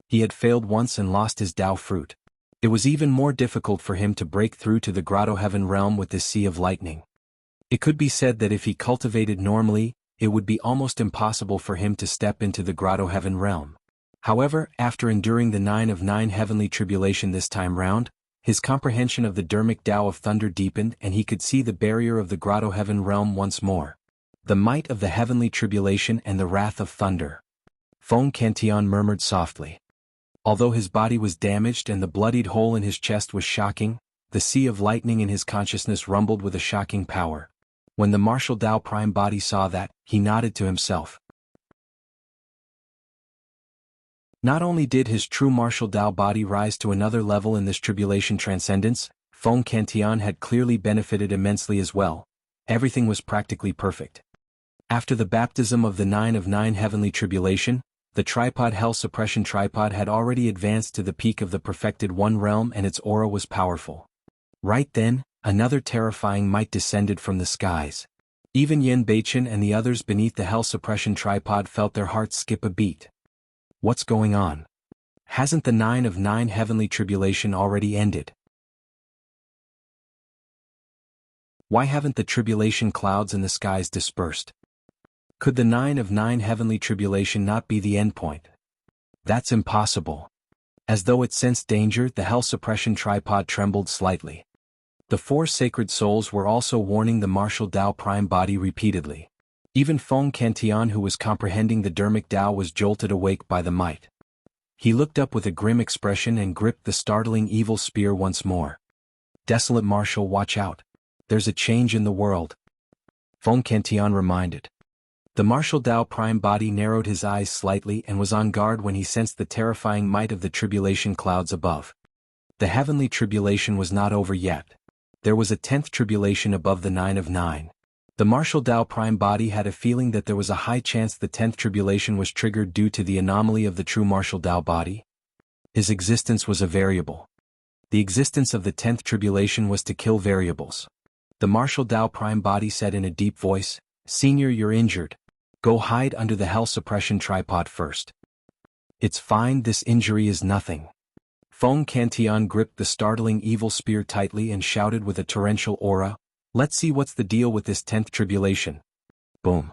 He had failed once and lost his Tao fruit. It was even more difficult for him to break through to the Grotto-heaven realm with this sea of lightning. It could be said that if he cultivated normally, it would be almost impossible for him to step into the Grotto-heaven realm. However, after enduring the 9 of 9 heavenly tribulation this time round, his comprehension of the Dharmic Tao of thunder deepened and he could see the barrier of the Grotto-heaven realm once more. The might of the heavenly tribulation and the wrath of thunder. Feng Cantian murmured softly. Although his body was damaged and the bloodied hole in his chest was shocking, the sea of lightning in his consciousness rumbled with a shocking power. When the Martial Dao Prime Body saw that, he nodded to himself. Not only did his true Martial Dao Body rise to another level in this Tribulation Transcendence, Feng Cantian had clearly benefited immensely as well. Everything was practically perfect. After the baptism of the 9 of 9 heavenly tribulation, the tripod Hell Suppression Tripod had already advanced to the peak of the Perfected One realm and its aura was powerful. Right then, another terrifying might descended from the skies. Even Yen Beichen and the others beneath the Hell Suppression Tripod felt their hearts skip a beat. What's going on? Hasn't the 9 of 9 heavenly tribulation already ended? Why haven't the tribulation clouds in the skies dispersed? Could the 9 of 9 heavenly tribulation not be the endpoint? That's impossible. As though it sensed danger, the Hell Suppression Tripod trembled slightly. The 4 sacred souls were also warning the Martial Dao Prime Body repeatedly. Even Feng Cantian, who was comprehending the Dharmic Dao, was jolted awake by the might. He looked up with a grim expression and gripped the startling evil spear once more. "Desolate Marshal, watch out. There's a change in the world," Feng Cantian reminded. The Martial Dao Prime Body narrowed his eyes slightly and was on guard when he sensed the terrifying might of the tribulation clouds above. The heavenly tribulation was not over yet. There was a 10th tribulation above the 9 of 9. The Martial Dao Prime Body had a feeling that there was a high chance the 10th tribulation was triggered due to the anomaly of the true Martial Dao Body. His existence was a variable. The existence of the 10th tribulation was to kill variables. The martial Tao prime body said in a deep voice, "Senior, you're injured. Go hide under the hell suppression tripod first." "It's fine, this injury is nothing." Feng Cantian gripped the startling evil spear tightly and shouted with a torrential aura, "Let's see what's the deal with this 10th tribulation." Boom.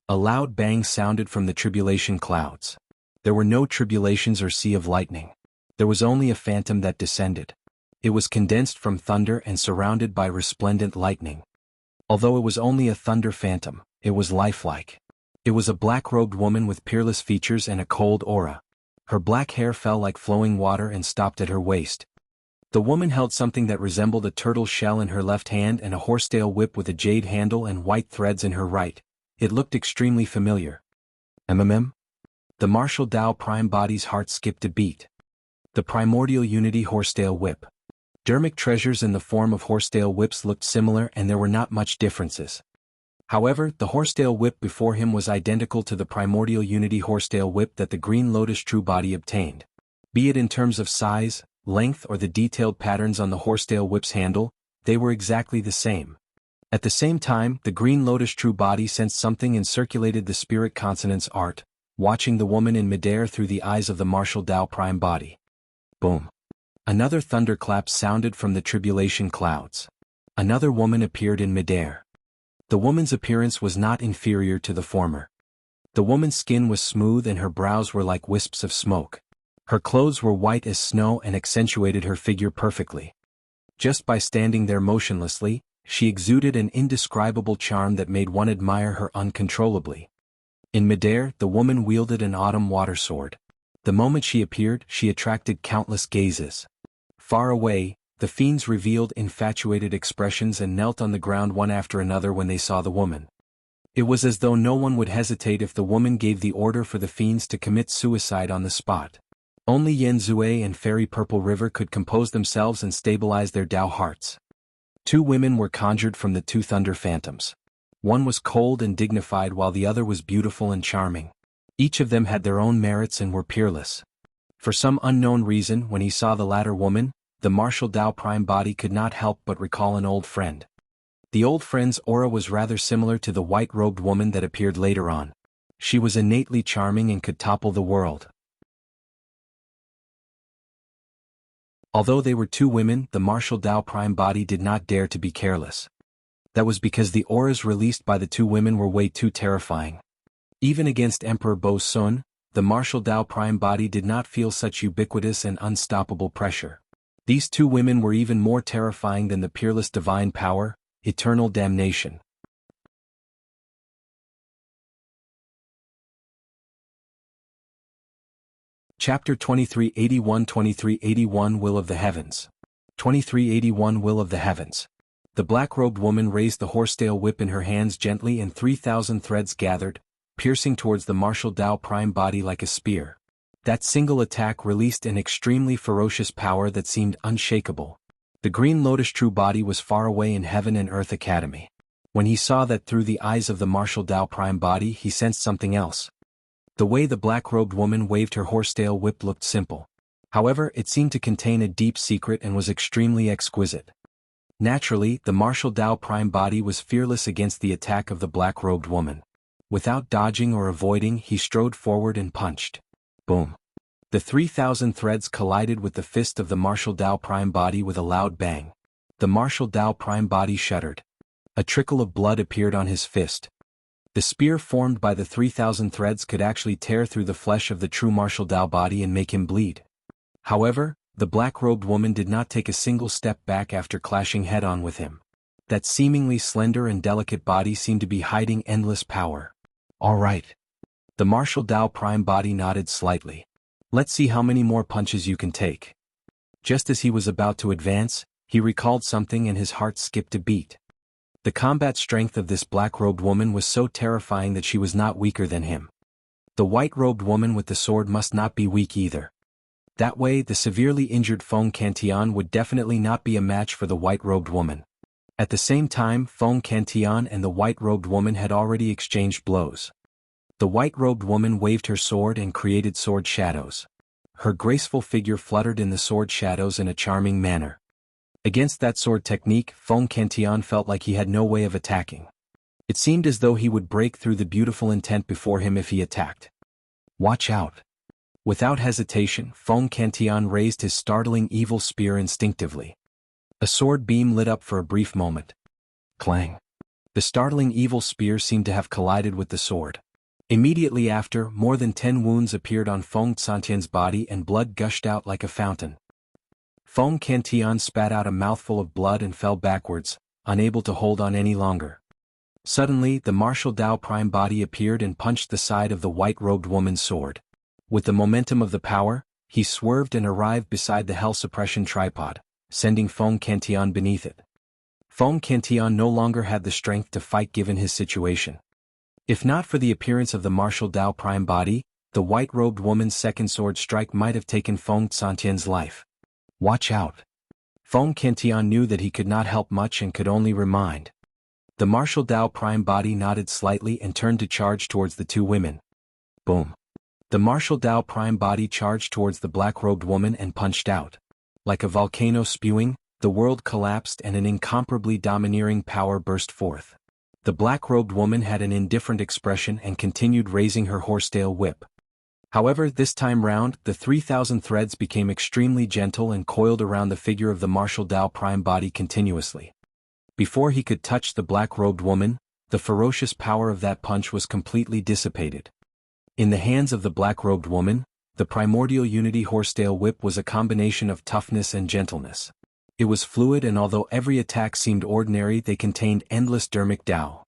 A loud bang sounded from the tribulation clouds. There were no tribulations or sea of lightning. There was only a phantom that descended. It was condensed from thunder and surrounded by resplendent lightning. Although it was only a thunder phantom, it was lifelike. It was a black-robed woman with peerless features and a cold aura. Her black hair fell like flowing water and stopped at her waist. The woman held something that resembled a turtle shell in her left hand and a horsetail whip with a jade handle and white threads in her right. It looked extremely familiar. The martial Tao prime body's heart skipped a beat. The primordial unity horsetail whip. Dharmic treasures in the form of horsetail whips looked similar and there were not much differences. However, the horsetail whip before him was identical to the primordial unity horsetail whip that the Green Lotus True Body obtained. Be it in terms of size, length or the detailed patterns on the horsetail whip's handle, they were exactly the same. At the same time, the Green Lotus True Body sensed something and circulated the spirit consonance art, watching the woman in midair through the eyes of the martial Tao prime body. Boom. Another thunderclap sounded from the tribulation clouds. Another woman appeared in midair. The woman's appearance was not inferior to the former. The woman's skin was smooth and her brows were like wisps of smoke. Her clothes were white as snow and accentuated her figure perfectly. Just by standing there motionlessly, she exuded an indescribable charm that made one admire her uncontrollably. In midair, the woman wielded an autumn water sword. The moment she appeared, she attracted countless gazes. Far away, the fiends revealed infatuated expressions and knelt on the ground one after another when they saw the woman. It was as though no one would hesitate if the woman gave the order for the fiends to commit suicide on the spot. Only Yen Zue and Fairy Purple River could compose themselves and stabilize their Tao hearts. Two women were conjured from the two thunder phantoms. One was cold and dignified while the other was beautiful and charming. Each of them had their own merits and were peerless. For some unknown reason, when he saw the latter woman, the martial Tao prime body could not help but recall an old friend. The old friend's aura was rather similar to the white-robed woman that appeared later on. She was innately charming and could topple the world. Although they were two women, the martial Tao prime body did not dare to be careless. That was because the auras released by the two women were way too terrifying. Even against Emperor Bo Sun, the martial Tao prime body did not feel such ubiquitous and unstoppable pressure. These two women were even more terrifying than the peerless divine power, eternal damnation. Chapter 2381 Will of the Heavens. 2381 Will of the Heavens. The black-robed woman raised the horsetail whip in her hands gently and 3,000 threads gathered, piercing towards the martial Tao prime body like a spear. That single attack released an extremely ferocious power that seemed unshakable. The Green Lotus True Body was far away in Heaven and Earth Academy. When he saw that through the eyes of the martial Tao prime body, he sensed something else. The way the black-robed woman waved her horsetail whip looked simple. However, it seemed to contain a deep secret and was extremely exquisite. Naturally, the martial Tao prime body was fearless against the attack of the black-robed woman. Without dodging or avoiding, he strode forward and punched. Boom. The 3,000 threads collided with the fist of the martial Tao prime body with a loud bang. The martial Tao prime body shuddered. A trickle of blood appeared on his fist. The spear formed by the 3,000 threads could actually tear through the flesh of the true martial Tao body and make him bleed. However, the black-robed woman did not take a single step back after clashing head-on with him. That seemingly slender and delicate body seemed to be hiding endless power. All right. The martial Tao prime body nodded slightly. Let's see how many more punches you can take. Just as he was about to advance, he recalled something and his heart skipped a beat. The combat strength of this black-robed woman was so terrifying that she was not weaker than him. The white-robed woman with the sword must not be weak either. That way, the severely injured Feng Cantian would definitely not be a match for the white-robed woman. At the same time, Feng Cantian and the white-robed woman had already exchanged blows. The white-robed woman waved her sword and created sword shadows. her graceful figure fluttered in the sword shadows in a charming manner. Against that sword technique, Feng Cantian felt like he had no way of attacking. It seemed as though he would break through the beautiful intent before him if he attacked. Watch out. Without hesitation, Feng Cantian raised his startling evil spear instinctively. A sword beam lit up for a brief moment. Clang. The startling evil spear seemed to have collided with the sword. Immediately after, more than 10 wounds appeared on Feng Cantian's body and blood gushed out like a fountain. Feng Cantian spat out a mouthful of blood and fell backwards, unable to hold on any longer. Suddenly, the martial Dao Prime body appeared and punched the side of the white-robed woman's sword. With the momentum of the power, he swerved and arrived beside the hell suppression tripod, sending Feng Cantian beneath it. Feng Cantian no longer had the strength to fight given his situation. If not for the appearance of the martial Dao Prime body, the white-robed woman's second sword strike might have taken Feng Cantian's life. Watch out. Feng Cantian knew that he could not help much and could only remind. The martial Dao Prime body nodded slightly and turned to charge towards the two women. Boom. The martial Dao Prime body charged towards the black-robed woman and punched out. Like a volcano spewing, the world collapsed and an incomparably domineering power burst forth. The black-robed woman had an indifferent expression and continued raising her horsetail whip. However, this time round, the 3,000 threads became extremely gentle and coiled around the figure of the martial Dao Prime body continuously. Before he could touch the black-robed woman, the ferocious power of that punch was completely dissipated. In the hands of the black-robed woman, the primordial unity horsetail whip was a combination of toughness and gentleness. It was fluid and although every attack seemed ordinary, they contained endless Dharmic Dao.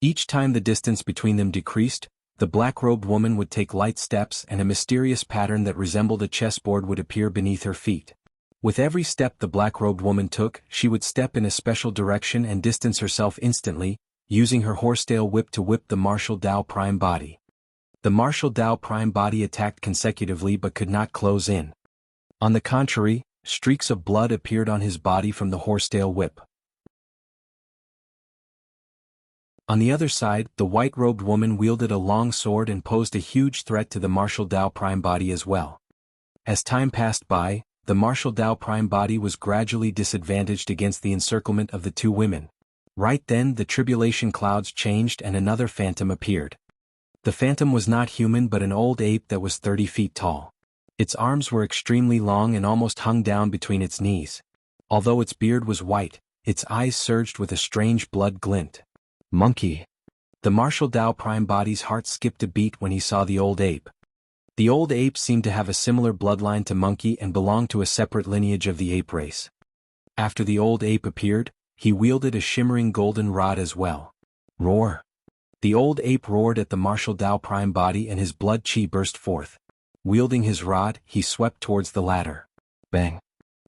Each time the distance between them decreased, the black-robed woman would take light steps and a mysterious pattern that resembled a chessboard would appear beneath her feet. With every step the black-robed woman took, she would step in a special direction and distance herself instantly, using her horsetail whip to whip the martial Dao Prime body. The martial Dao Prime body attacked consecutively but could not close in. On the contrary, streaks of blood appeared on his body from the horsetail whip. On the other side, the white-robed woman wielded a long sword and posed a huge threat to the martial Dao Prime body as well. As time passed by, the martial Dao Prime body was gradually disadvantaged against the encirclement of the two women. Right then the tribulation clouds changed and another phantom appeared. The phantom was not human but an old ape that was 30 feet tall. Its arms were extremely long and almost hung down between its knees. Although its beard was white, its eyes surged with a strange blood glint. Monkey. The martial Dao Prime body's heart skipped a beat when he saw the old ape. The old ape seemed to have a similar bloodline to Monkey and belonged to a separate lineage of the ape race. After the old ape appeared, he wielded a shimmering golden rod as well. Roar. The old ape roared at the martial Dao Prime body and his blood chi burst forth. Wielding his rod, he swept towards the latter. Bang.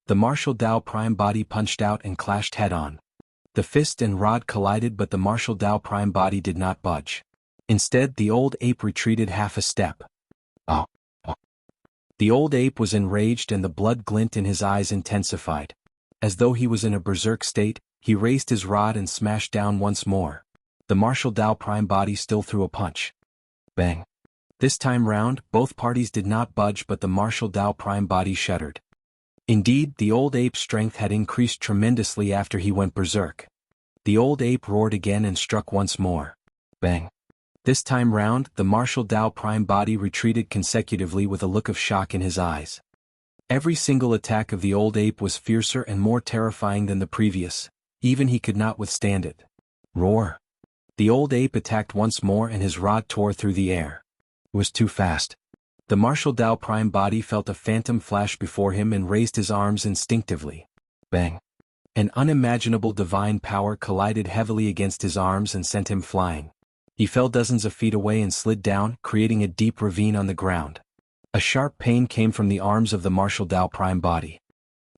The martial Dao Prime body punched out and clashed head-on. The fist and rod collided but the martial Dao Prime body did not budge. Instead, the old ape retreated half a step. Oh. The old ape was enraged and the blood glint in his eyes intensified. As though he was in a berserk state, he raised his rod and smashed down once more. The martial Dao Prime body still threw a punch. Bang. This time round, both parties did not budge but the martial Dao Prime body shuddered. Indeed, the old ape's strength had increased tremendously after he went berserk. The old ape roared again and struck once more. Bang. This time round, the martial Dao Prime body retreated consecutively with a look of shock in his eyes. Every single attack of the old ape was fiercer and more terrifying than the previous. Even he could not withstand it. Roar. The old ape attacked once more and his rod tore through the air. It was too fast. The martial Dao Prime body felt a phantom flash before him and raised his arms instinctively. Bang. An unimaginable divine power collided heavily against his arms and sent him flying. He fell dozens of feet away and slid down, creating a deep ravine on the ground. A sharp pain came from the arms of the martial Dao Prime body.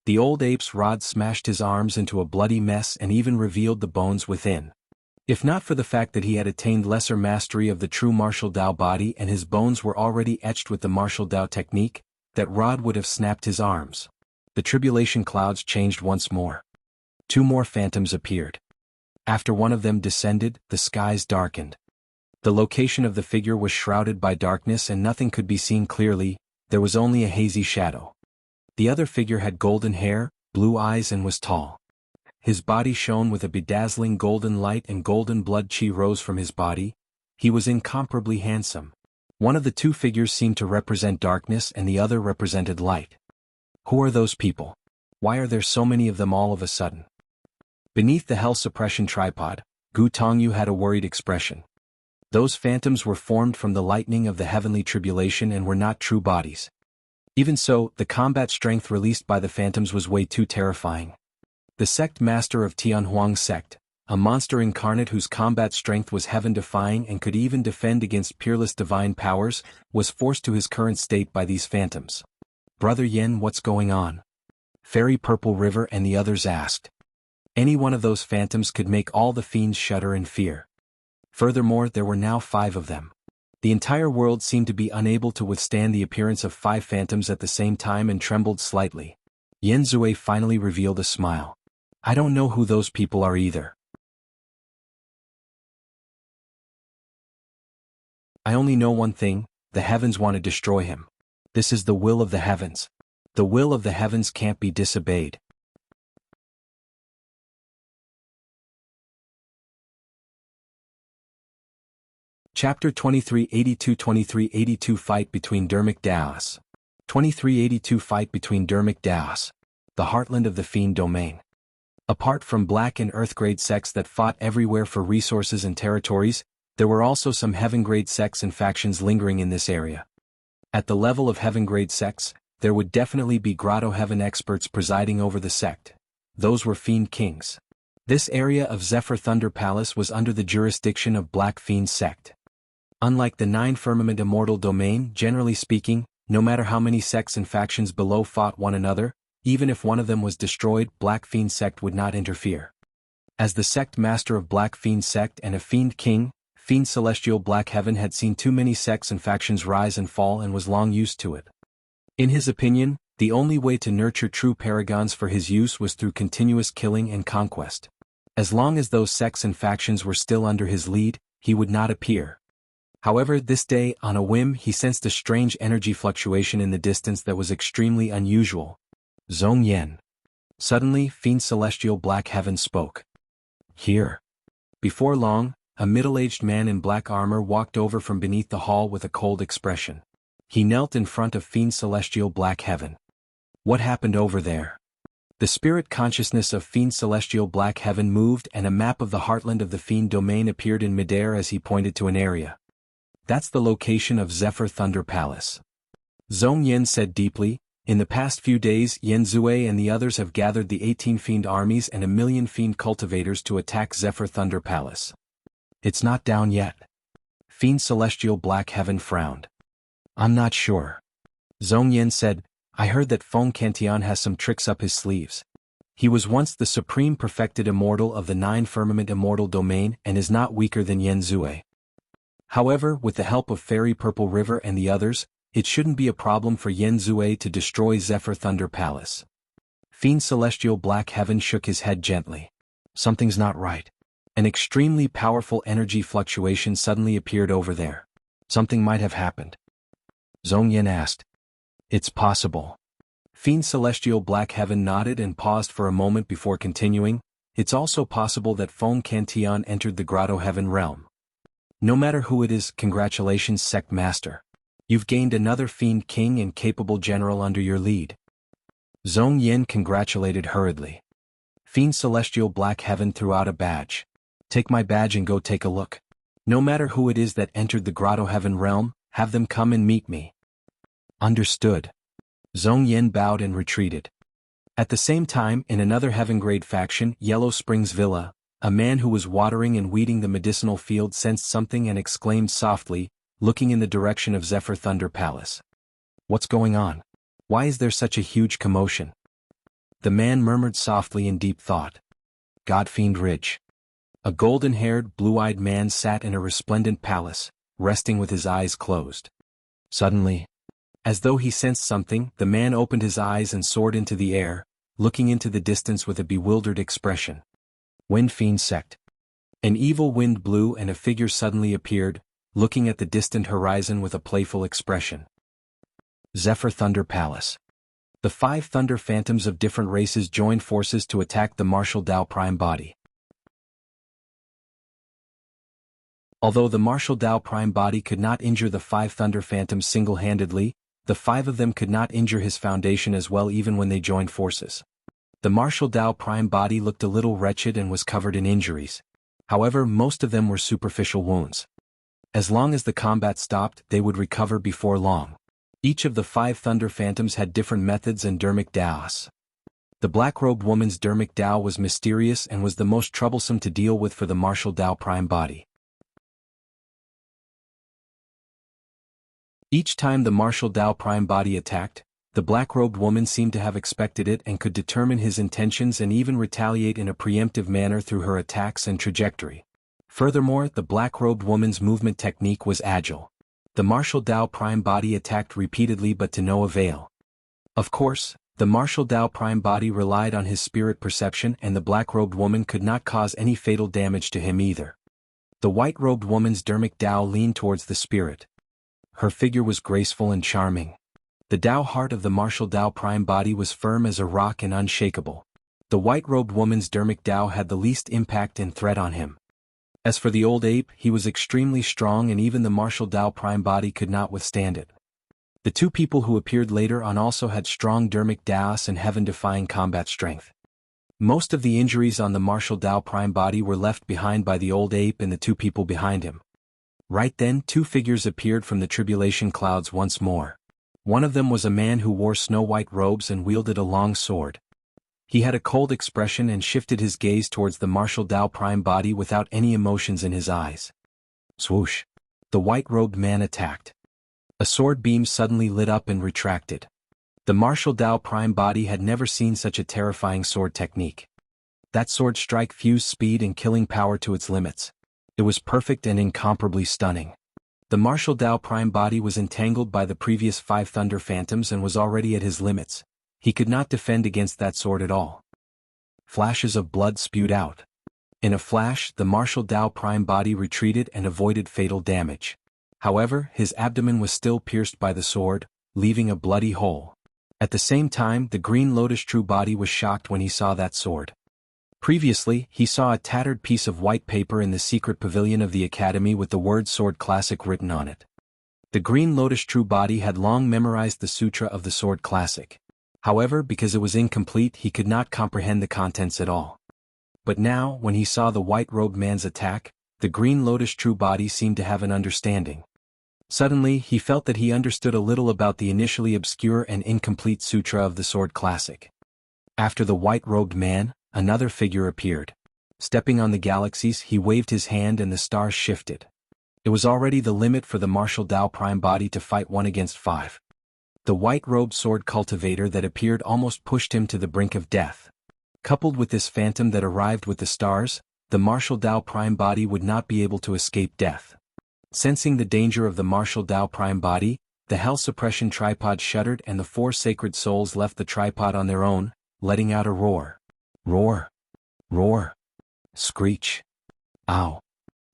The old ape's rod smashed his arms into a bloody mess and even revealed the bones within. If not for the fact that he had attained lesser mastery of the true martial Dao body and his bones were already etched with the martial Dao technique, that rod would have snapped his arms. The tribulation clouds changed once more. 2 more phantoms appeared. After one of them descended, the skies darkened. The location of the figure was shrouded by darkness and nothing could be seen clearly, there was only a hazy shadow. The other figure had golden hair, blue eyes and was tall. His body shone with a bedazzling golden light and golden blood chi rose from his body. He was incomparably handsome. One of the two figures seemed to represent darkness and the other represented light. Who are those people? Why are there so many of them all of a sudden? Beneath the hell suppression tripod, Gu Tongyu had a worried expression. Those phantoms were formed from the lightning of the heavenly tribulation and were not true bodies. Even so, the combat strength released by the phantoms was way too terrifying. The sect master of Tianhuang's sect, a monster incarnate whose combat strength was heaven-defying and could even defend against Peerless divine powers, was forced to his current state by these phantoms. Brother Yen, what's going on? Fairy Purple River and the others asked. Any one of those phantoms could make all the fiends shudder in fear. Furthermore, there were now 5 of them. The entire world seemed to be unable to withstand the appearance of 5 phantoms at the same time and trembled slightly. Yen Zue finally revealed a smile. I don't know who those people are either. I only know one thing, the heavens want to destroy him. This is the will of the heavens. The will of the heavens can't be disobeyed. Chapter 2382 Fight between Dharmic Daos. 2382 Fight between Dharmic Daos. The heartland of the Fiend domain. Apart from Black and Earth-grade sects that fought everywhere for resources and territories, there were also some heaven-grade sects and factions lingering in this area. At the level of heaven-grade sects, there would definitely be Grotto-heaven experts presiding over the sect. Those were Fiend kings. This area of Zephyr Thunder Palace was under the jurisdiction of Black Fiend sect. Unlike the 9 Firmament Immortal Domain, generally speaking, no matter how many sects and factions below fought one another, even if one of them was destroyed, Black Fiend sect would not interfere. As the sect master of Black Fiend sect and a Fiend king, Fiend Celestial Black Heaven had seen too many sects and factions rise and fall and was long used to it. In his opinion, the only way to nurture true paragons for his use was through continuous killing and conquest. As long as those sects and factions were still under his lead, he would not appear. However, this day, on a whim, he sensed a strange energy fluctuation in the distance that was extremely unusual. Zhong Yen. Suddenly, Fiend Celestial Black Heaven spoke. Here. Before long, a middle-aged man in black armor walked over from beneath the hall with a cold expression. He knelt in front of Fiend Celestial Black Heaven. What happened over there? The spirit consciousness of Fiend Celestial Black Heaven moved and a map of the heartland of the Fiend domain appeared in midair as he pointed to an area. That's the location of Zephyr Thunder Palace. Zhong Yen said deeply, in the past few days Yen Zue and the others have gathered the 18 Fiend armies and 1,000,000 Fiend cultivators to attack Zephyr Thunder Palace. It's not down yet. Fiend Celestial Black Heaven frowned. I'm not sure. Zhong Yen said, I heard that Feng Cantian has some tricks up his sleeves. He was once the supreme perfected immortal of the 9 Firmament Immortal Domain and is not weaker than Yen Zue. However, with the help of Fairy Purple River and the others, it shouldn't be a problem for Yen Zue to destroy Zephyr Thunder Palace. Fiend Celestial Black Heaven shook his head gently. Something's not right. An extremely powerful energy fluctuation suddenly appeared over there. Something might have happened. Zhong Yen asked. It's possible. Fiend Celestial Black Heaven nodded and paused for a moment before continuing. It's also possible that Feng Cantian entered the Grotto-heaven realm. No matter who it is, congratulations Sect Master. You've gained another Fiend King and capable general under your lead. Zhong Yen congratulated hurriedly. Fiend Celestial Black Heaven threw out a badge. Take my badge and go take a look. No matter who it is that entered the Grotto-heaven realm, have them come and meet me. Understood. Zhong Yen bowed and retreated. At the same time, in another heaven-grade faction, Yellow Springs Villa, a man who was watering and weeding the medicinal field sensed something and exclaimed softly, looking in the direction of Zephyr Thunder Palace. What's going on? Why is there such a huge commotion? The man murmured softly in deep thought. Godfiend Ridge. A golden-haired, blue-eyed man sat in a resplendent palace, resting with his eyes closed. Suddenly, as though he sensed something, the man opened his eyes and soared into the air, looking into the distance with a bewildered expression. Wind Fiend Sect. An evil wind blew and a figure suddenly appeared, looking at the distant horizon with a playful expression. Zephyr Thunder Palace. The 5 Thunder Phantoms of different races joined forces to attack the martial Dao Prime body. Although the martial Dao Prime body could not injure the 5 Thunder Phantoms single-handedly, the 5 of them could not injure his foundation as well even when they joined forces. The martial Dao Prime body looked a little wretched and was covered in injuries. However, most of them were superficial wounds. As long as the combat stopped, they would recover before long. Each of the 5 Thunder Phantoms had different methods and Dharmic Daos. The black-robed woman's Dharmic Dao was mysterious and was the most troublesome to deal with for the martial Dao Prime body. Each time the martial Dao Prime body attacked, the black-robed woman seemed to have expected it and could determine his intentions and even retaliate in a preemptive manner through her attacks and trajectory. Furthermore, the black-robed woman's movement technique was agile. The martial Dao Prime body attacked repeatedly but to no avail. Of course, the martial Dao Prime body relied on his spirit perception and the black-robed woman could not cause any fatal damage to him either. The white-robed woman's Dharmic Dao leaned towards the spirit. Her figure was graceful and charming. The Dao heart of the martial Dao Prime body was firm as a rock and unshakable. The white-robed woman's Dharmic Dao had the least impact and threat on him. As for the old ape, he was extremely strong and even the martial Dao Prime body could not withstand it. The 2 people who appeared later on also had strong Dharmic Daos and heaven-defying combat strength. Most of the injuries on the martial Dao Prime body were left behind by the old ape and the 2 people behind him. Right then 2 figures appeared from the Tribulation clouds once more. One of them was a man who wore snow-white robes and wielded a long sword. He had a cold expression and shifted his gaze towards the martial Dao Prime body without any emotions in his eyes. Swoosh! The white-robed man attacked. A sword beam suddenly lit up and retracted. The martial Dao Prime body had never seen such a terrifying sword technique. That sword strike fused speed and killing power to its limits. It was perfect and incomparably stunning. The martial Dao Prime body was entangled by the previous 5 Thunder Phantoms and was already at his limits. He could not defend against that sword at all. Flashes of blood spewed out. In a flash, the martial Dao Prime body retreated and avoided fatal damage. However, his abdomen was still pierced by the sword, leaving a bloody hole. At the same time, the Green Lotus True body was shocked when he saw that sword. Previously, he saw a tattered piece of white paper in the secret pavilion of the academy with the word Sword Classic written on it. The Green Lotus True body had long memorized the sutra of the Sword Classic. However, because it was incomplete, he could not comprehend the contents at all. But now, when he saw the white-robed man's attack, the Green Lotus True body seemed to have an understanding. Suddenly, he felt that he understood a little about the initially obscure and incomplete sutra of the Sword Classic. After the white-robed man, another figure appeared. Stepping on the galaxies, he waved his hand and the stars shifted. It was already the limit for the martial Dao Prime body to fight 1 against 5. The white-robed sword cultivator that appeared almost pushed him to the brink of death. Coupled with this phantom that arrived with the stars, the martial Dao Prime body would not be able to escape death. Sensing the danger of the martial Dao Prime body, the hell suppression tripod shuddered and the 4 sacred souls left the tripod on their own, letting out a roar. Roar! Roar! Screech! Ow!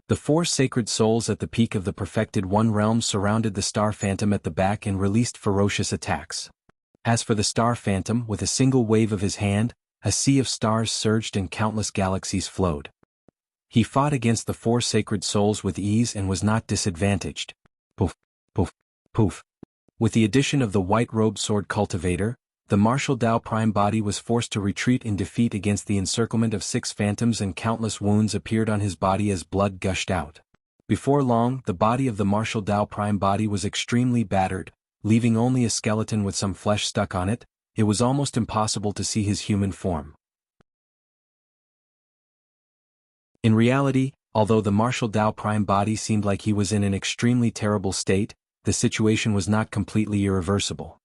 The 4 sacred souls at the peak of the perfected one realm surrounded the star phantom at the back and released ferocious attacks. As for the star phantom, with a single wave of his hand, a sea of stars surged and countless galaxies flowed. He fought against the 4 sacred souls with ease and was not disadvantaged. Poof! Poof! Poof! With the addition of the white-robed sword cultivator, the martial Dao Prime body was forced to retreat in defeat against the encirclement of 6 phantoms and countless wounds appeared on his body as blood gushed out. Before long, the body of the martial Dao Prime body was extremely battered, leaving only a skeleton with some flesh stuck on it. It was almost impossible to see his human form. In reality, although the martial Dao Prime body seemed like he was in an extremely terrible state, the situation was not completely irreversible.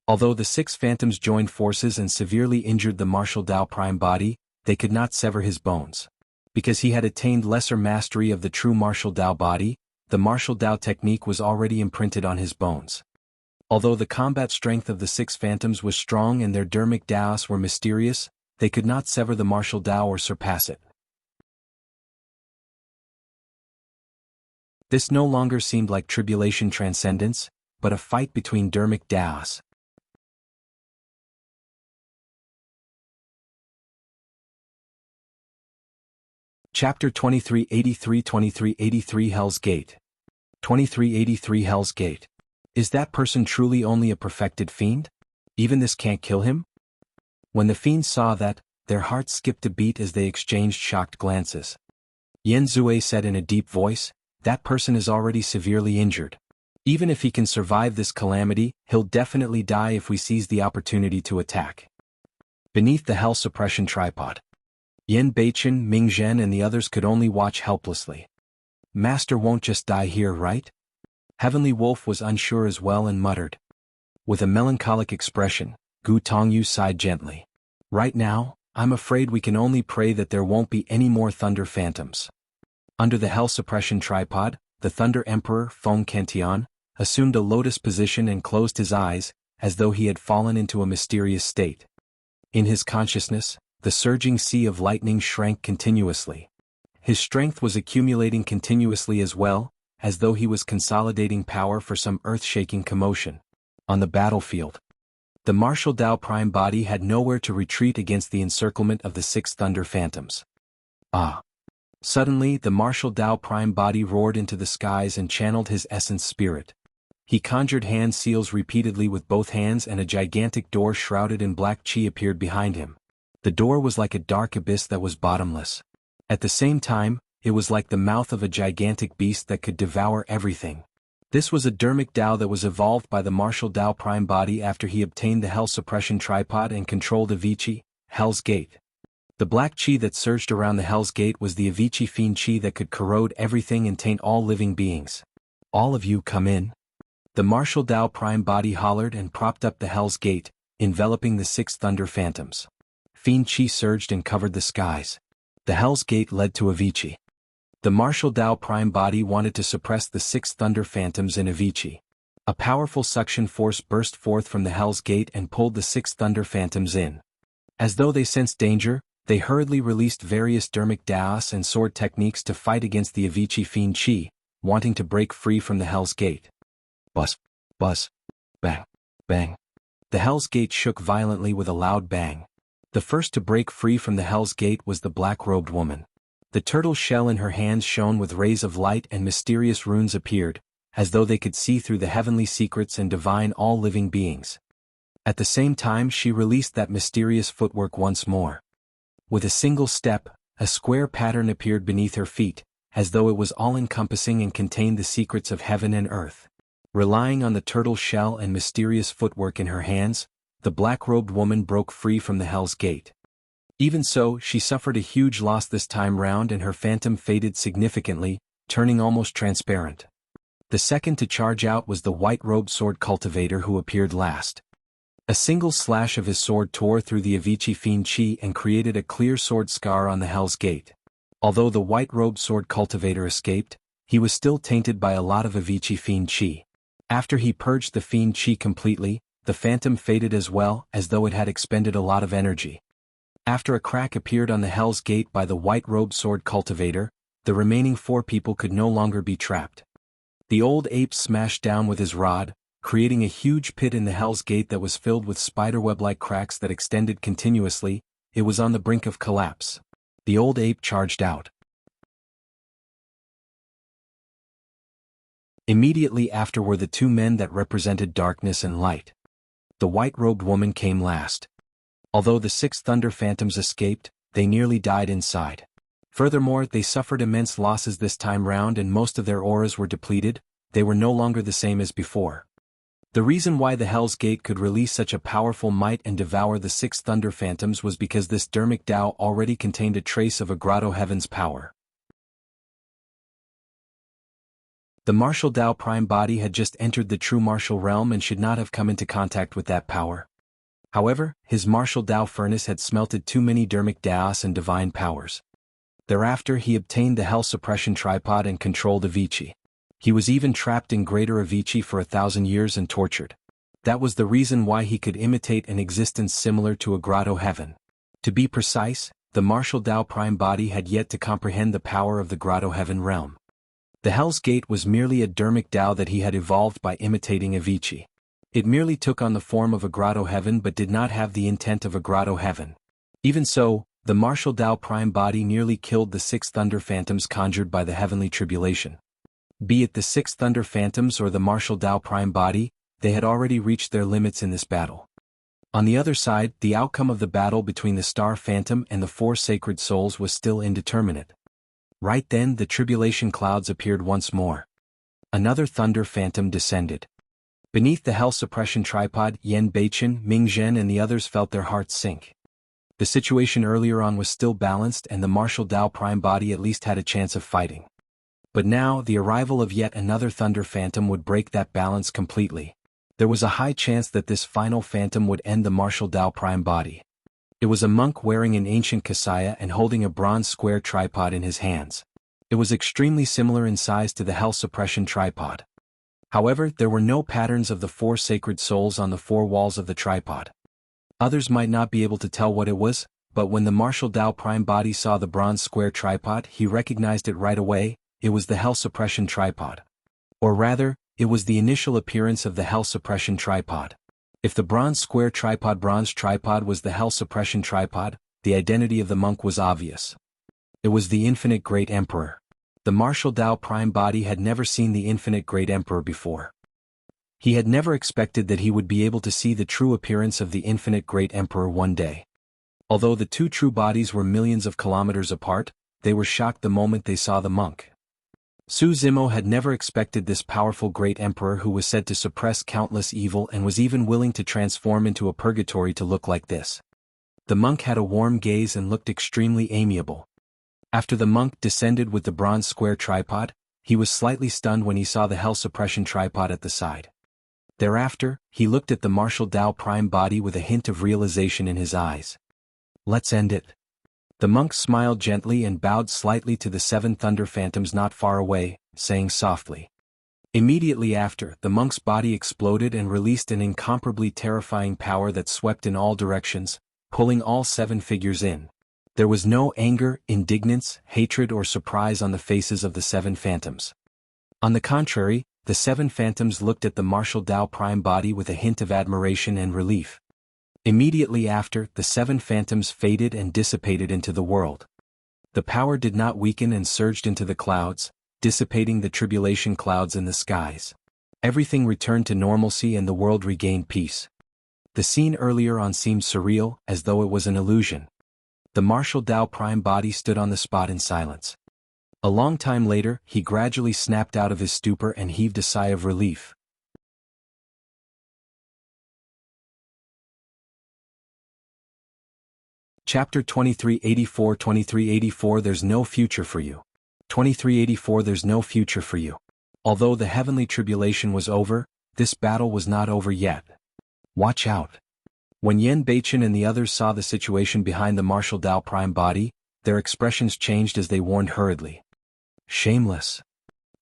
Although the 6 phantoms joined forces and severely injured the martial Dao Prime body, they could not sever his bones. Because he had attained lesser mastery of the true martial Dao body, the martial Dao technique was already imprinted on his bones. Although the combat strength of the 6 phantoms was strong and their Dharmic Daos were mysterious, they could not sever the martial Dao or surpass it. This no longer seemed like Tribulation transcendence, but a fight between Dharmic Daos. Chapter 2383 Hell's Gate. 2383 Hell's Gate. Is that person truly only a perfected fiend? Even this can't kill him? When the fiends saw that, their hearts skipped a beat as they exchanged shocked glances. Yen Zue said in a deep voice, "That person is already severely injured. Even if he can survive this calamity, he'll definitely die if we seize the opportunity to attack." Beneath the hell suppression tripod, Yen Beichen, Ming Zhen and the others could only watch helplessly. "Master won't just die here, right?" Heavenly Wolf was unsure as well and muttered. With a melancholic expression, Gu Tongyu sighed gently. "Right now, I'm afraid we can only pray that there won't be any more Thunder Phantoms." Under the hell suppression tripod, the Thunder Emperor, Feng Kentian, assumed a lotus position and closed his eyes, as though he had fallen into a mysterious state. In his consciousness, the surging sea of lightning shrank continuously. His strength was accumulating continuously as well, as though he was consolidating power for some earth-shaking commotion. On the battlefield, the martial Dao Prime body had nowhere to retreat against the encirclement of the 6 Thunder Phantoms. Ah! Suddenly, the martial Dao Prime body roared into the skies and channeled his essence spirit. He conjured hand seals repeatedly with both hands and a gigantic door shrouded in black chi appeared behind him. The door was like a dark abyss that was bottomless. At the same time, it was like the mouth of a gigantic beast that could devour everything. This was a Dharmic Dao that was evolved by the martial Dao Prime body after he obtained the Hell Suppression Tripod and controlled Avicii, Hell's Gate. The black chi that surged around the Hell's Gate was the Avicii Fiend chi that could corrode everything and taint all living beings. "All of you come in." The martial Dao Prime body hollered and propped up the Hell's Gate, enveloping the 6 Thunder Phantoms. Fiend chi surged and covered the skies. The Hell's Gate led to Avicii. The martial Dao Prime body wanted to suppress the 6 Thunder Phantoms in Avicii. A powerful suction force burst forth from the Hell's Gate and pulled the 6 Thunder Phantoms in. As though they sensed danger, they hurriedly released various Dharmic Daos and sword techniques to fight against the Avicii Fiend chi, wanting to break free from the Hell's Gate. Buzz, buzz, bang, bang. The Hell's Gate shook violently with a loud bang. The first to break free from the Hell's Gate was the black-robed woman. The turtle shell in her hands shone with rays of light and mysterious runes appeared, as though they could see through the heavenly secrets and divine all living beings. At the same time she released that mysterious footwork once more. With a single step, a square pattern appeared beneath her feet, as though it was all-encompassing and contained the secrets of heaven and earth. Relying on the turtle shell and mysterious footwork in her hands, the black-robed woman broke free from the Hell's Gate. Even so, she suffered a huge loss this time round and her phantom faded significantly, turning almost transparent. The second to charge out was the white-robed sword cultivator who appeared last. A single slash of his sword tore through the Avicii Fiend chi and created a clear sword scar on the Hell's Gate. Although the white-robed sword cultivator escaped, he was still tainted by a lot of Avicii Fiend chi. After he purged the Fiend chi completely, the phantom faded as well, as though it had expended a lot of energy. After a crack appeared on the Hell's Gate by the white-robed sword cultivator, the remaining 4 people could no longer be trapped. The old ape smashed down with his rod, creating a huge pit in the Hell's Gate that was filled with spiderweb-like cracks that extended continuously. It was on the brink of collapse. The old ape charged out. Immediately after were the 2 men that represented darkness and light. The white-robed woman came last. Although the 6 Thunder Phantoms escaped, they nearly died inside. Furthermore, they suffered immense losses this time round and most of their auras were depleted. They were no longer the same as before. The reason why the Hell's Gate could release such a powerful might and devour the 6 Thunder Phantoms was because this Dharmic Dao already contained a trace of a Grotto-heaven's power. The martial Dao Prime body had just entered the true martial realm and should not have come into contact with that power. However, his martial Dao furnace had smelted too many Dharmic Daos and divine powers. Thereafter he obtained the Hell Suppression Tripod and controlled Avicii. He was even trapped in Greater Avicii for 1,000 years and tortured. That was the reason why he could imitate an existence similar to a Grotto-heaven. To be precise, the martial Dao Prime body had yet to comprehend the power of the Grotto-heaven realm. The Hell's Gate was merely a Dharmic Dao that he had evolved by imitating Avicii. It merely took on the form of a Grotto-heaven but did not have the intent of a Grotto-heaven. Even so, the martial Dao prime body nearly killed the 6 thunder phantoms conjured by the heavenly tribulation. Be it the 6 thunder phantoms or the martial Dao prime body, they had already reached their limits in this battle. On the other side, the outcome of the battle between the star phantom and the 4 sacred souls was still indeterminate. Right then the tribulation clouds appeared once more. Another thunder phantom descended. Beneath the hell suppression tripod, Yan Beichen, Ming Zhen and the others felt their hearts sink. The situation earlier on was still balanced and the martial Dao prime body at least had a chance of fighting. But now, the arrival of yet another thunder phantom would break that balance completely. There was a high chance that this final phantom would end the martial Dao prime body. It was a monk wearing an ancient kasaya and holding a bronze square tripod in his hands. It was extremely similar in size to the hell suppression tripod. However, there were no patterns of the 4 sacred souls on the 4 walls of the tripod. Others might not be able to tell what it was, but when the martial Dao prime body saw the bronze square tripod, he recognized it right away. It was the hell suppression tripod. Or rather, it was the initial appearance of the hell suppression tripod. If the bronze tripod was the hell suppression tripod, the identity of the monk was obvious. It was the infinite great emperor. The martial Dao prime body had never seen the infinite great emperor before. He had never expected that he would be able to see the true appearance of the infinite great emperor one day. Although the 2 true bodies were millions of kilometers apart, they were shocked the moment they saw the monk. Su Zimo had never expected this powerful great emperor who was said to suppress countless evil and was even willing to transform into a purgatory to look like this. The monk had a warm gaze and looked extremely amiable. After the monk descended with the bronze square tripod, he was slightly stunned when he saw the hell suppression tripod at the side. Thereafter, he looked at the martial Dao prime body with a hint of realization in his eyes. Let's end it. The monk smiled gently and bowed slightly to the 7 thunder phantoms not far away, saying softly. Immediately after, the monk's body exploded and released an incomparably terrifying power that swept in all directions, pulling all 7 figures in. There was no anger, indignance, hatred or surprise on the faces of the 7 phantoms. On the contrary, the 7 phantoms looked at the martial Dao prime body with a hint of admiration and relief. Immediately after, the 7 phantoms faded and dissipated into the world. The power did not weaken and surged into the clouds, dissipating the tribulation clouds in the skies. Everything returned to normalcy and the world regained peace. The scene earlier on seemed surreal, as though it was an illusion. The martial Dao prime body stood on the spot in silence. A long time later, he gradually snapped out of his stupor and heaved a sigh of relief. Chapter 2384 There's no future for you. 2384 There's no future for you. Although the heavenly tribulation was over, this battle was not over yet. Watch out. When Yan Beichen and the others saw the situation behind the martial Dao prime body, their expressions changed as they warned hurriedly. Shameless.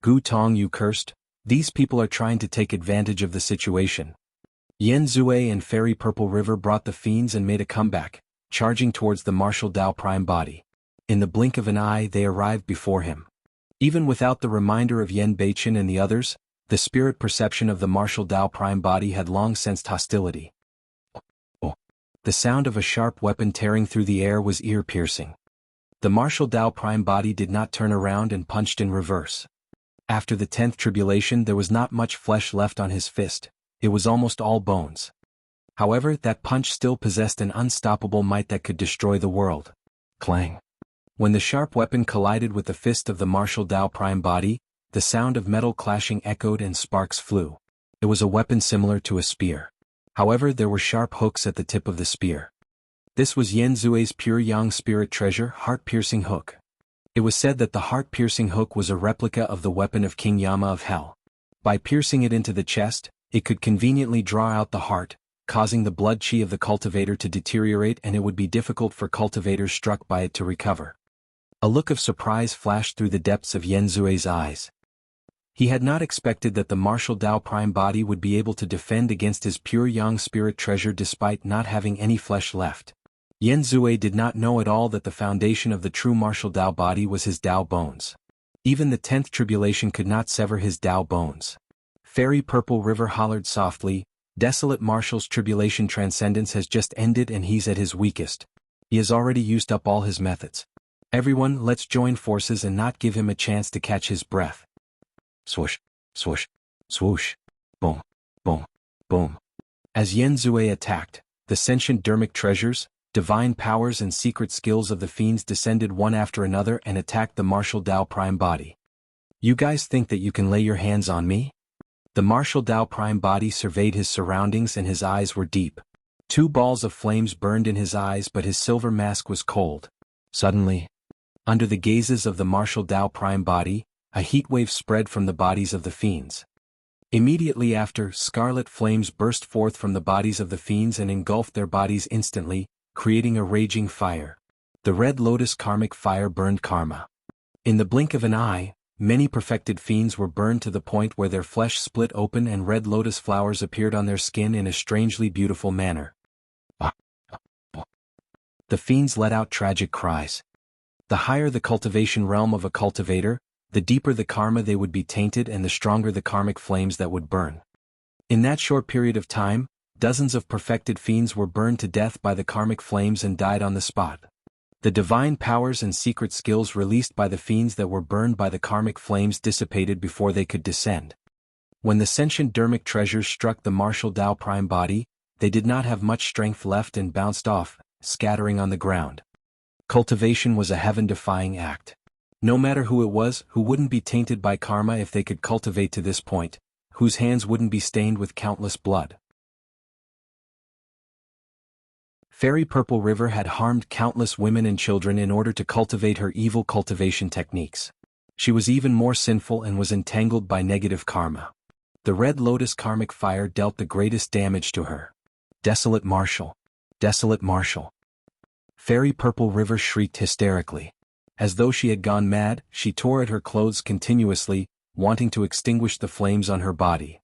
Gu Tong, you cursed. These people are trying to take advantage of the situation. Yan Zue and Fairy Purple River brought the fiends and made a comeback, charging towards the martial Dao prime body. In the blink of an eye they arrived before him. Even without the reminder of Yan Beichen and the others, the spirit perception of the martial Dao prime body had long sensed hostility. Oh! The sound of a sharp weapon tearing through the air was ear-piercing. The martial Dao prime body did not turn around and punched in reverse. After the 10th tribulation there was not much flesh left on his fist, it was almost all bones. However, that punch still possessed an unstoppable might that could destroy the world. Clang. When the sharp weapon collided with the fist of the martial Dao prime body, the sound of metal clashing echoed and sparks flew. It was a weapon similar to a spear. However, there were sharp hooks at the tip of the spear. This was Yan Zue's pure yang spirit treasure, heart-piercing hook. It was said that the heart-piercing hook was a replica of the weapon of King Yama of Hell. By piercing it into the chest, it could conveniently draw out the heart, causing the blood chi of the cultivator to deteriorate, and it would be difficult for cultivators struck by it to recover. A look of surprise flashed through the depths of Yan Zue's eyes. He had not expected that the martial Dao prime body would be able to defend against his pure yang spirit treasure despite not having any flesh left. Yan Zue did not know at all that the foundation of the true martial Dao body was his Dao bones. Even the 10th tribulation could not sever his Dao bones. Fairy Purple River hollered softly, "Desolate Marshal's tribulation transcendence has just ended and he's at his weakest. He has already used up all his methods. Everyone, let's join forces and not give him a chance to catch his breath." Swoosh, swoosh, swoosh, boom, boom, boom. As Yen Zue attacked, the sentient Dharmic treasures, divine powers and secret skills of the fiends descended one after another and attacked the martial Dao Prime Body. "You guys think that you can lay your hands on me?" The martial Dao Prime Body surveyed his surroundings and his eyes were deep. 2 balls of flames burned in his eyes, but his silver mask was cold. Suddenly, under the gazes of the martial Dao Prime Body, a heat wave spread from the bodies of the fiends. Immediately after, scarlet flames burst forth from the bodies of the fiends and engulfed their bodies instantly, creating a raging fire. The red lotus karmic fire burned karma. In the blink of an eye, many perfected fiends were burned to the point where their flesh split open and red lotus flowers appeared on their skin in a strangely beautiful manner. The fiends let out tragic cries. The higher the cultivation realm of a cultivator, the deeper the karma they would be tainted and the stronger the karmic flames that would burn. In that short period of time, dozens of perfected fiends were burned to death by the karmic flames and died on the spot. The divine powers and secret skills released by the fiends that were burned by the karmic flames dissipated before they could descend. When the sentient Dharmic treasures struck the martial Dao Prime Body, they did not have much strength left and bounced off, scattering on the ground. Cultivation was a heaven-defying act. No matter who it was, who wouldn't be tainted by karma if they could cultivate to this point, whose hands wouldn't be stained with countless blood. Fairy Purple River had harmed countless women and children in order to cultivate her evil cultivation techniques. She was even more sinful and was entangled by negative karma. The red lotus karmic fire dealt the greatest damage to her. "Desolate Marshal! Desolate Marshal!" Fairy Purple River shrieked hysterically. As though she had gone mad, she tore at her clothes continuously, wanting to extinguish the flames on her body.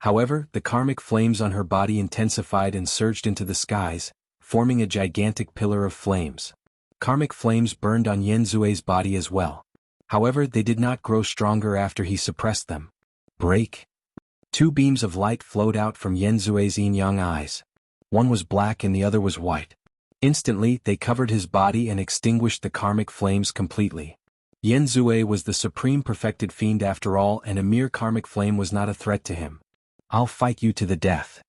However, the karmic flames on her body intensified and surged into the skies, forming a gigantic pillar of flames. Karmic flames burned on Yen Zue's body as well. However, they did not grow stronger after he suppressed them. Break. 2 beams of light flowed out from Yen Zue's yin-yang eyes. One was black and the other was white. Instantly, they covered his body and extinguished the karmic flames completely. Yen Zue was the supreme perfected fiend after all, and a mere karmic flame was not a threat to him. "I'll fight you to the death."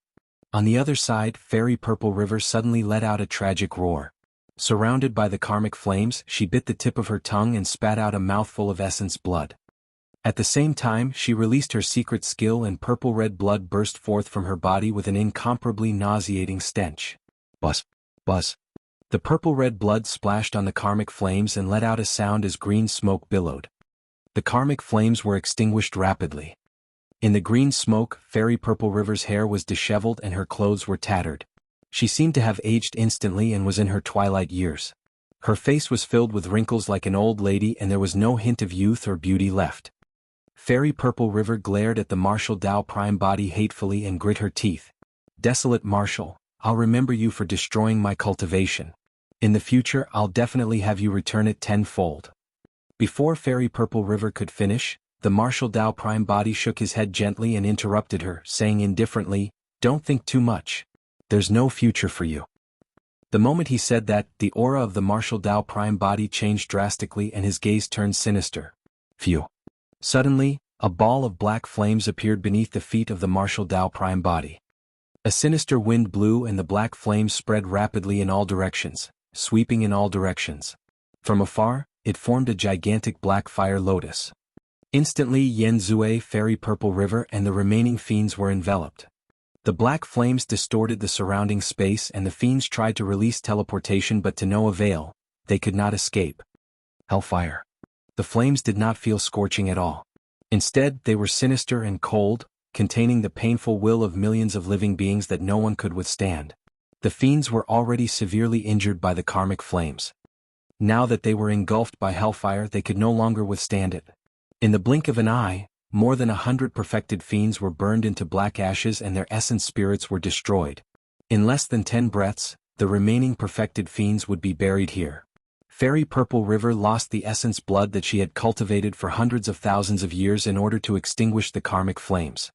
On the other side, Fairy Purple River suddenly let out a tragic roar. Surrounded by the karmic flames, she bit the tip of her tongue and spat out a mouthful of essence blood. At the same time, she released her secret skill and purple-red blood burst forth from her body with an incomparably nauseating stench. Buzz. Buzz. The purple-red blood splashed on the karmic flames and let out a sound as green smoke billowed. The karmic flames were extinguished rapidly. In the green smoke, Fairy Purple River's hair was disheveled and her clothes were tattered. She seemed to have aged instantly and was in her twilight years. Her face was filled with wrinkles like an old lady and there was no hint of youth or beauty left. Fairy Purple River glared at the martial Dao Prime Body hatefully and grit her teeth. "Desolate Marshal, I'll remember you for destroying my cultivation. In the future I'll definitely have you return it tenfold." Before Fairy Purple River could finish, the martial Dao Prime Body shook his head gently and interrupted her, saying indifferently, "Don't think too much. There's no future for you." The moment he said that, the aura of the martial Dao Prime Body changed drastically and his gaze turned sinister. Phew. Suddenly, a ball of black flames appeared beneath the feet of the martial Dao Prime Body. A sinister wind blew and the black flames spread rapidly in all directions, sweeping in all directions. From afar, it formed a gigantic black fire lotus. Instantly Yen Zue, Fairy Purple River and the remaining fiends were enveloped. The black flames distorted the surrounding space and the fiends tried to release teleportation but to no avail, they could not escape. Hellfire. The flames did not feel scorching at all. Instead, they were sinister and cold, containing the painful will of millions of living beings that no one could withstand. The fiends were already severely injured by the karmic flames. Now that they were engulfed by hellfire, they could no longer withstand it. In the blink of an eye, more than 100 perfected fiends were burned into black ashes and their essence spirits were destroyed. In less than 10 breaths, the remaining perfected fiends would be buried here. Fairy Purple River lost the essence blood that she had cultivated for hundreds of thousands of years in order to extinguish the karmic flames.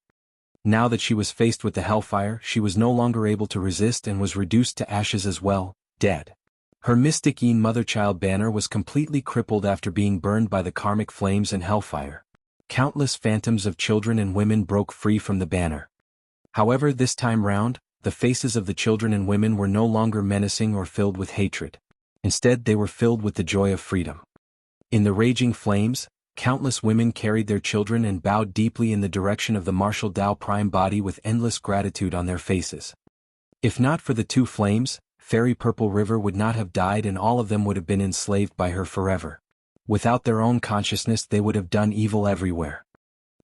Now that she was faced with the hellfire, she was no longer able to resist and was reduced to ashes as well, dead. Her mystic Yin mother-child banner was completely crippled after being burned by the karmic flames and hellfire. Countless phantoms of children and women broke free from the banner. However, this time round, the faces of the children and women were no longer menacing or filled with hatred. Instead, they were filled with the joy of freedom. In the raging flames, countless women carried their children and bowed deeply in the direction of the martial Tao Prime body with endless gratitude on their faces. If not for the two flames, Fairy Purple River would not have died and all of them would have been enslaved by her forever. Without their own consciousness, they would have done evil everywhere.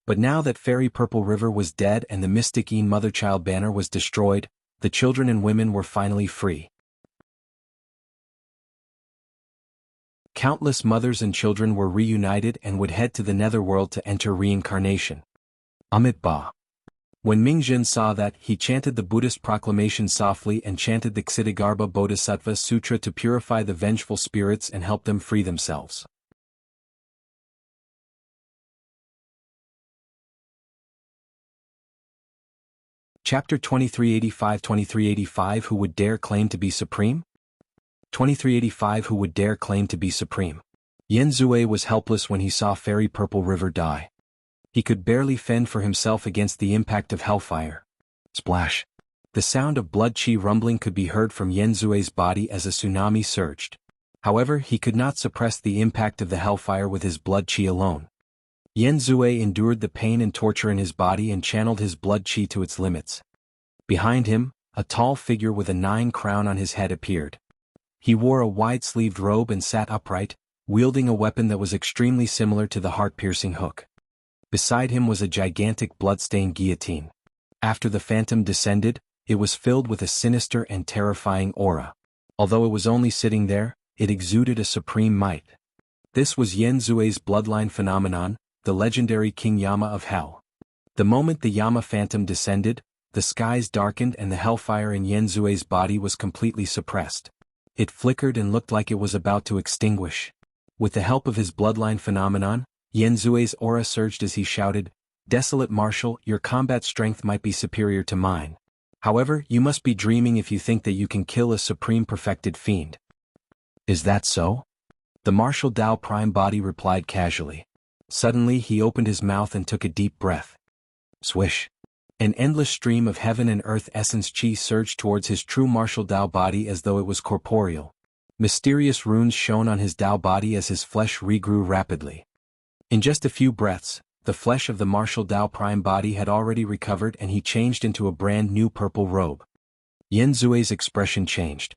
But now that Fairy Purple River was dead and the mystic Yin mother-child banner was destroyed, the children and women were finally free. Countless mothers and children were reunited and would head to the netherworld to enter reincarnation. Amit Ba. When Mingjin saw that, he chanted the Buddhist proclamation softly and chanted the Ksitigarbha Bodhisattva Sutra to purify the vengeful spirits and help them free themselves. Chapter 2385 Who would dare claim to be supreme? 2385 Who would dare claim to be supreme? Yen Zue was helpless when he saw Fairy Purple River die. He could barely fend for himself against the impact of hellfire. Splash! The sound of blood chi rumbling could be heard from Yen Zue's body as a tsunami surged. However, he could not suppress the impact of the hellfire with his blood chi alone. Yen Zue endured the pain and torture in his body and channeled his blood chi to its limits. Behind him, a tall figure with a 9 crown on his head appeared. He wore a wide-sleeved robe and sat upright, wielding a weapon that was extremely similar to the heart-piercing hook. Beside him was a gigantic blood-stained guillotine. After the phantom descended, it was filled with a sinister and terrifying aura. Although it was only sitting there, it exuded a supreme might. This was Yen Zue's bloodline phenomenon, the legendary King Yama of Hell. The moment the Yama phantom descended, the skies darkened and the hellfire in Yen Zue's body was completely suppressed. It flickered and looked like it was about to extinguish. With the help of his bloodline phenomenon, Yen Zue's aura surged as he shouted, "Desolate Marshal, your combat strength might be superior to mine. However, you must be dreaming if you think that you can kill a supreme perfected fiend." "Is that so?" The Martial Tao Prime body replied casually. Suddenly he opened his mouth and took a deep breath. Swish! An endless stream of heaven and earth essence chi surged towards his true Martial Tao body as though it was corporeal. Mysterious runes shone on his Tao body as his flesh regrew rapidly. In just a few breaths, the flesh of the Martial Tao Prime body had already recovered and he changed into a brand new purple robe. Yen Zue's expression changed.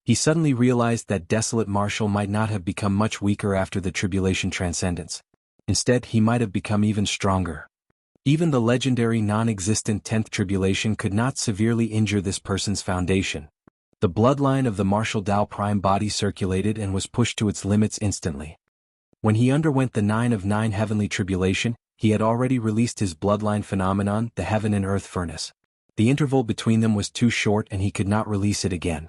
He suddenly realized that Desolate Marshal might not have become much weaker after the Tribulation transcendence. Instead, he might have become even stronger. Even the legendary non-existent 10th Tribulation could not severely injure this person's foundation. The bloodline of the Martial Tao Prime body circulated and was pushed to its limits instantly. When he underwent the 9 of 9 heavenly tribulation, he had already released his bloodline phenomenon, the heaven and earth furnace. The interval between them was too short and he could not release it again.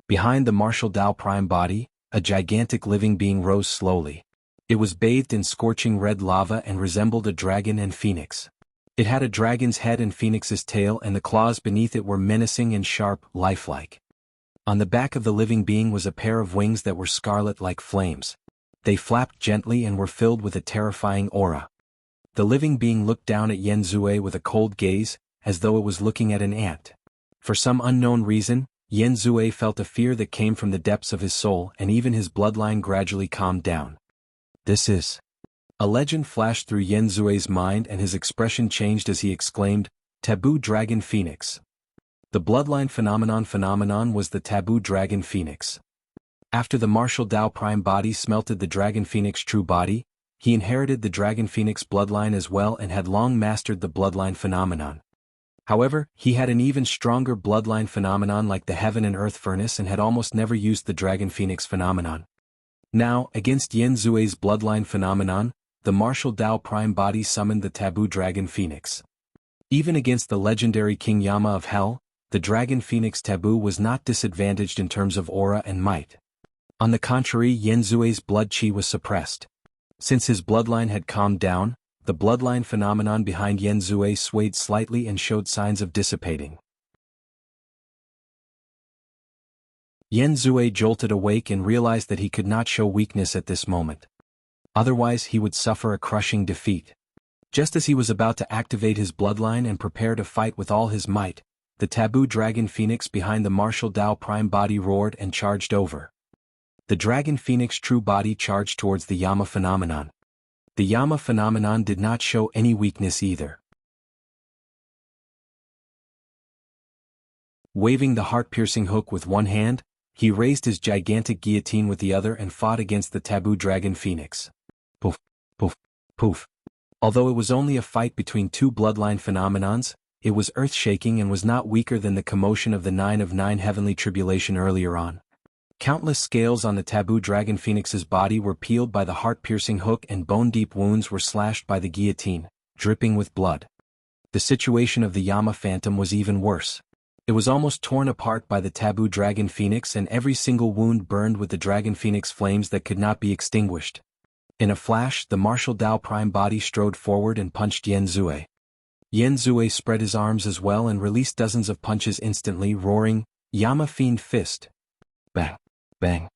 Behind the Martial Tao Prime body, a gigantic living being rose slowly. It was bathed in scorching red lava and resembled a dragon and phoenix. It had a dragon's head and phoenix's tail, and the claws beneath it were menacing and sharp, lifelike. On the back of the living being was a pair of wings that were scarlet like flames. They flapped gently and were filled with a terrifying aura. The living being looked down at Yen Zue with a cold gaze, as though it was looking at an ant. For some unknown reason, Yen Zue felt a fear that came from the depths of his soul, and even his bloodline gradually calmed down. "This is..." A legend flashed through Yen Zue's mind and his expression changed as he exclaimed, "Taboo Dragon Phoenix." The bloodline phenomenon was the Taboo Dragon Phoenix. After the Martial Tao Prime body smelted the Dragon Phoenix true body, he inherited the Dragon Phoenix bloodline as well and had long mastered the bloodline phenomenon. However, he had an even stronger bloodline phenomenon like the Heaven and Earth Furnace and had almost never used the Dragon Phoenix phenomenon. Now, against Yen Zue's bloodline phenomenon, the Martial Tao Prime body summoned the Taboo Dragon Phoenix. Even against the legendary King Yama of Hell, the Dragon Phoenix Taboo was not disadvantaged in terms of aura and might. On the contrary, Yanzue's blood chi was suppressed. Since his bloodline had calmed down, the bloodline phenomenon behind Yanzue swayed slightly and showed signs of dissipating. Yanzue jolted awake and realized that he could not show weakness at this moment. Otherwise he would suffer a crushing defeat. Just as he was about to activate his bloodline and prepare to fight with all his might, the taboo dragon phoenix behind the martial Dao prime body roared and charged over. The dragon phoenix true body charged towards the Yama phenomenon. The Yama phenomenon did not show any weakness either. Waving the heart-piercing hook with one hand, he raised his gigantic guillotine with the other and fought against the taboo dragon phoenix. Poof, poof, poof. Although it was only a fight between two bloodline phenomenons, it was earth-shaking and was not weaker than the commotion of the 9 of 9 heavenly tribulation earlier on. Countless scales on the taboo dragon phoenix's body were peeled by the heart-piercing hook and bone-deep wounds were slashed by the guillotine, dripping with blood. The situation of the Yama phantom was even worse. It was almost torn apart by the taboo dragon phoenix and every single wound burned with the dragon phoenix flames that could not be extinguished. In a flash, the martial Dao prime body strode forward and punched Yanzue. Yanzue spread his arms as well and released dozens of punches instantly, roaring, "Yama Fiend Fist!" Bang! Bang!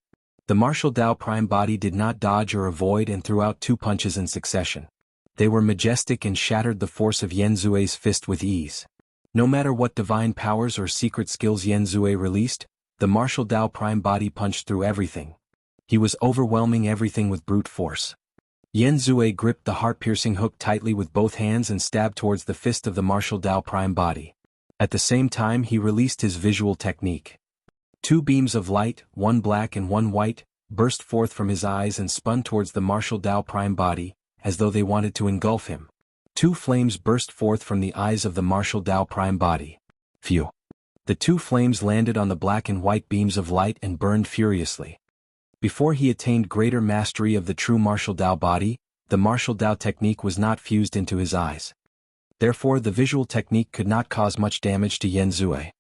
The martial Dao prime body did not dodge or avoid and threw out 2 punches in succession. They were majestic and shattered the force of Yanzue's fist with ease. No matter what divine powers or secret skills Yanzue released, the martial Dao prime body punched through everything. He was overwhelming everything with brute force. Yanzue gripped the heart-piercing hook tightly with both hands and stabbed towards the fist of the martial Dao prime body. At the same time he released his visual technique. 2 beams of light, one black and one white, burst forth from his eyes and spun towards the martial Dao prime body, as though they wanted to engulf him. 2 flames burst forth from the eyes of the martial Dao prime body. Phew! The 2 flames landed on the black and white beams of light and burned furiously. Before he attained greater mastery of the true martial Dao body, the martial Dao technique was not fused into his eyes. Therefore the visual technique could not cause much damage to Yanzue.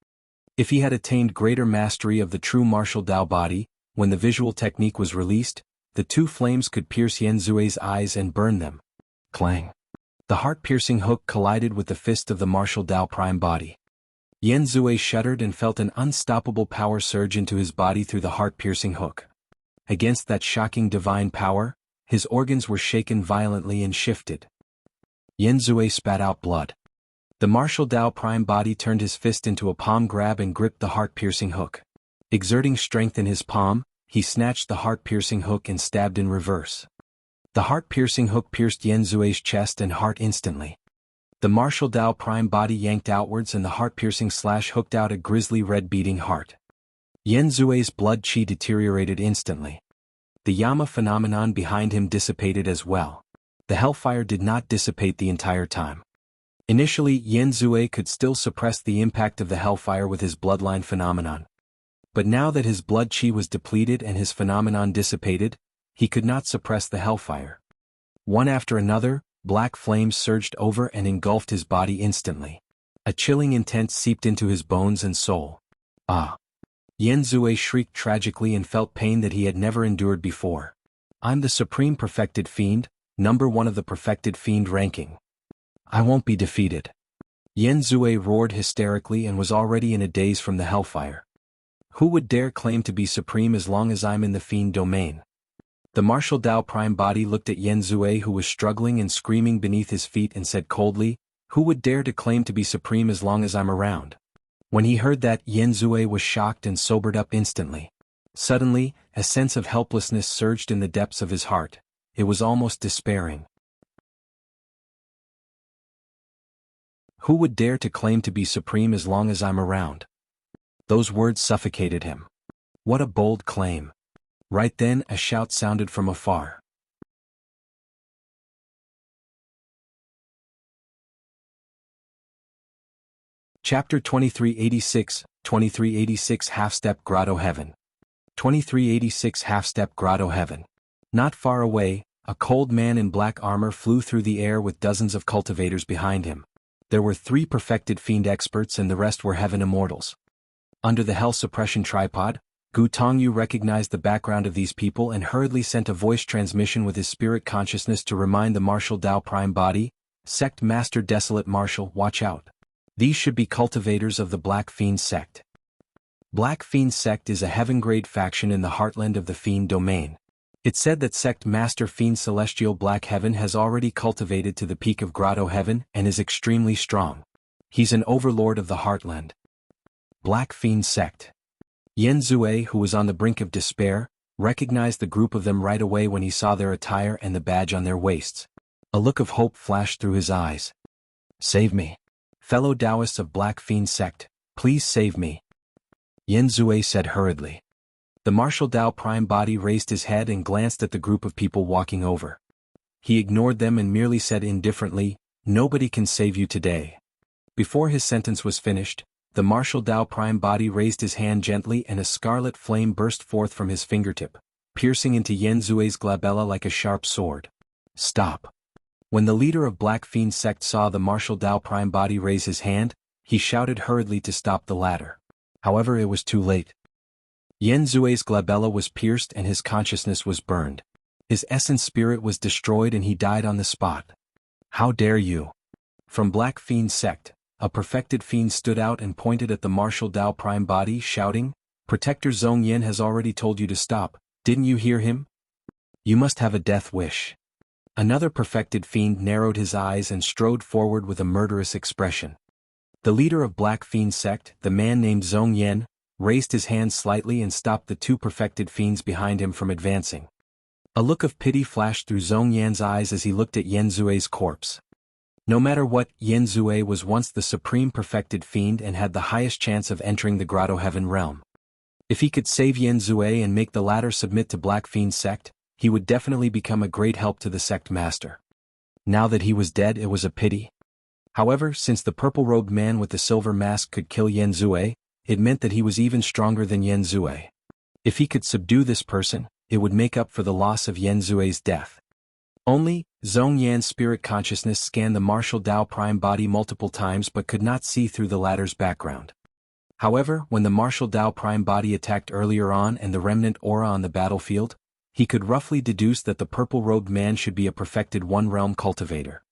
If he had attained greater mastery of the true martial Dao body, when the visual technique was released, the 2 flames could pierce Yanzue's eyes and burn them. Clang! The heart-piercing hook collided with the fist of the martial Dao prime body. Yanzue shuddered and felt an unstoppable power surge into his body through the heart-piercing hook. Against that shocking divine power, his organs were shaken violently and shifted. Yanzue spat out blood. The martial Dao prime body turned his fist into a palm grab and gripped the heart-piercing hook. Exerting strength in his palm, he snatched the heart-piercing hook and stabbed in reverse. The heart-piercing hook pierced Yanzue's chest and heart instantly. The martial Dao prime body yanked outwards and the heart-piercing slash hooked out a grisly red beating heart. Yanzue's blood chi deteriorated instantly. The Yama phenomenon behind him dissipated as well. The hellfire did not dissipate the entire time. Initially, Yanzue could still suppress the impact of the hellfire with his bloodline phenomenon. But now that his blood chi was depleted and his phenomenon dissipated, he could not suppress the hellfire. One after another, black flames surged over and engulfed his body instantly. A chilling intent seeped into his bones and soul. Ah! Yanzue shrieked tragically and felt pain that he had never endured before. "I'm the supreme perfected fiend, number 1 of the perfected fiend ranking. I won't be defeated." Yanzue roared hysterically and was already in a daze from the hellfire. "Who would dare claim to be supreme as long as I'm in the fiend domain?" The martial Dao prime body looked at Yanzue who was struggling and screaming beneath his feet and said coldly, "Who would dare to claim to be supreme as long as I'm around?" When he heard that, Yanzue was shocked and sobered up instantly. Suddenly, a sense of helplessness surged in the depths of his heart. It was almost despairing. "Who would dare to claim to be supreme as long as I'm around?" Those words suffocated him. What a bold claim. Right then, a shout sounded from afar. Chapter 2386, 2386 Half-Step Grotto-heaven. 2386 Half-Step Grotto-heaven. Not far away, a cold man in black armor flew through the air with dozens of cultivators behind him. There were 3 perfected fiend experts and the rest were heaven immortals. Under the hell suppression tripod, Gu Tongyu recognized the background of these people and hurriedly sent a voice transmission with his spirit consciousness to remind the martial Dao Prime Body, Sect Master Desolate Martial, watch out. These should be cultivators of the Black Fiend Sect. Black Fiend Sect is a heaven-grade faction in the heartland of the Fiend domain. It's said that Sect Master Fiend Celestial Black Heaven has already cultivated to the peak of Grotto-heaven and is extremely strong. He's an overlord of the heartland. Black Fiend Sect. Yen Zue, who was on the brink of despair, recognized the group of them right away when he saw their attire and the badge on their waists. A look of hope flashed through his eyes. Save me. Fellow Taoists of Black Fiend Sect, please save me. Yen Zue said hurriedly. The martial Dao Prime Body raised his head and glanced at the group of people walking over. He ignored them and merely said indifferently, "Nobody can save you today." Before his sentence was finished, the martial Dao Prime Body raised his hand gently and a scarlet flame burst forth from his fingertip, piercing into Yen Zue's glabella like a sharp sword. Stop. When the leader of Black Fiend Sect saw the martial Dao Prime Body raise his hand, he shouted hurriedly to stop the latter. However, it was too late. Yen Zue's glabella was pierced and his consciousness was burned. His essence spirit was destroyed and he died on the spot. How dare you? From Black Fiend Sect, a perfected fiend stood out and pointed at the martial Dao Prime Body, shouting, "Protector Zhong Yen has already told you to stop, didn't you hear him? You must have a death wish." Another perfected fiend narrowed his eyes and strode forward with a murderous expression. The leader of Black Fiend Sect, the man named Zhong Yen, raised his hand slightly and stopped the two perfected fiends behind him from advancing. A look of pity flashed through Zhong Yan's eyes as he looked at Yen Zue's corpse. No matter what, Yen Zue was once the supreme perfected fiend and had the highest chance of entering the Grotto-heaven realm. If he could save Yen Zue and make the latter submit to Black Fiend Sect, he would definitely become a great help to the sect master. Now that he was dead, it was a pity. However, since the purple-robed man with the silver mask could kill Yen Zue, it meant that he was even stronger than Yen Zue. If he could subdue this person, it would make up for the loss of Yen Zue's death. Only, Zhong Yan's spirit consciousness scanned the martial Dao Prime Body multiple times but could not see through the latter's background. However, when the martial Dao Prime Body attacked earlier on and the remnant aura on the battlefield, he could roughly deduce that the purple-robed man should be a perfected one-realm cultivator.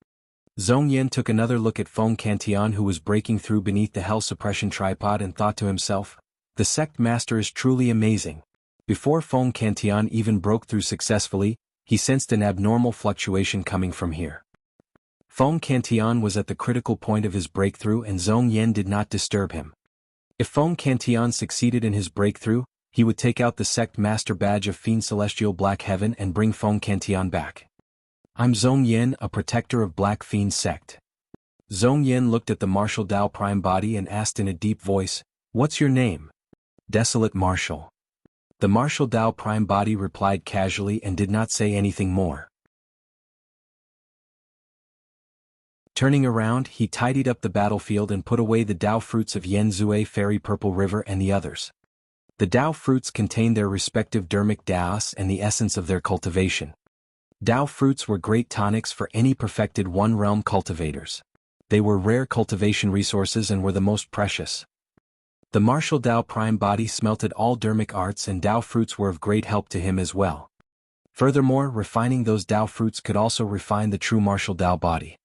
Zhong Yan took another look at Feng Cantian, who was breaking through beneath the hell suppression tripod, and thought to himself, "The sect master is truly amazing." Before Feng Cantian even broke through successfully, he sensed an abnormal fluctuation coming from here. Feng Cantian was at the critical point of his breakthrough and Zhong Yan did not disturb him. If Feng Cantian succeeded in his breakthrough, he would take out the sect master badge of Fiend Celestial Black Heaven and bring Feng Cantian back. "I'm Zhong Yan, a protector of Black Fiend Sect." Zhong Yan looked at the martial Dao Prime Body and asked in a deep voice, "What's your name?" "Desolate Martial." The martial Dao Prime Body replied casually and did not say anything more. Turning around, he tidied up the battlefield and put away the Dao fruits of Yen Zue, Fairy Purple River, and the others. The Dao fruits contained their respective Dharmic Daos and the essence of their cultivation. Dao fruits were great tonics for any perfected one-realm cultivators. They were rare cultivation resources and were the most precious. The martial Dao Prime Body smelted all Dharmic arts and Dao fruits were of great help to him as well. Furthermore, refining those Dao fruits could also refine the true martial Dao body.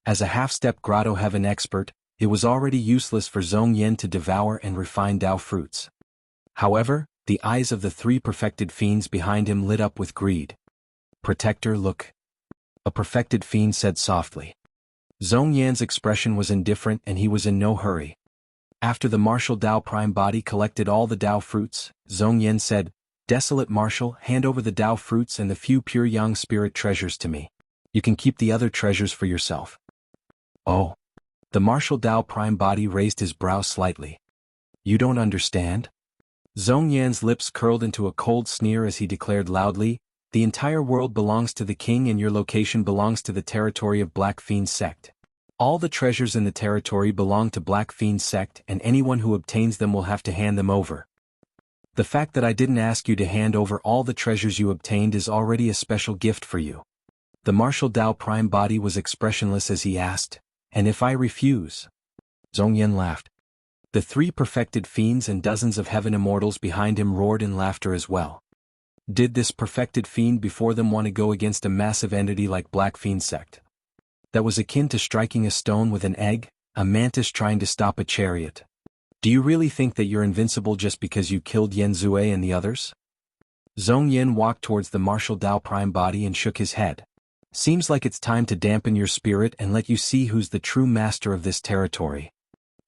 As a half-step Grotto-heaven expert, it was already useless for Zhong Yan to devour and refine Dao fruits. However, the eyes of the three perfected fiends behind him lit up with greed. "Protector, look." A perfected fiend said softly. Zhong Yan's expression was indifferent and he was in no hurry. After the martial Dao Prime Body collected all the Dao fruits, Zhong Yan said, "Desolate Martial, hand over the Dao fruits and the few pure Yang spirit treasures to me. You can keep the other treasures for yourself." "Oh." The martial Dao Prime Body raised his brow slightly. "You don't understand?" Zhong Yan's lips curled into a cold sneer as he declared loudly, "The entire world belongs to the king and your location belongs to the territory of Black Fiend Sect. All the treasures in the territory belong to Black Fiend Sect and anyone who obtains them will have to hand them over. The fact that I didn't ask you to hand over all the treasures you obtained is already a special gift for you." The martial Dao Prime Body was expressionless as he asked, "And if I refuse?" Zhong Yan laughed. The three perfected fiends and dozens of heaven immortals behind him roared in laughter as well. Did this perfected fiend before them want to go against a massive entity like Black Fiend sect? That was akin to striking a stone with an egg, a mantis trying to stop a chariot. Do you really think that you're invincible just because you killed Yen Zue and the others? Zhong Yin walked towards the martial Dao Prime body and shook his head. Seems like it's time to dampen your spirit and let you see who's the true master of this territory.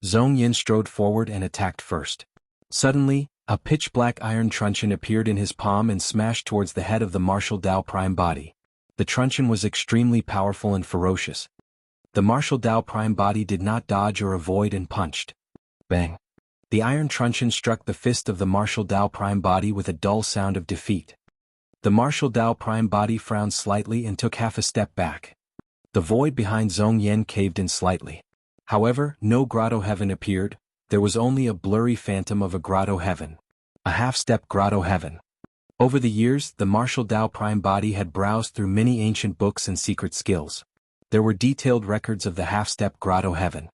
Zhong Yin strode forward and attacked first. Suddenly, a pitch-black iron truncheon appeared in his palm and smashed towards the head of the martial Dao Prime body. The truncheon was extremely powerful and ferocious. The martial Dao Prime body did not dodge or avoid and punched. Bang! The iron truncheon struck the fist of the martial Dao Prime body with a dull sound of defeat. The martial Dao Prime body frowned slightly and took half a step back. The void behind Zhong Yin caved in slightly. However, no Grotto-heaven appeared, there was only a blurry phantom of a Grotto-heaven. A half-step Grotto-heaven. Over the years, the martial Dao Prime body had browsed through many ancient books and secret skills. There were detailed records of the half-step Grotto-heaven.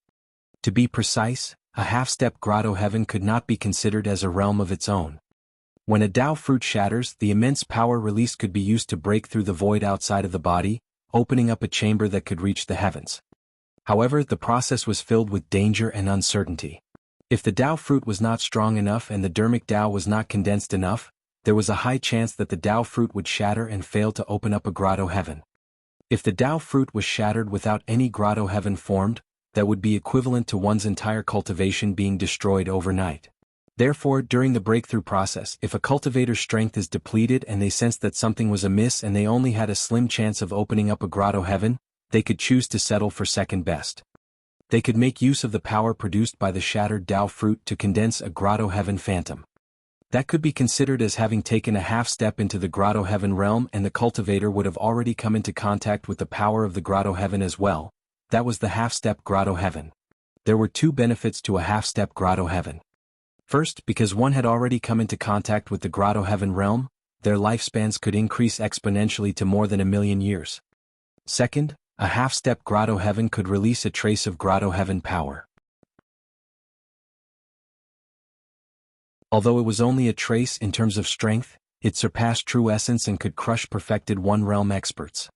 To be precise, a half-step Grotto-heaven could not be considered as a realm of its own. When a Dao fruit shatters, the immense power released could be used to break through the void outside of the body, opening up a chamber that could reach the heavens. However, the process was filled with danger and uncertainty. If the Dao fruit was not strong enough and the Dharmic Dao was not condensed enough, there was a high chance that the Dao fruit would shatter and fail to open up a Grotto-heaven. If the Dao fruit was shattered without any Grotto-heaven formed, that would be equivalent to one's entire cultivation being destroyed overnight. Therefore, during the breakthrough process, if a cultivator's strength is depleted and they sensed that something was amiss and they only had a slim chance of opening up a Grotto-heaven, they could choose to settle for second best. They could make use of the power produced by the shattered Dao fruit to condense a Grotto-heaven phantom. That could be considered as having taken a half step into the Grotto-heaven realm, and the cultivator would have already come into contact with the power of the Grotto-heaven as well. That was the half-step Grotto-heaven. There were two benefits to a half-step Grotto-heaven. First, because one had already come into contact with the Grotto-heaven realm, their lifespans could increase exponentially to more than 1,000,000 years. Second, a half-step Grotto-heaven could release a trace of Grotto-heaven power. Although it was only a trace in terms of strength, it surpassed true essence and could crush perfected one-realm experts.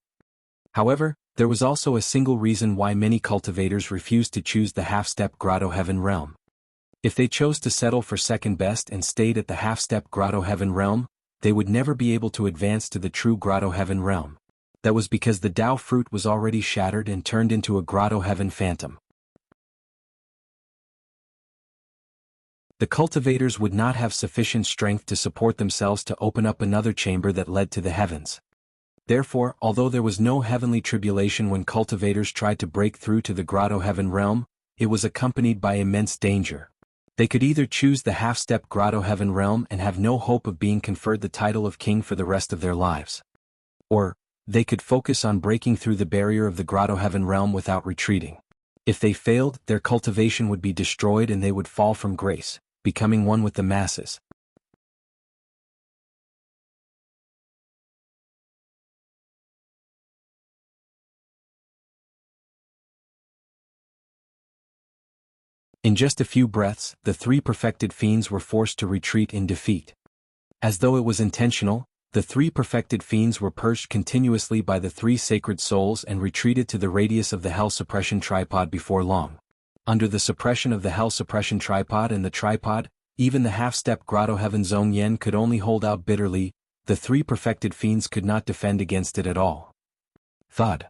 However, there was also a single reason why many cultivators refused to choose the half-step Grotto-heaven realm. If they chose to settle for second best and stayed at the half-step Grotto-heaven realm, they would never be able to advance to the true Grotto-heaven realm. That was because the Dao fruit was already shattered and turned into a Grotto-heaven phantom. The cultivators would not have sufficient strength to support themselves to open up another chamber that led to the heavens. Therefore, although there was no heavenly tribulation when cultivators tried to break through to the Grotto-heaven realm, it was accompanied by immense danger. They could either choose the half-step Grotto-heaven realm and have no hope of being conferred the title of king for the rest of their lives. Or, they could focus on breaking through the barrier of the Grotto-heaven realm without retreating. If they failed, their cultivation would be destroyed and they would fall from grace, becoming one with the masses. In just a few breaths, the three perfected fiends were forced to retreat in defeat. As though it was intentional, the three perfected fiends were purged continuously by the three sacred souls and retreated to the radius of the Hell Suppression Tripod before long. Under the suppression of the Hell Suppression Tripod and the tripod, even the half-step Grotto-heaven Zhong Yen could only hold out bitterly. The three perfected fiends could not defend against it at all. Thud.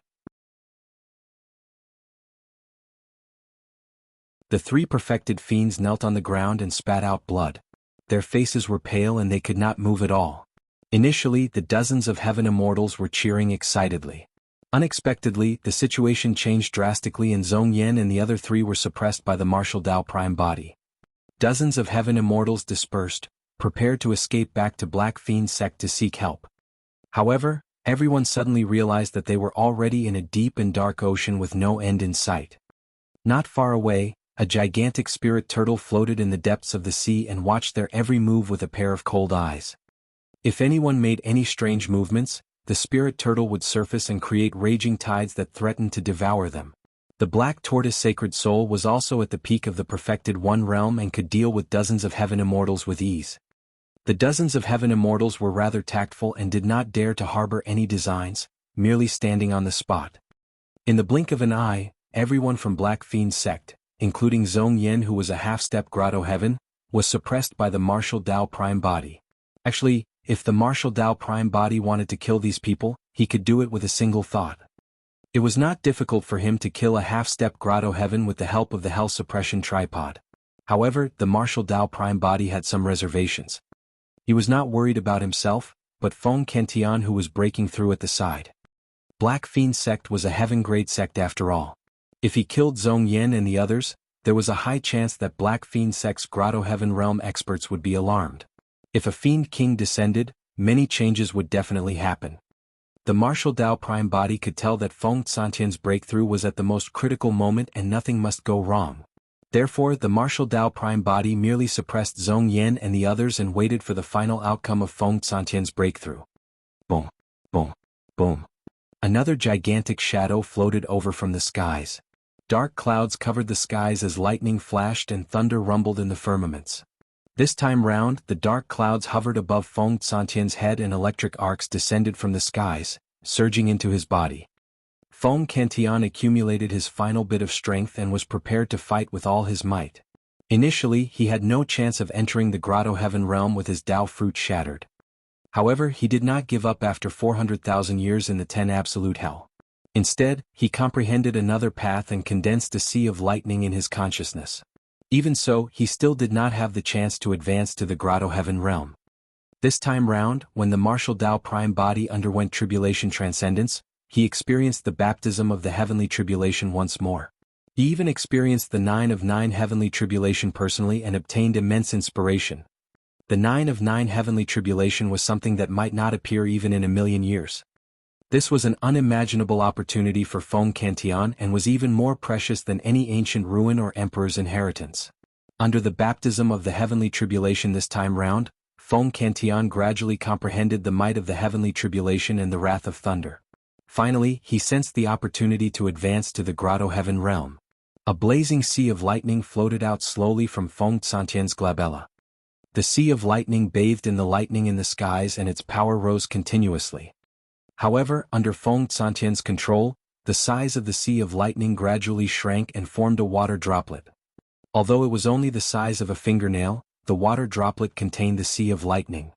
The three perfected fiends knelt on the ground and spat out blood. Their faces were pale and they could not move at all. Initially, the dozens of heaven immortals were cheering excitedly. Unexpectedly, the situation changed drastically and Zhong Yen and the other three were suppressed by the martial Dao Prime body. Dozens of heaven immortals dispersed, prepared to escape back to Black Fiend sect to seek help. However, everyone suddenly realized that they were already in a deep and dark ocean with no end in sight. Not far away, a gigantic spirit turtle floated in the depths of the sea and watched their every move with a pair of cold eyes. If anyone made any strange movements, the spirit turtle would surface and create raging tides that threatened to devour them. The Black Tortoise Sacred Soul was also at the peak of the perfected One realm and could deal with dozens of heaven immortals with ease. The dozens of heaven immortals were rather tactful and did not dare to harbor any designs, merely standing on the spot. In the blink of an eye, everyone from Black Fiend's sect, including Zhong Yen who was a half-step Grotto-heaven, was suppressed by the martial Dao Prime Body. Actually, if the martial Dao Prime Body wanted to kill these people, he could do it with a single thought. It was not difficult for him to kill a half-step Grotto-heaven with the help of the Hell Suppression Tripod. However, the martial Dao Prime Body had some reservations. He was not worried about himself, but Feng Kentian who was breaking through at the side. Black Fiend sect was a heaven-grade sect after all. If he killed Zhong Yen and the others, there was a high chance that Black Fiend sect's Grotto-heaven realm experts would be alarmed. If a Fiend King descended, many changes would definitely happen. The martial Dao Prime Body could tell that Feng Santian's breakthrough was at the most critical moment and nothing must go wrong. Therefore, the martial Dao Prime Body merely suppressed Zhong Yen and the others and waited for the final outcome of Feng Santian's breakthrough. Boom, boom, boom. Another gigantic shadow floated over from the skies. Dark clouds covered the skies as lightning flashed and thunder rumbled in the firmaments. This time round, the dark clouds hovered above Feng Santian's head and electric arcs descended from the skies, surging into his body. Feng Kentian accumulated his final bit of strength and was prepared to fight with all his might. Initially, he had no chance of entering the Grotto-heaven realm with his Dao fruit shattered. However, he did not give up after 400,000 years in the 10 Absolute Hell. Instead, he comprehended another path and condensed a sea of lightning in his consciousness. Even so, he still did not have the chance to advance to the Grotto-heaven realm. This time round, when the martial Dao Prime Body underwent Tribulation Transcendence, he experienced the baptism of the heavenly tribulation once more. He even experienced the 9 of 9 heavenly tribulation personally and obtained immense inspiration. The 9 of 9 heavenly tribulation was something that might not appear even in a million years. This was an unimaginable opportunity for Feng Kentian and was even more precious than any ancient ruin or emperor's inheritance. Under the baptism of the heavenly tribulation this time round, Feng Kentian gradually comprehended the might of the heavenly tribulation and the wrath of thunder. Finally, he sensed the opportunity to advance to the Grotto-heaven realm. A blazing sea of lightning floated out slowly from Feng Santian's glabella. The sea of lightning bathed in the lightning in the skies and its power rose continuously. However, under Feng Santian's control, the size of the sea of lightning gradually shrank and formed a water droplet. Although it was only the size of a fingernail, the water droplet contained the sea of lightning.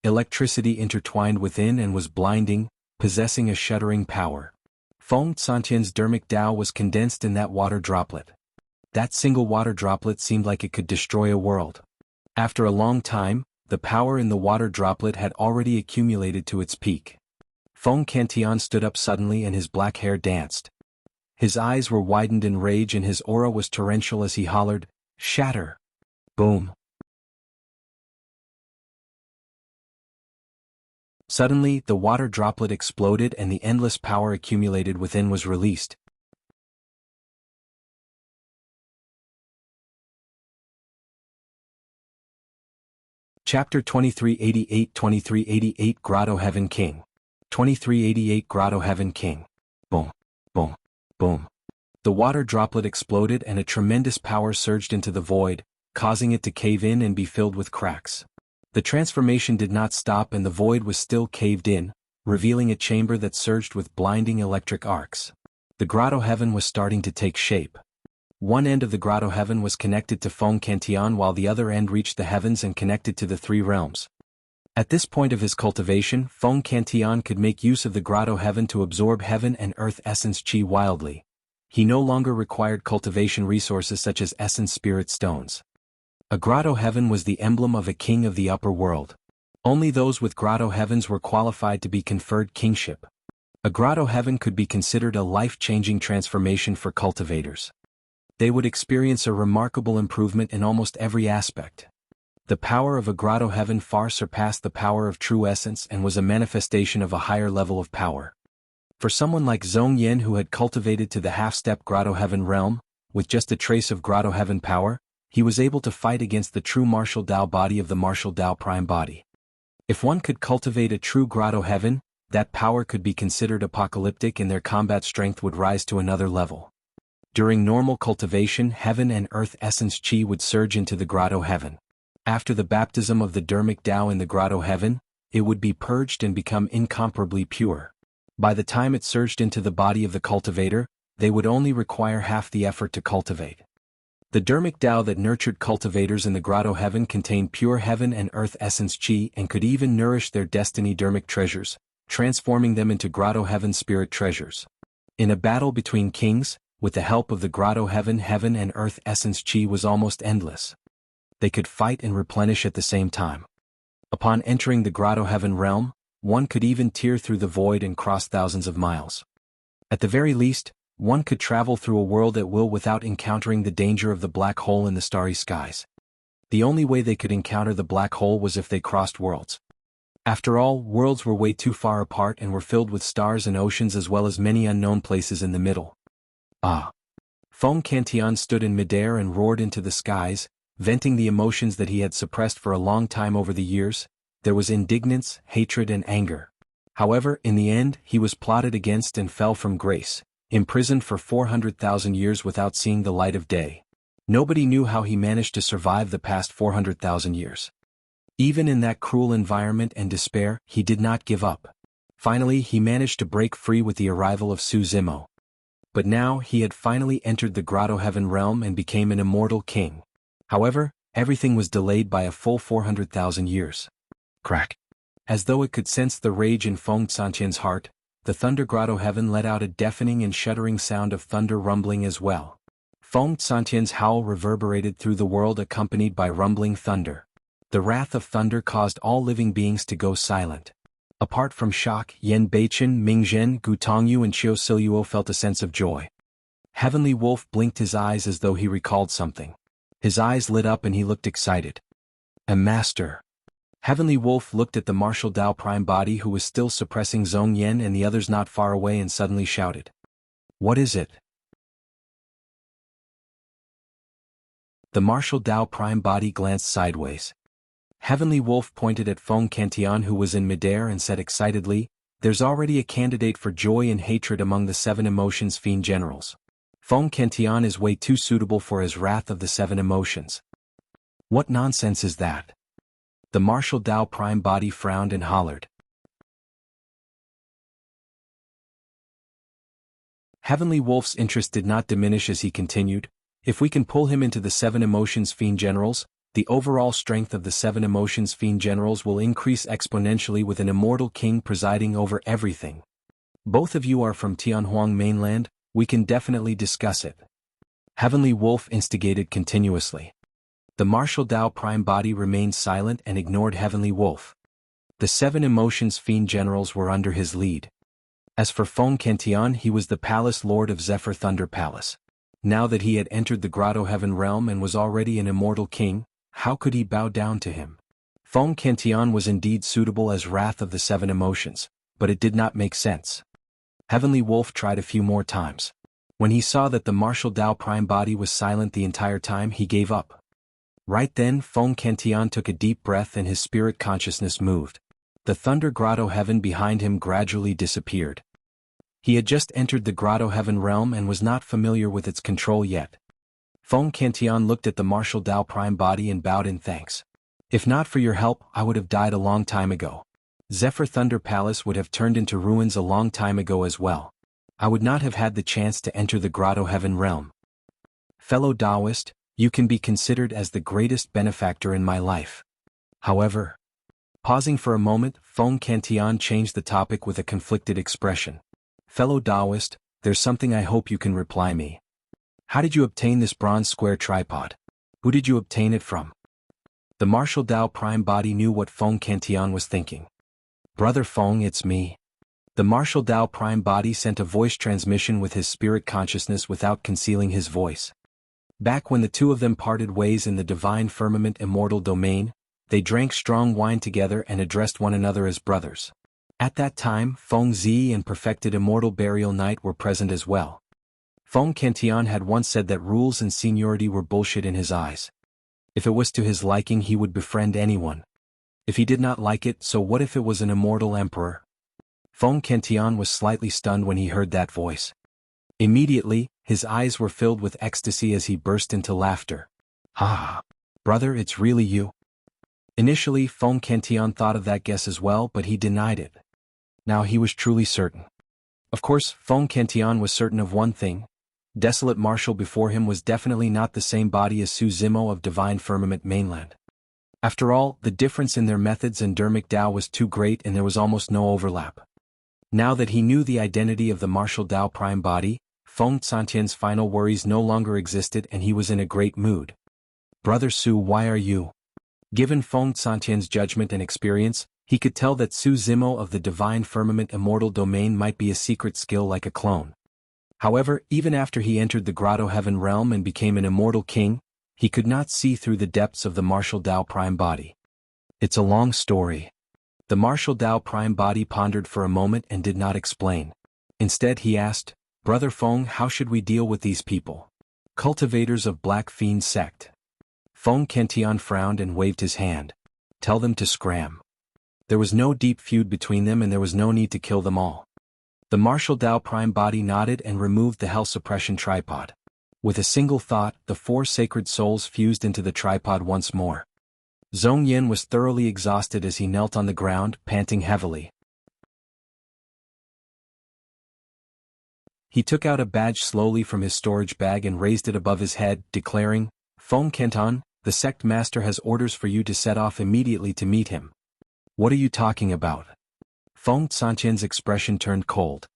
Electricity intertwined within and was blinding, possessing a shuddering power. Feng Santian's Dharmic Dao was condensed in that water droplet. That single water droplet seemed like it could destroy a world. After a long time, the power in the water droplet had already accumulated to its peak. Feng Kentian stood up suddenly and his black hair danced. His eyes were widened in rage and his aura was torrential as he hollered, "Shatter!" Boom. Suddenly, the water droplet exploded and the endless power accumulated within was released. Chapter 2388 Grotto-heaven King. 2388 Grotto-heaven King. Boom, boom, boom. The water droplet exploded and a tremendous power surged into the void, causing it to cave in and be filled with cracks. The transformation did not stop and the void was still caved in, revealing a chamber that surged with blinding electric arcs. The Grotto-heaven was starting to take shape. One end of the Grotto-heaven was connected to Feng Kentian while the other end reached the heavens and connected to the 3 realms. At this point of his cultivation, Feng Kentian could make use of the Grotto-heaven to absorb heaven and earth essence chi wildly. He no longer required cultivation resources such as essence spirit stones. A Grotto-heaven was the emblem of a king of the upper world. Only those with Grotto-heavens were qualified to be conferred kingship. A Grotto-heaven could be considered a life-changing transformation for cultivators. They would experience a remarkable improvement in almost every aspect. The power of a Grotto-heaven far surpassed the power of true essence and was a manifestation of a higher level of power. For someone like Zhong Yen who had cultivated to the half-step Grotto-heaven realm, with just a trace of Grotto-heaven power, he was able to fight against the true martial Dao body of the martial Dao Prime Body. If one could cultivate a true Grotto-heaven, that power could be considered apocalyptic and their combat strength would rise to another level. During normal cultivation, heaven and earth essence chi would surge into the Grotto-heaven. After the baptism of the Dharmic Tao in the Grotto-heaven, it would be purged and become incomparably pure. By the time it surged into the body of the cultivator, they would only require half the effort to cultivate. The Dharmic Tao that nurtured cultivators in the Grotto-heaven contained pure heaven and earth essence chi and could even nourish their destiny Dharmic treasures, transforming them into Grotto-heaven spirit treasures. In a battle between kings, with the help of the Grotto-heaven, heaven and earth essence chi was almost endless. They could fight and replenish at the same time. Upon entering the Grotto-heaven realm, one could even tear through the void and cross thousands of miles. At the very least, one could travel through a world at will without encountering the danger of the black hole in the starry skies. The only way they could encounter the black hole was if they crossed worlds. After all, worlds were way too far apart and were filled with stars and oceans as well as many unknown places in the middle. Feng Cantian stood in midair and roared into the skies, venting the emotions that he had suppressed for a long time over the years. There was indignance, hatred and anger. However, in the end, he was plotted against and fell from grace, imprisoned for 400,000 years without seeing the light of day. Nobody knew how he managed to survive the past 400,000 years. Even in that cruel environment and despair, he did not give up. Finally, he managed to break free with the arrival of Su Zimo. But now he had finally entered the Grotto-heaven realm and became an immortal king. However, everything was delayed by a full 400,000 years. Crack. As though it could sense the rage in Feng Santian's heart, the Thunder Grotto-heaven let out a deafening and shuddering sound of thunder rumbling as well. Feng Santian's howl reverberated through the world accompanied by rumbling thunder. The wrath of thunder caused all living beings to go silent. Apart from shock, Yan Beichen, Mingzhen, Gutongyu and Qiu Siluo felt a sense of joy. Heavenly Wolf blinked his eyes as though he recalled something. His eyes lit up and he looked excited. A master. Heavenly Wolf looked at the martial Dao prime body who was still suppressing Zhong Yan and the others not far away and suddenly shouted. What is it? The martial Dao prime body glanced sideways. Heavenly Wolf pointed at Feng Cantian who was in midair and said excitedly, there's already a candidate for joy and hatred among the 7 emotions Fiend generals. Feng Cantian is way too suitable for his wrath of the 7 emotions. What nonsense is that? The martial Dao prime body frowned and hollered. Heavenly Wolf's interest did not diminish as he continued, if we can pull him into the 7 emotions Fiend generals, the overall strength of the 7 emotions Fiend generals will increase exponentially with an immortal king presiding over everything. Both of you are from Tianhuang mainland, we can definitely discuss it. Heavenly Wolf instigated continuously. The martial Dao prime body remained silent and ignored Heavenly Wolf. The 7 emotions Fiend generals were under his lead. As for Feng Cantian, he was the palace lord of Zephyr Thunder Palace. Now that he had entered the Grotto-heaven realm and was already an immortal king, how could he bow down to him? Feng Cantian was indeed suitable as wrath of the 7 emotions, but it did not make sense. Heavenly Wolf tried a few more times. When he saw that the martial Dao prime body was silent the entire time, he gave up. Right then, Feng Cantian took a deep breath and his spirit consciousness moved. The Thunder Grotto-heaven behind him gradually disappeared. He had just entered the Grotto-heaven realm and was not familiar with its control yet. Feng Cantian looked at the martial Dao prime body and bowed in thanks. If not for your help, I would have died a long time ago. Zephyr Thunder Palace would have turned into ruins a long time ago as well. I would not have had the chance to enter the Grotto-heaven realm. Fellow Daoist, you can be considered as the greatest benefactor in my life. However, pausing for a moment, Feng Cantian changed the topic with a conflicted expression. Fellow Daoist, there's something I hope you can reply me. How did you obtain this bronze square tripod? Who did you obtain it from? The martial Dao prime body knew what Feng Cantian was thinking. Brother Feng, it's me. The martial Dao prime body sent a voice transmission with his spirit consciousness without concealing his voice. Back when the two of them parted ways in the divine firmament immortal domain, they drank strong wine together and addressed one another as brothers. At that time, Feng Zi and perfected immortal burial knight were present as well. Feng Cantian had once said that rules and seniority were bullshit in his eyes. If it was to his liking, he would befriend anyone. If he did not like it, so what if it was an immortal emperor? Feng Cantillon was slightly stunned when he heard that voice. Immediately, his eyes were filled with ecstasy as he burst into laughter. "Ah, brother, it's really you." Initially, Feng Cantillon thought of that guess as well, but he denied it. Now he was truly certain. Of course, Feng Cantillon was certain of one thing. Desolate Marshal before him was definitely not the same body as Su Zimo of Divine Firmament Mainland. After all, the difference in their methods and Dharmic Dao was too great and there was almost no overlap. Now that he knew the identity of the Martial Dao Prime Body, Feng Santian's final worries no longer existed and he was in a great mood. "Brother Su, why are you?" Given Feng Santian's judgment and experience, he could tell that Su Zimo of the Divine Firmament Immortal Domain might be a secret skill like a clone. However, even after he entered the Grotto-heaven realm and became an immortal king, he could not see through the depths of the Martial Dao Prime Body. "It's a long story." The Martial Dao Prime Body pondered for a moment and did not explain. Instead he asked, "Brother Feng, how should we deal with these people? Cultivators of Black Fiend sect." Feng Cantillon frowned and waved his hand. "Tell them to scram." There was no deep feud between them and there was no need to kill them all. The Martial Dao Prime Body nodded and removed the Hell Suppression tripod. With a single thought, the four sacred souls fused into the tripod once more. Zhong Yin was thoroughly exhausted as he knelt on the ground, panting heavily. He took out a badge slowly from his storage bag and raised it above his head, declaring, "Feng Canton, the sect master has orders for you to set off immediately to meet him." "What are you talking about?" Feng Santian's expression turned cold.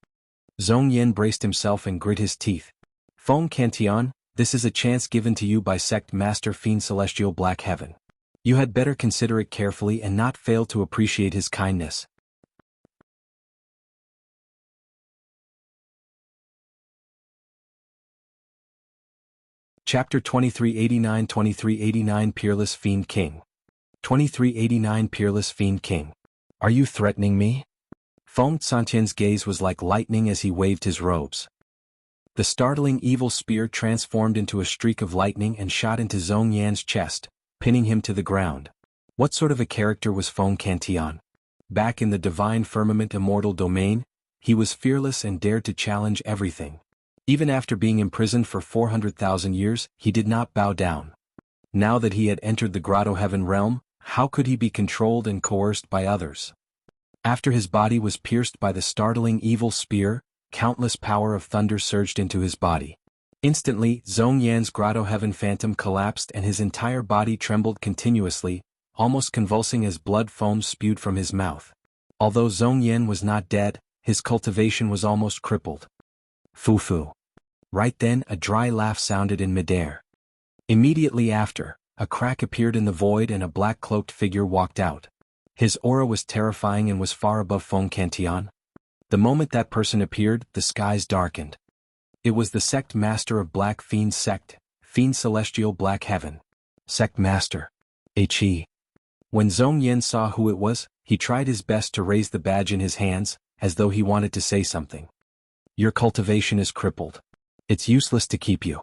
Zhong Yin braced himself and grit his teeth. "Feng Cantillon, this is a chance given to you by Sect Master Fiend Celestial Black Heaven. You had better consider it carefully and not fail to appreciate his kindness." Chapter 2389 Peerless Fiend King. 2389 Peerless Fiend King. "Are you threatening me?" Feng Santian's gaze was like lightning as he waved his robes. The startling evil spear transformed into a streak of lightning and shot into Zhong Yan's chest, pinning him to the ground. What sort of a character was Feng Cantillon? Back in the Divine Firmament Immortal Domain, he was fearless and dared to challenge everything. Even after being imprisoned for 400,000 years, he did not bow down. Now that he had entered the Grotto-heaven realm, how could he be controlled and coerced by others? After his body was pierced by the startling evil spear, countless power of thunder surged into his body. Instantly, Zhong Yan's Grotto-heaven phantom collapsed and his entire body trembled continuously, almost convulsing as blood foam spewed from his mouth. Although Zhong Yan was not dead, his cultivation was almost crippled. "Foo-foo." Right then, a dry laugh sounded in midair. Immediately after, a crack appeared in the void and a black-cloaked figure walked out. His aura was terrifying and was far above Feng Cantillon. The moment that person appeared, the skies darkened. It was the sect master of Black Fiend sect, Fiend Celestial Black Heaven. Sect master. He. When Zhong Yin saw who it was, he tried his best to raise the badge in his hands, as though he wanted to say something. "Your cultivation is crippled. It's useless to keep you."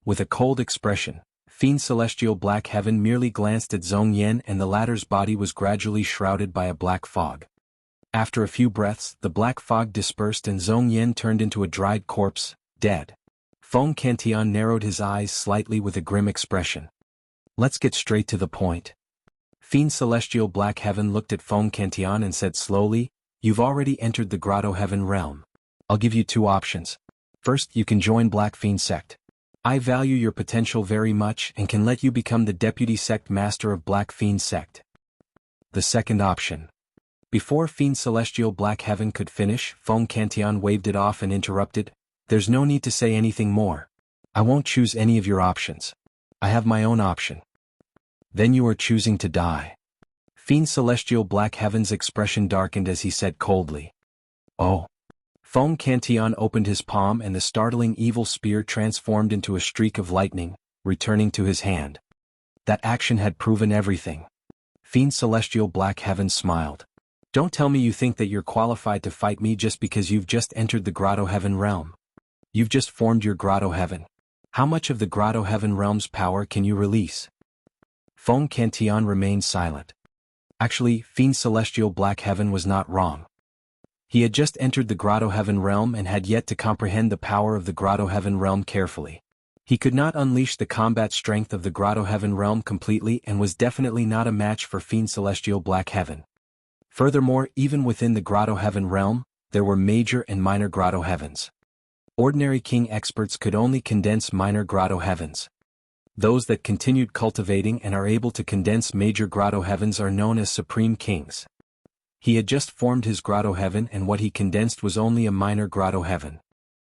With a cold expression, Fiend Celestial Black Heaven merely glanced at Zhong Yin and the latter's body was gradually shrouded by a black fog. After a few breaths, the black fog dispersed and Zhong Yin turned into a dried corpse, dead. Feng Cantillon narrowed his eyes slightly with a grim expression. "Let's get straight to the point." Fiend Celestial Black Heaven looked at Feng Cantillon and said slowly, "You've already entered the Grotto-heaven realm. I'll give you two options. First, you can join Black Fiend sect. I value your potential very much and can let you become the deputy sect master of Black Fiend sect. The second option." Before Fiend Celestial Black Heaven could finish, Feng Cantillon waved it off and interrupted, "There's no need to say anything more. I won't choose any of your options. I have my own option." "Then you are choosing to die." Fiend Celestial Black Heaven's expression darkened as he said coldly. "Oh." Feng Cantillon opened his palm and the startling evil spear transformed into a streak of lightning, returning to his hand. That action had proven everything. Fiend Celestial Black Heaven smiled. "Don't tell me you think that you're qualified to fight me just because you've just entered the Grotto-heaven realm. You've just formed your Grotto-heaven. How much of the Grotto-heaven realm's power can you release?" Feng Cantillon remained silent. Actually, Fiend Celestial Black Heaven was not wrong. He had just entered the Grotto-heaven realm and had yet to comprehend the power of the Grotto-heaven realm carefully. He could not unleash the combat strength of the Grotto-heaven realm completely and was definitely not a match for Fiend Celestial Black Heaven. Furthermore, even within the Grotto-heaven realm, there were major and minor Grotto-heavens. Ordinary king experts could only condense minor Grotto-heavens. Those that continued cultivating and are able to condense major Grotto-heavens are known as supreme kings. He had just formed his Grotto-heaven and what he condensed was only a minor Grotto-heaven.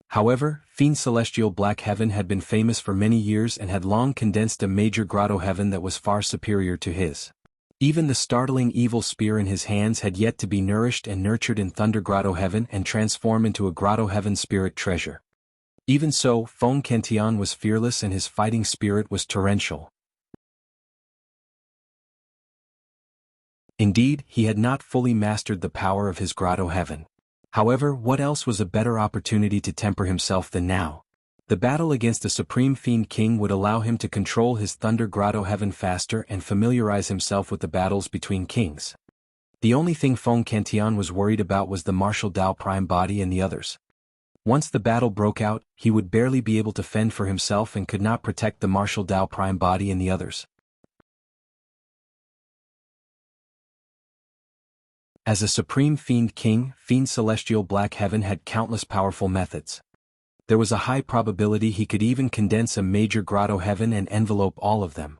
However, Fiend Celestial Black Heaven had been famous for many years and had long condensed a major Grotto-heaven that was far superior to his. Even the startling evil spear in his hands had yet to be nourished and nurtured in Thunder Grotto-heaven and transform into a Grotto-heaven spirit treasure. Even so, Feng Kentian was fearless and his fighting spirit was torrential. Indeed, he had not fully mastered the power of his Grotto-heaven. However, what else was a better opportunity to temper himself than now? The battle against the Supreme Fiend King would allow him to control his Thunder Grotto-heaven faster and familiarize himself with the battles between kings. The only thing Feng Kentian was worried about was the martial Dao Prime body and the others. Once the battle broke out, he would barely be able to fend for himself and could not protect the martial Dao Prime body and the others. As a Supreme Fiend King, Fiend Celestial Black Heaven had countless powerful methods. There was a high probability he could even condense a major Grotto-heaven and envelope all of them.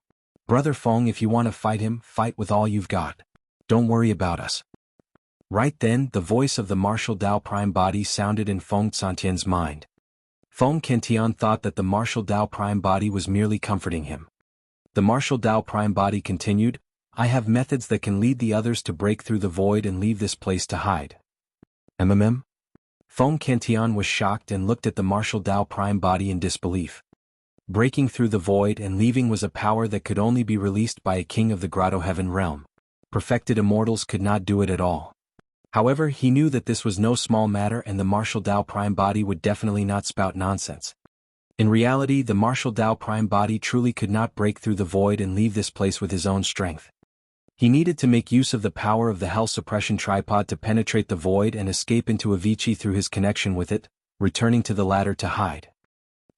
Brother Feng, if you want to fight him, fight with all you've got. Don't worry about us. Right then, the voice of the martial Dao Prime body sounded in Feng Santian's mind. Feng Kentian thought that the martial Dao Prime body was merely comforting him. The martial Dao Prime body continued, I have methods that can lead the others to break through the void and leave this place to hide. Feng Kentian was shocked and looked at the martial Dao Prime body in disbelief. Breaking through the void and leaving was a power that could only be released by a king of the Grotto-heaven realm. Perfected immortals could not do it at all. However, he knew that this was no small matter and the martial Dao Prime body would definitely not spout nonsense. In reality, the martial Dao Prime body truly could not break through the void and leave this place with his own strength. He needed to make use of the power of the Hell Suppression Tripod to penetrate the void and escape into Avicii through his connection with it, returning to the latter to hide.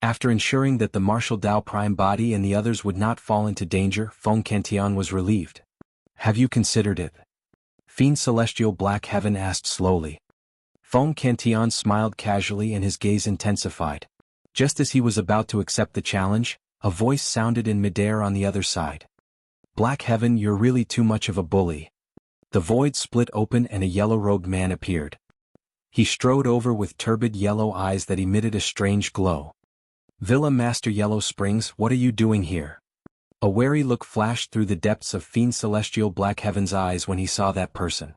After ensuring that the martial Dao Prime body and the others would not fall into danger, Feng Kentian was relieved. Have you considered it? Fiend Celestial Black Heaven asked slowly. Feng Kentian smiled casually and his gaze intensified. Just as he was about to accept the challenge, a voice sounded in midair on the other side. Black Heaven, you're really too much of a bully. The void split open and a yellow-robed man appeared. He strode over with turbid yellow eyes that emitted a strange glow. Villa Master Yellow Springs, what are you doing here? A wary look flashed through the depths of Fiend Celestial Black Heaven's eyes when he saw that person.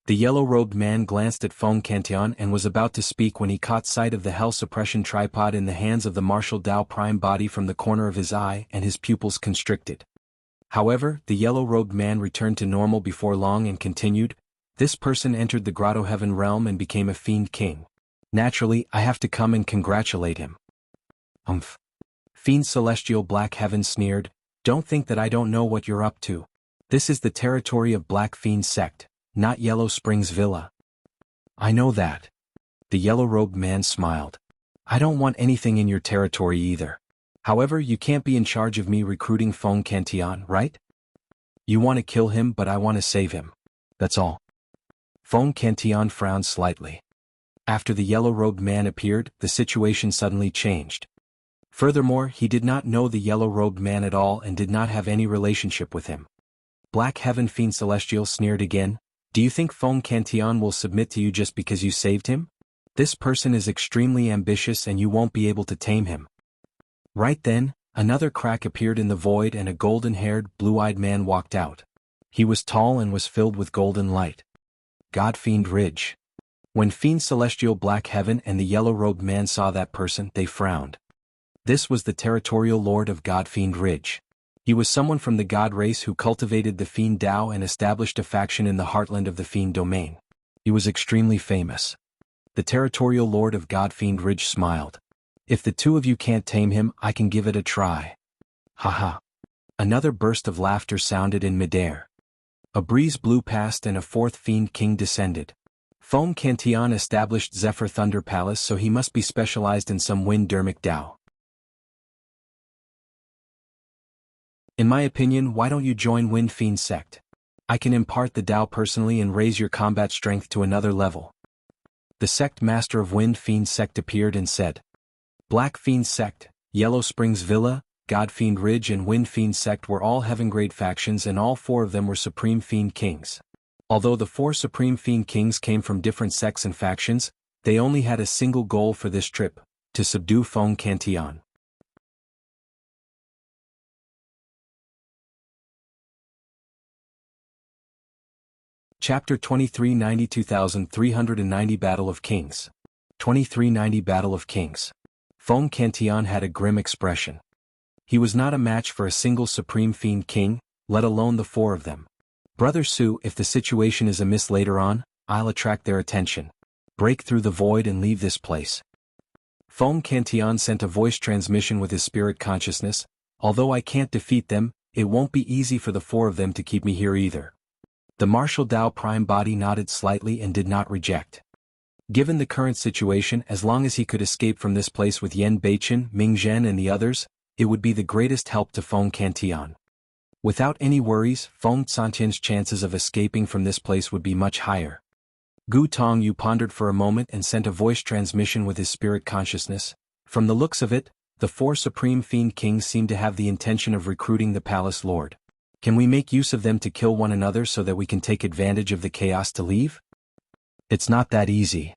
The yellow-robed man glanced at Feng Kentian and was about to speak when he caught sight of the Hell Suppression Tripod in the hands of the martial Dao Prime body from the corner of his eye and his pupils constricted. However, the yellow-robed man returned to normal before long and continued, this person entered the Grotto-heaven realm and became a Fiend King. Naturally, I have to come and congratulate him. Fiend Celestial Black Heaven sneered, don't think that I don't know what you're up to. This is the territory of Black Fiend Sect, not Yellow Springs Villa. I know that. The yellow-robed man smiled. I don't want anything in your territory either. However, you can't be in charge of me recruiting Feng Kentian, right? You want to kill him but I want to save him. That's all. Feng Kentian frowned slightly. After the yellow-robed man appeared, the situation suddenly changed. Furthermore, he did not know the yellow-robed man at all and did not have any relationship with him. Black Heaven Fiend Celestial sneered again, do you think Feng Kentian will submit to you just because you saved him? This person is extremely ambitious and you won't be able to tame him. Right then, another crack appeared in the void and a golden-haired, blue-eyed man walked out. He was tall and was filled with golden light. Godfiend Ridge. When Fiend Celestial Black Heaven and the yellow-robed man saw that person, they frowned. This was the territorial lord of Godfiend Ridge. He was someone from the god race who cultivated the Fiend Dao and established a faction in the heartland of the Fiend domain. He was extremely famous. The territorial lord of Godfiend Ridge smiled. If the two of you can't tame him, I can give it a try. Haha. Another burst of laughter sounded in midair. A breeze blew past and a fourth Fiend King descended. Foam Cantillon established Zephyr Thunder Palace, so he must be specialized in some Wind Dharmic Dao. In my opinion, why don't you join Wind Fiend sect? I can impart the Dao personally and raise your combat strength to another level. The sect master of Wind Fiend sect appeared and said, Black Fiend sect, Yellow Springs Villa, God Fiend Ridge and Wind Fiend sect were all heaven-grade factions, and all 4 of them were Supreme Fiend Kings. Although the 4 Supreme Fiend Kings came from different sects and factions, they only had a single goal for this trip: to subdue Foam Cantillon. Chapter 2390 2390 Battle of Kings. 2390 Battle of Kings. Foam Cantillon had a grim expression. He was not a match for a single Supreme Fiend King, let alone the 4 of them. Brother Su, if the situation is amiss later on, I'll attract their attention. Break through the void and leave this place. Foam Cantillon sent a voice transmission with his spirit consciousness. Although I can't defeat them, it won't be easy for the 4 of them to keep me here either. The martial Dao Prime Body nodded slightly and did not reject. Given the current situation, as long as he could escape from this place with Yen Beichen, Ming Zhen and the others, it would be the greatest help to Foam Cantillon. Without any worries, Foam Cantillon's chances of escaping from this place would be much higher. Gu Tongyu pondered for a moment and sent a voice transmission with his spirit consciousness. From the looks of it, the 4 Supreme Fiend Kings seem to have the intention of recruiting the Palace Lord. Can we make use of them to kill one another so that we can take advantage of the chaos to leave? It's not that easy.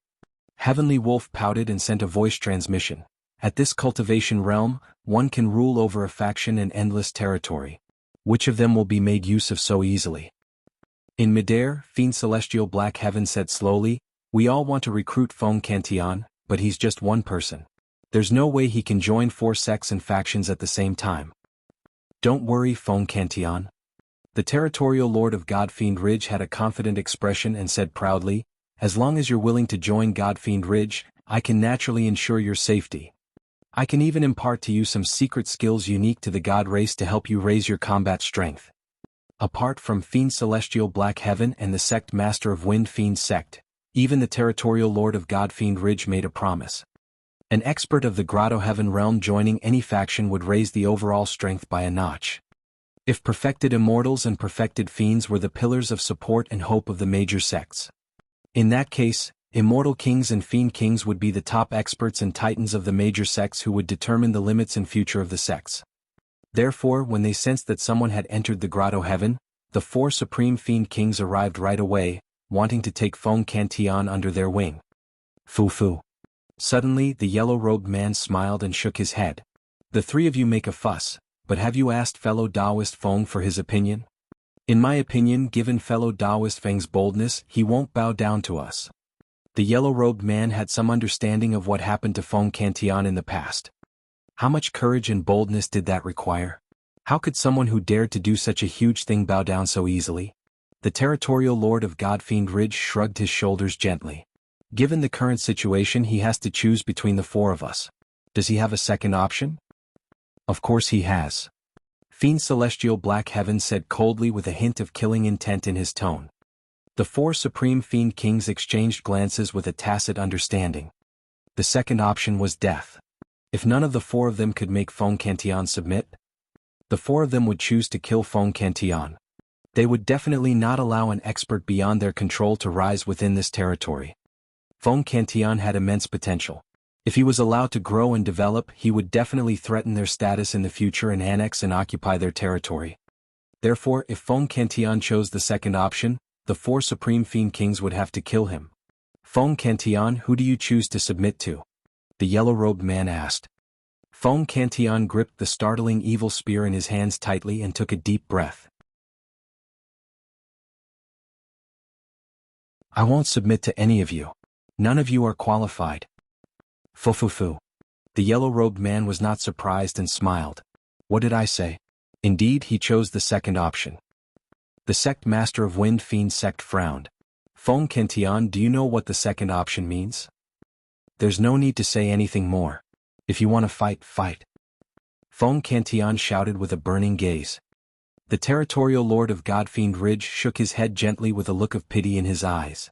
Heavenly Wolf pouted and sent a voice transmission. At this cultivation realm, one can rule over a faction and endless territory. Which of them will be made use of so easily? In midair, Fiend Celestial Black Heaven said slowly, we all want to recruit Foam Cantillon, but he's just one person. There's no way he can join 4 sects and factions at the same time. Don't worry, Foam Cantillon. The territorial lord of God Fiend Ridge had a confident expression and said proudly, as long as you're willing to join God Fiend Ridge, I can naturally ensure your safety. I can even impart to you some secret skills unique to the God race to help you raise your combat strength. Apart from Fiend Celestial Black Heaven and the sect master of Wind Fiend sect, even the territorial lord of God Fiend Ridge made a promise. An expert of the Grotto-heaven realm joining any faction would raise the overall strength by a notch. If perfected immortals and perfected fiends were the pillars of support and hope of the major sects. In that case, immortal kings and fiend kings would be the top experts and titans of the major sects who would determine the limits and future of the sects. Therefore, when they sensed that someone had entered the Grotto-heaven, the 4 Supreme Fiend Kings arrived right away, wanting to take Foam Cantillon under their wing. Foo-foo. Suddenly, the yellow-robed man smiled and shook his head. The 3 of you make a fuss, but have you asked fellow Taoist Feng for his opinion? In my opinion, given fellow Taoist Feng's boldness, he won't bow down to us. The yellow-robed man had some understanding of what happened to Foam Cantillon in the past. How much courage and boldness did that require? How could someone who dared to do such a huge thing bow down so easily? The territorial lord of God Fiend Ridge shrugged his shoulders gently. Given the current situation, he has to choose between the 4 of us. Does he have a second option? Of course he has. Fiend Celestial Black Heaven said coldly with a hint of killing intent in his tone. The 4 Supreme Fiend Kings exchanged glances with a tacit understanding. The second option was death. If none of the 4 of them could make Foam Cantillon submit, the 4 of them would choose to kill Foam Cantillon. They would definitely not allow an expert beyond their control to rise within this territory. Foam Cantillon had immense potential. If he was allowed to grow and develop, he would definitely threaten their status in the future and annex and occupy their territory. Therefore, if Foam Cantillon chose the second option, the 4 Supreme Fiend Kings would have to kill him. Foam Cantillon, who do you choose to submit to? The yellow-robed man asked. Foam Cantillon gripped the startling evil spear in his hands tightly and took a deep breath. I won't submit to any of you. None of you are qualified. Foo-foo-foo. The yellow-robed man was not surprised and smiled. What did I say? Indeed, he chose the second option. The sect master of Wind Fiend sect frowned. Foam Cantillon, do you know what the second option means? There's no need to say anything more. If you want to fight, fight. Foam Cantillon shouted with a burning gaze. The territorial lord of God Fiend Ridge shook his head gently with a look of pity in his eyes.